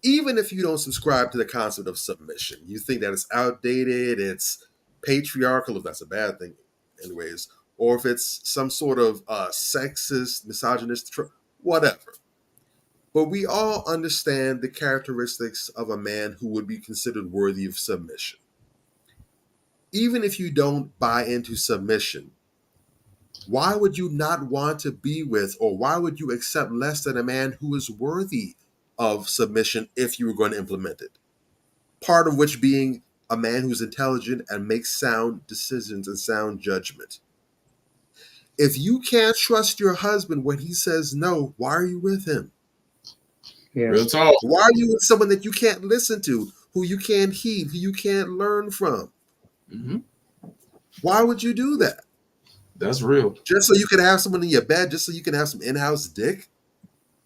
Even if you don't subscribe to the concept of submission, you think that it's outdated, it's patriarchal, if that's a bad thing, anyways, or if it's some sort of sexist, misogynist, whatever. But we all understand the characteristics of a man who would be considered worthy of submission. Even if you don't buy into submission, why would you not want to be with, or why would you accept less than a man who is worthy of submission if you were going to implement it? Part of which being a man who's intelligent and makes sound decisions and sound judgment. If you can't trust your husband when he says no, why are you with him? Yeah. real talk. Why are you with someone that you can't listen to, who you can't heed, who you can't learn from? Mhm. Why would you do that? That's real. Just so you can have someone in your bed, just so you can have some in-house dick?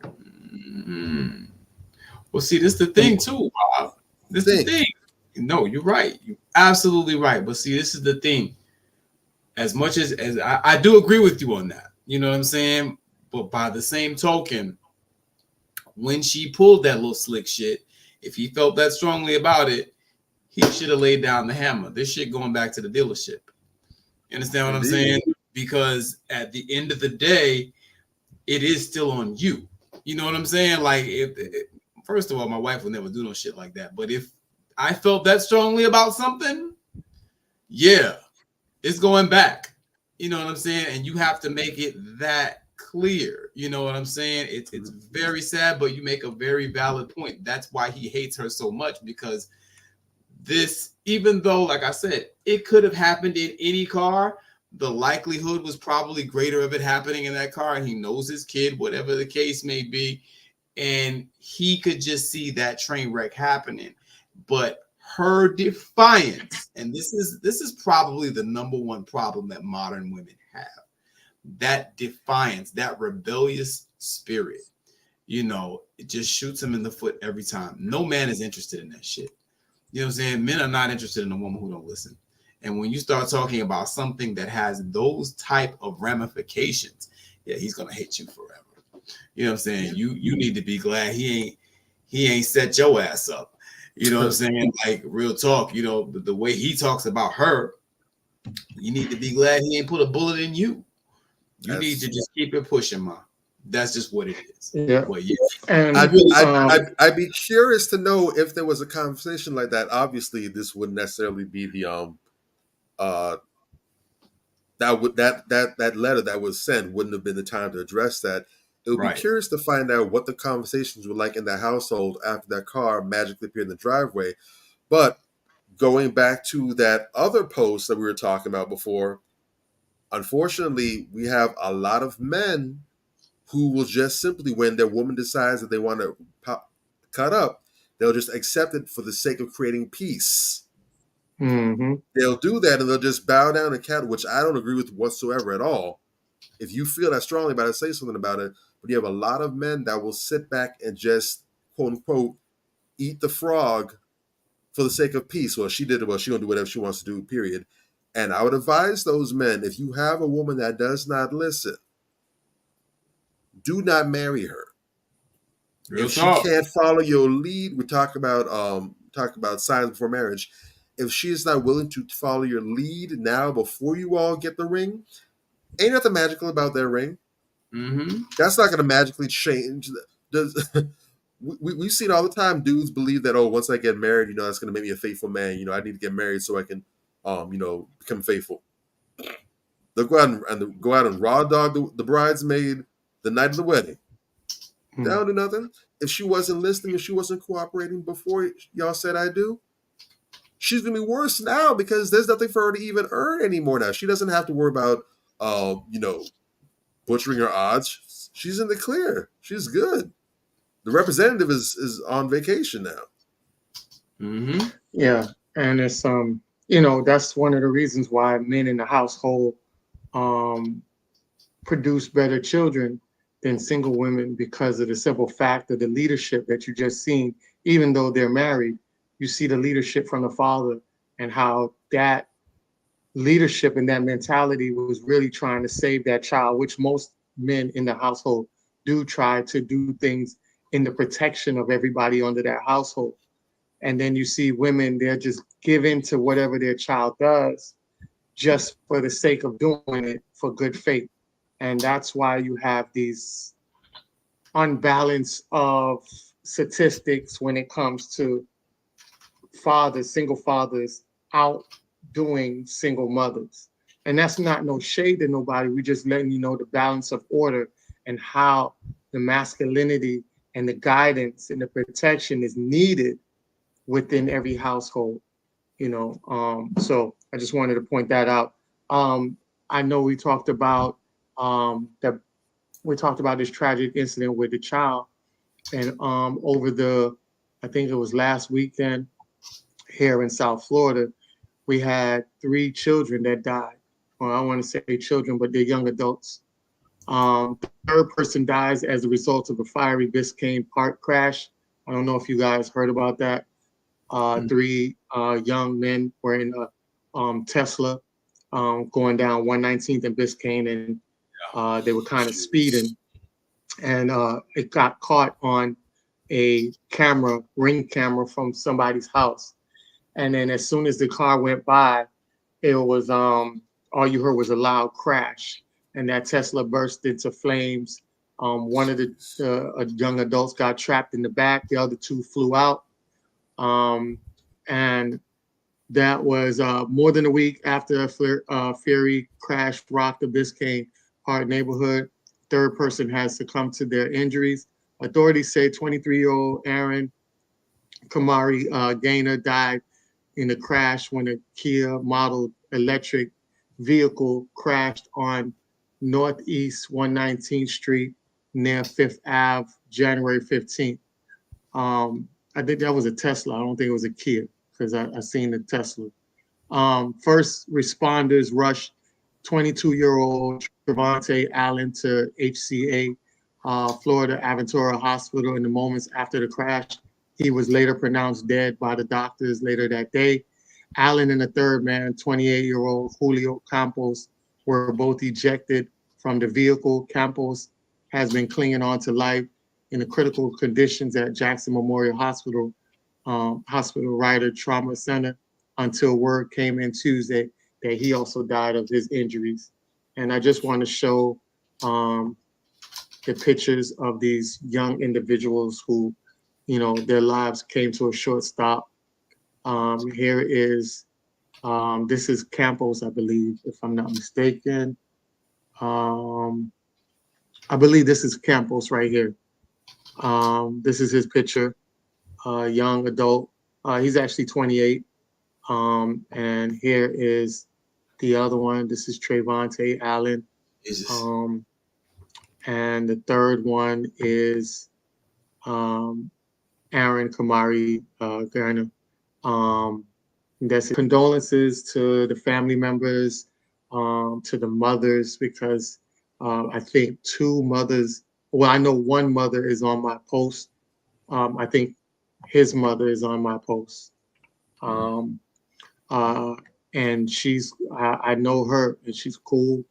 Mhm. Well, see, this is the thing too, Bob. This is the Think. thing. No, you're right. You're absolutely right. But see, this is the thing. As much as I do agree with you on that, you know what I'm saying? But by the same token, when she pulled that little slick shit, if he felt that strongly about it, he should have laid down the hammer. This shit going back to the dealership. You understand what I'm Indeed. saying? Because at the end of the day, it is still on you. You know what I'm saying? Like, first of all, my wife will never do no shit like that. But if I felt that strongly about something, yeah, it's going back. You know what I'm saying? And you have to make it that clear. You know what I'm saying? It's very sad, but you make a very valid point. That's why he hates her so much, because this, even though, like I said, it could have happened in any car, the likelihood was probably greater of it happening in that car. And he knows his kid, whatever the case may be. And he could just see that train wreck happening. But her defiance, and this is probably the number one problem that modern women have, that defiance, that rebellious spirit, it just shoots him in the foot every time. No man is interested in that shit. You know what I'm saying? Men are not interested in a woman who don't listen. And when you start talking about something that has those type of ramifications, yeah, he's gonna hate you forever. You know what I'm saying? You need to be glad he ain't set your ass up. You know what I'm saying? Like, real talk, the way he talks about her, you need to be glad he ain't put a bullet in you. You need to just keep it pushing, ma. That's just what it is. Yeah. But yeah, And I'd be curious to know if there was a conversation like that. Obviously, this wouldn't necessarily be the that letter that was sent wouldn't have been the time to address that. It would right. be curious to find out what the conversations were like in the household after that car magically appeared in the driveway. But going back to that other post that we were talking about before, unfortunately, we have a lot of men who will just simply, when their woman decides that they want to cut up, they'll just accept it for the sake of creating peace. Mm-hmm. They'll do that and they'll just bow down and cat, which I don't agree with whatsoever at all. If you feel that strongly about it, say something about it. But you have a lot of men that will sit back and just, quote unquote, eat the frog for the sake of peace. Well, she did it. Well, she gonna do whatever she wants to do, period. And I would advise those men, if you have a woman that does not listen, do not marry her. If she can't follow your lead, we talk about signs before marriage. If she is not willing to follow your lead now before you all get the ring, Ain't nothing magical about their ring. Mm-hmm. That's not going to magically change. We've seen all the time dudes believe that, oh, once I get married, that's going to make me a faithful man. I need to get married so I can, become faithful. They'll go out and raw dog the bridesmaid the night of the wedding. They don't do nothing. If she wasn't listening, if she wasn't cooperating before y'all said I do, she's going to be worse now because there's nothing for her to even earn anymore now. She doesn't have to worry about, butchering her odds. She's in the clear. She's good. The representative is on vacation now. Mm-hmm. Yeah, and it's that's one of the reasons why men in the household produce better children than single women, because of the simple fact of the leadership that you just seen. Even though they're married, you see the leadership from the father and how that leadership and that mentality was really trying to save that child, which most men in the household do try to do things in the protection of everybody under their household. And then you see women, they're just given to whatever their child does just for the sake of doing it for good faith. And that's why you have these unbalance of statistics when it comes to single fathers outdoing single mothers. And that's not no shade to nobody. We're just letting you know the balance of order and how the masculinity and the guidance and the protection is needed within every household, So I just wanted to point that out. I know we talked about this tragic incident with the child, and I think it was last weekend here in South Florida, we had 3 children that died. Well, I don't want to say children, but they're young adults. The third person dies as a result of a fiery Biscayne Park crash. I don't know if you guys heard about that. 3 young men were in a Tesla going down 119th and Biscayne, and they were kind of speeding, and it got caught on a ring camera from somebody's house. And then as soon as the car went by, it was all you heard was a loud crash, and that Tesla burst into flames. One of the young adults got trapped in the back. The other 2 flew out. And that was more than a week after a fiery crash rocked the Biscayne Park neighborhood. Third person has succumbed to their injuries. Authorities say 23-year-old Aaron Kamari Gaynor died in a crash when a Kia model electric vehicle crashed on Northeast 119th Street near 5th Ave, January 15th. I think that was a Tesla. I don't think it was a Kia, because I seen the Tesla. First responders rushed 22-year-old Trevante Allen to HCA Florida Aventura Hospital in the moments after the crash. He was later pronounced dead by the doctors later that day. Allen and the third man, 28-year-old Julio Campos, were both ejected from the vehicle. Campos has been clinging on to life in the critical conditions at Jackson Memorial Hospital, Hospital Ryder Trauma Center, until word came in Tuesday that he also died of his injuries. And I just want to show the pictures of these young individuals who, their lives came to a short stop. Here is, this is Campos, I believe, if I'm not mistaken. I believe this is Campos right here. This is his picture, young adult. He's actually 28. And here is the other one. This is Trevante Allen. And the third one is Aaron Kamari Garner. That's condolences to the family members, to the mothers, because I think 2 mothers, well, I know one mother is on my post. I think his mother is on my post. And I know her, and she's cool.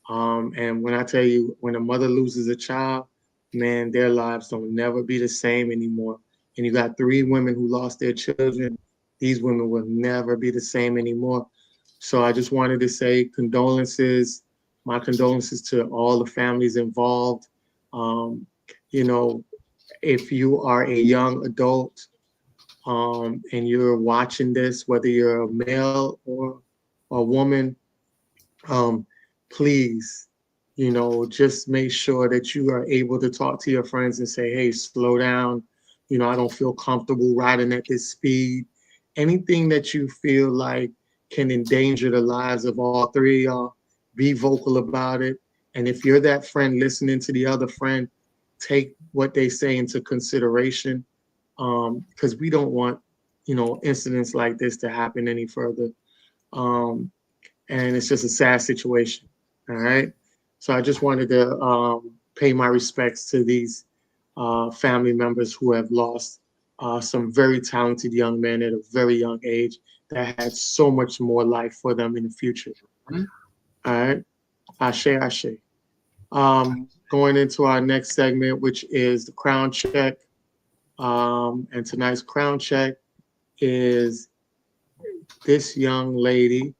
And when I tell you, when a mother loses a child, man, their lives don't never be the same anymore. And you got 3 women who lost their children. These women will never be the same anymore. So I just wanted to say condolences. My condolences to all the families involved. You know, if you are a young adult and you're watching this, whether you're a male or a woman, please, you know, just make sure that you are able to talk to your friends and say, hey, slow down. You know, I don't feel comfortable riding at this speed. Anything that you feel like can endanger the lives of all three of y'all, be vocal about it. And if you're that friend listening to the other friend, take what they say into consideration, because we don't want, you know, incidents like this to happen any further. And it's just a sad situation. All right. So I just wanted to pay my respects to these family members who have lost some very talented young men at a very young age that had so much more life for them in the future. Mhm. All right. Ashe, ashe. Going into our next segment, which is the crown check. And tonight's crown check is this young lady.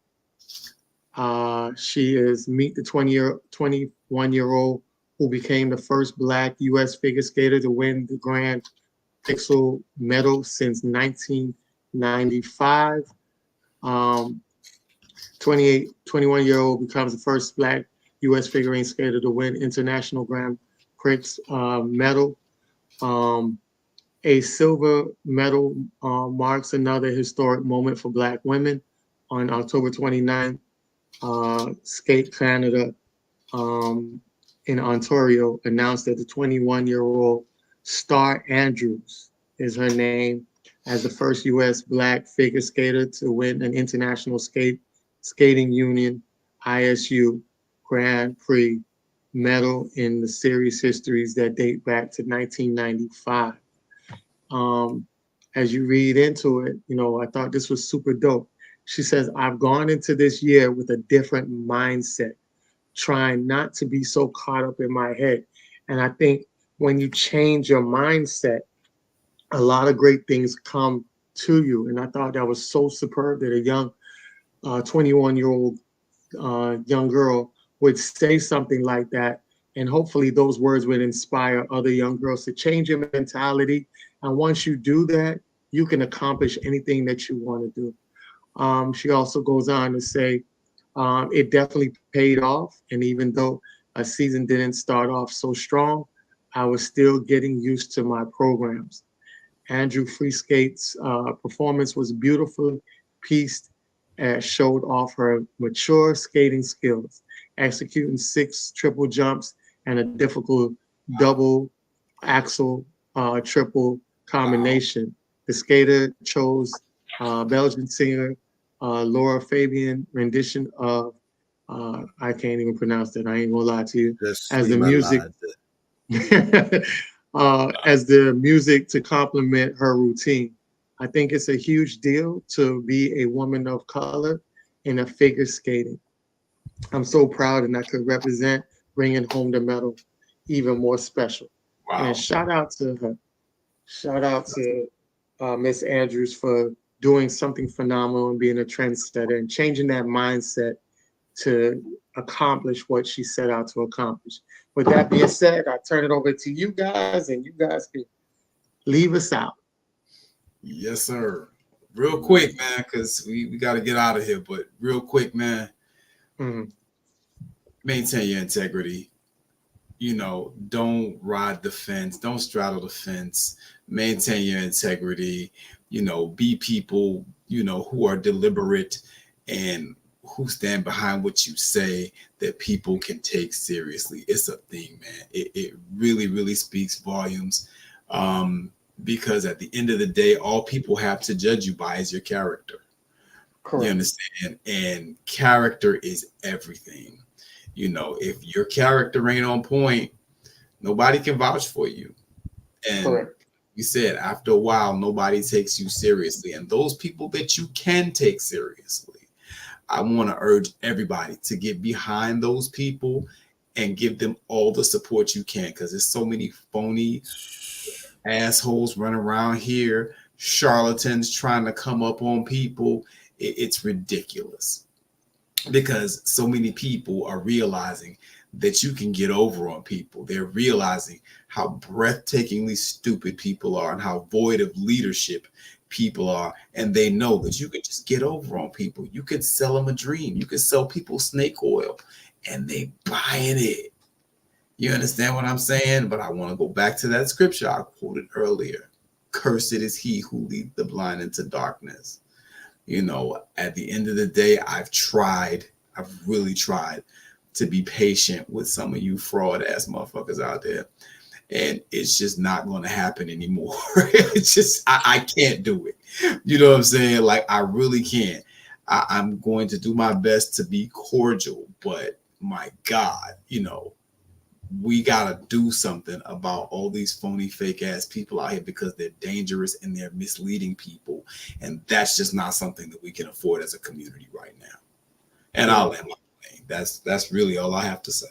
She is meet the 21-year-old who became the first Black U.S. figure skater to win the Grand Pixel medal since 1995. 21-year-old becomes the first Black U.S. figurine skater to win International Grand Prix medal. A silver medal marks another historic moment for Black women. On October 29th, Skate Canada in Ontario announced that the 21-year-old Star Andrews is her name as the first U.S. Black figure skater to win an International Skating Union ISU Grand Prix medal in the series histories that date back to 1995. As you read into it, you know, I thought this was super dope. She says, I've gone into this year with a different mindset, trying not to be so caught up in my head. And I think when you change your mindset, a lot of great things come to you. And I thought that was so superb that a young 21-year-old young girl would say something like that. And hopefully those words would inspire other young girls to change your mentality. And once you do that, you can accomplish anything that you want to do. She also goes on to say, it definitely paid off. And even though a season didn't start off so strong, I was still getting used to my programs. Andrew Free Skate's performance was beautifully pieced and showed off her mature skating skills, executing 6 triple jumps and a difficult double axel triple combination. The skater chose Belgian singer Laura Fabian rendition of I can't even pronounce that. I ain't gonna lie to you. As the music, as the music to complement her routine. I think it's a huge deal to be a woman of color in a figure skating. I'm so proud, and I could represent bringing home the medal even more special. Wow. And shout out to her. Shout out to Miss Andrews for doing something phenomenal and being a trendsetter and changing that mindset to accomplish what she set out to accomplish. With that being said, I turn it over to you guys, and you guys can leave us out. Yes, sir. Real quick, man, because we got to get out of here. But real quick, man, maintain your integrity. You know, don't ride the fence. Don't straddle the fence. Maintain your integrity. You know, be people, you know, who are deliberate and who stand behind what you say that people can take seriously. It's a thing, man. It really, really speaks volumes. Because at the end of the day, all people have to judge you by is your character. Correct. You understand? And character is everything. You know, if your character ain't on point, nobody can vouch for you. And correct. You said after a while, nobody takes you seriously. And those people that you can take seriously, I want to urge everybody to get behind those people and give them all the support you can, because there's so many phony assholes running around here, charlatans trying to come up on people. It's ridiculous. because so many people are realizing that you can get over on people. They're realizing how breathtakingly stupid people are and how void of leadership people are. And they know that you could just get over on people. You could sell them a dream. You could sell people snake oil and they buying it. You understand what I'm saying? But I want to go back to that scripture I quoted earlier. Cursed is he who leads the blind into darkness. You know, at the end of the day, I've really tried to be patient with some of you fraud ass motherfuckers out there. And it's just not going to happen anymore. It's just, I can't do it. You know what I'm saying? Like, I really can't. I'm going to do my best to be cordial, but my God, you know, we got to do something about all these phony, fake ass people out here because they're dangerous and they're misleading people. And that's just not something that we can afford as a community right now. And I'll end my plane. That's really all I have to say.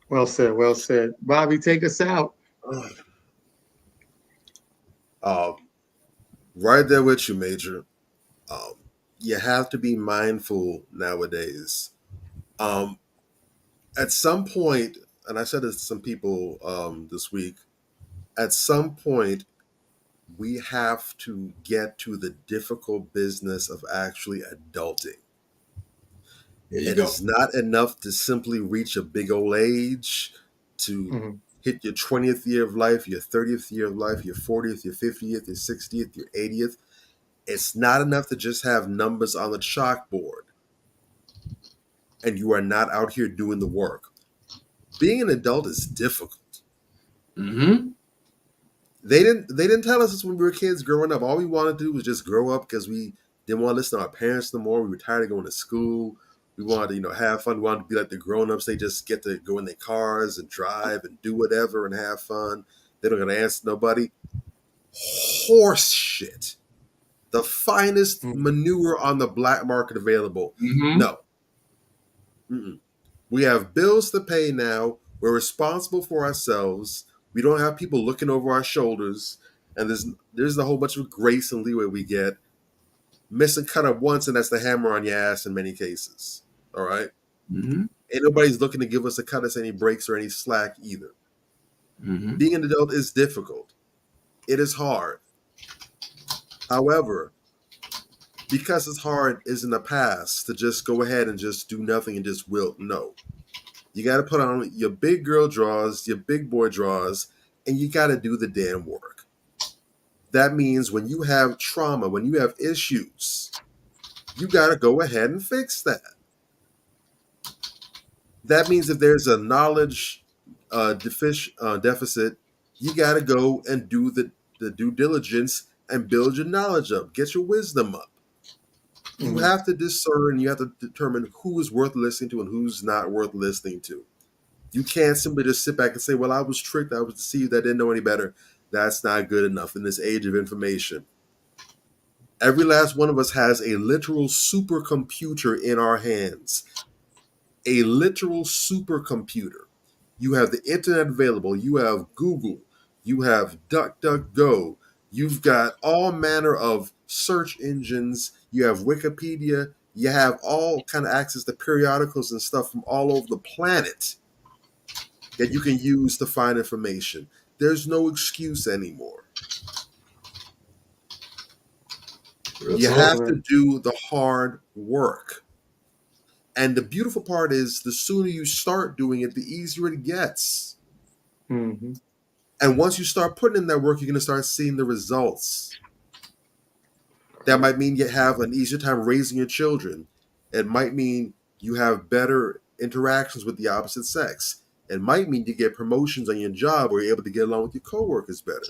Well said. Well said. Bobby, take us out. Right there with you, Major. You have to be mindful nowadays. At some point, and I said this to some people this week, at some point, we have to get to the difficult business of actually adulting. It is not enough to simply reach a big old age, to hit your 20th year of life, your 30th year of life, your 40th, your 50th, your 60th, your 80th. It's not enough to just have numbers on the chalkboard and you are not out here doing the work. Being an adult is difficult. Mm-hmm. They didn't tell us this when we were kids growing up. All we wanted to do was just grow up because we didn't want to listen to our parents no more. We were tired of going to school. We wanted to, have fun. We wanted to be like the grown-ups. They just get to go in their cars and drive and do whatever and have fun. They don't got to answer nobody. Horse shit. The finest manure on the black market available. No. We have bills to pay now. We're responsible for ourselves. We don't have people looking over our shoulders. And there's a whole bunch of grace and leeway we get. Miss and cut up once, and that's the hammer on your ass in many cases. All right? Ain't nobody's looking to give us cut us any breaks or any slack either. Being an adult is difficult. It is hard. However, because it's hard isn't a pass to just go ahead and just do nothing and just wilt. No. You got to put on your big girl drawers, your big boy drawers, and you got to do the damn work. That means when you have trauma, when you have issues, you got to go ahead and fix that. That means if there's a knowledge deficit, you got to go and do the due diligence and build your knowledge up, get your wisdom up. You have to discern, you have to determine who is worth listening to and who's not worth listening to. You can't simply just sit back and say, well, I was tricked, I was deceived, I didn't know any better. That's not good enough in this age of information. Every last one of us has a literal supercomputer in our hands. A literal supercomputer. You have the internet available. You have Google. You have DuckDuckGo. You've got all manner of search engines. You have Wikipedia. You have all kind of access to periodicals and stuff from all over the planet that you can use to find information. There's no excuse anymore. You have to do the hard work. And the beautiful part is the sooner you start doing it, the easier it gets. And once you start putting in that work, you're going to start seeing the results. That might mean you have an easier time raising your children. It might mean you have better interactions with the opposite sex. It might mean you get promotions on your job or you're able to get along with your coworkers better.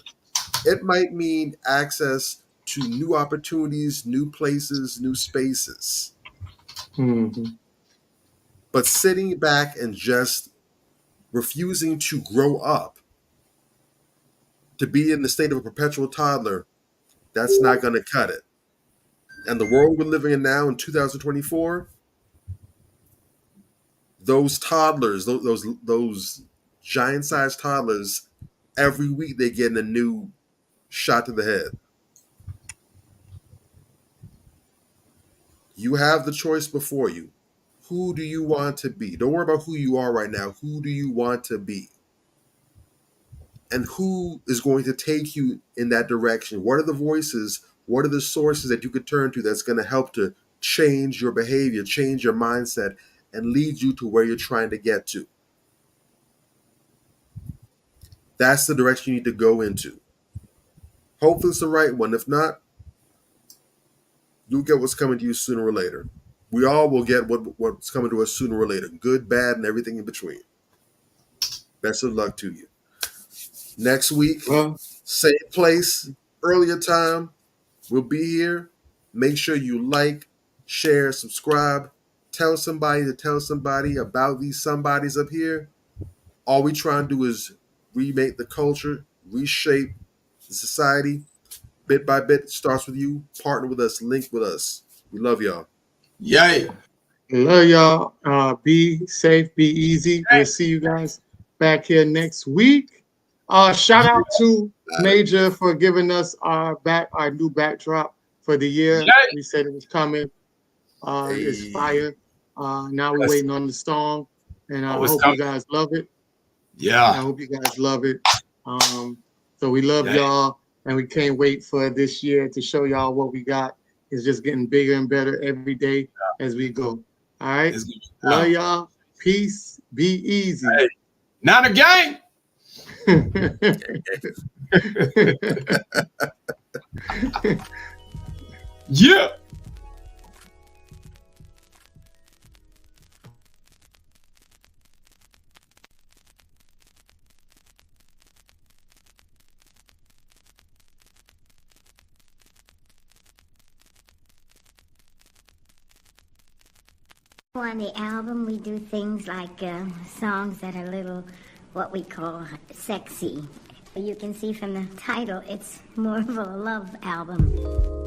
It might mean access to new opportunities, new places, new spaces. But sitting back and just refusing to grow up, to be in the state of a perpetual toddler, that's not going to cut it. And the world we're living in now in 2024, those toddlers, those giant-sized toddlers, every week they're getting a new shot to the head. You have the choice before you. Who do you want to be? Don't worry about who you are right now. Who do you want to be? And who is going to take you in that direction? What are the voices? What are the sources that you could turn to that's going to help to change your behavior, change your mindset, and lead you to where you're trying to get to? That's the direction you need to go into. Hopefully it's the right one. If not, you'll get what's coming to you sooner or later. We all will get what's coming to us sooner or later. Good, bad, and everything in between. Best of luck to you. Next week, same place, earlier time. We'll be here. Make sure you like, share, subscribe. Tell somebody to tell somebody about these somebodies up here. All we try and do is remake the culture, reshape the society. Bit by bit, it starts with you. Partner with us, link with us. We love y'all. Yay. Love y'all. Be safe, be easy. We'll see you guys back here next week. Shout out to Major for giving us our new backdrop for the year. We said it was coming. It's fire. Now we're waiting on the song, and I hope you guys love it. Yeah. I hope you guys love it. So we love y'all, and we can't wait for this year to show y'all what we got. It's just getting bigger and better every day as we go. All right. Love y'all. Peace. Be easy. Hey, not a gang. Yeah. On the album, we do things like songs that are a little, what we call sexy. You can see from the title, it's more of a love album.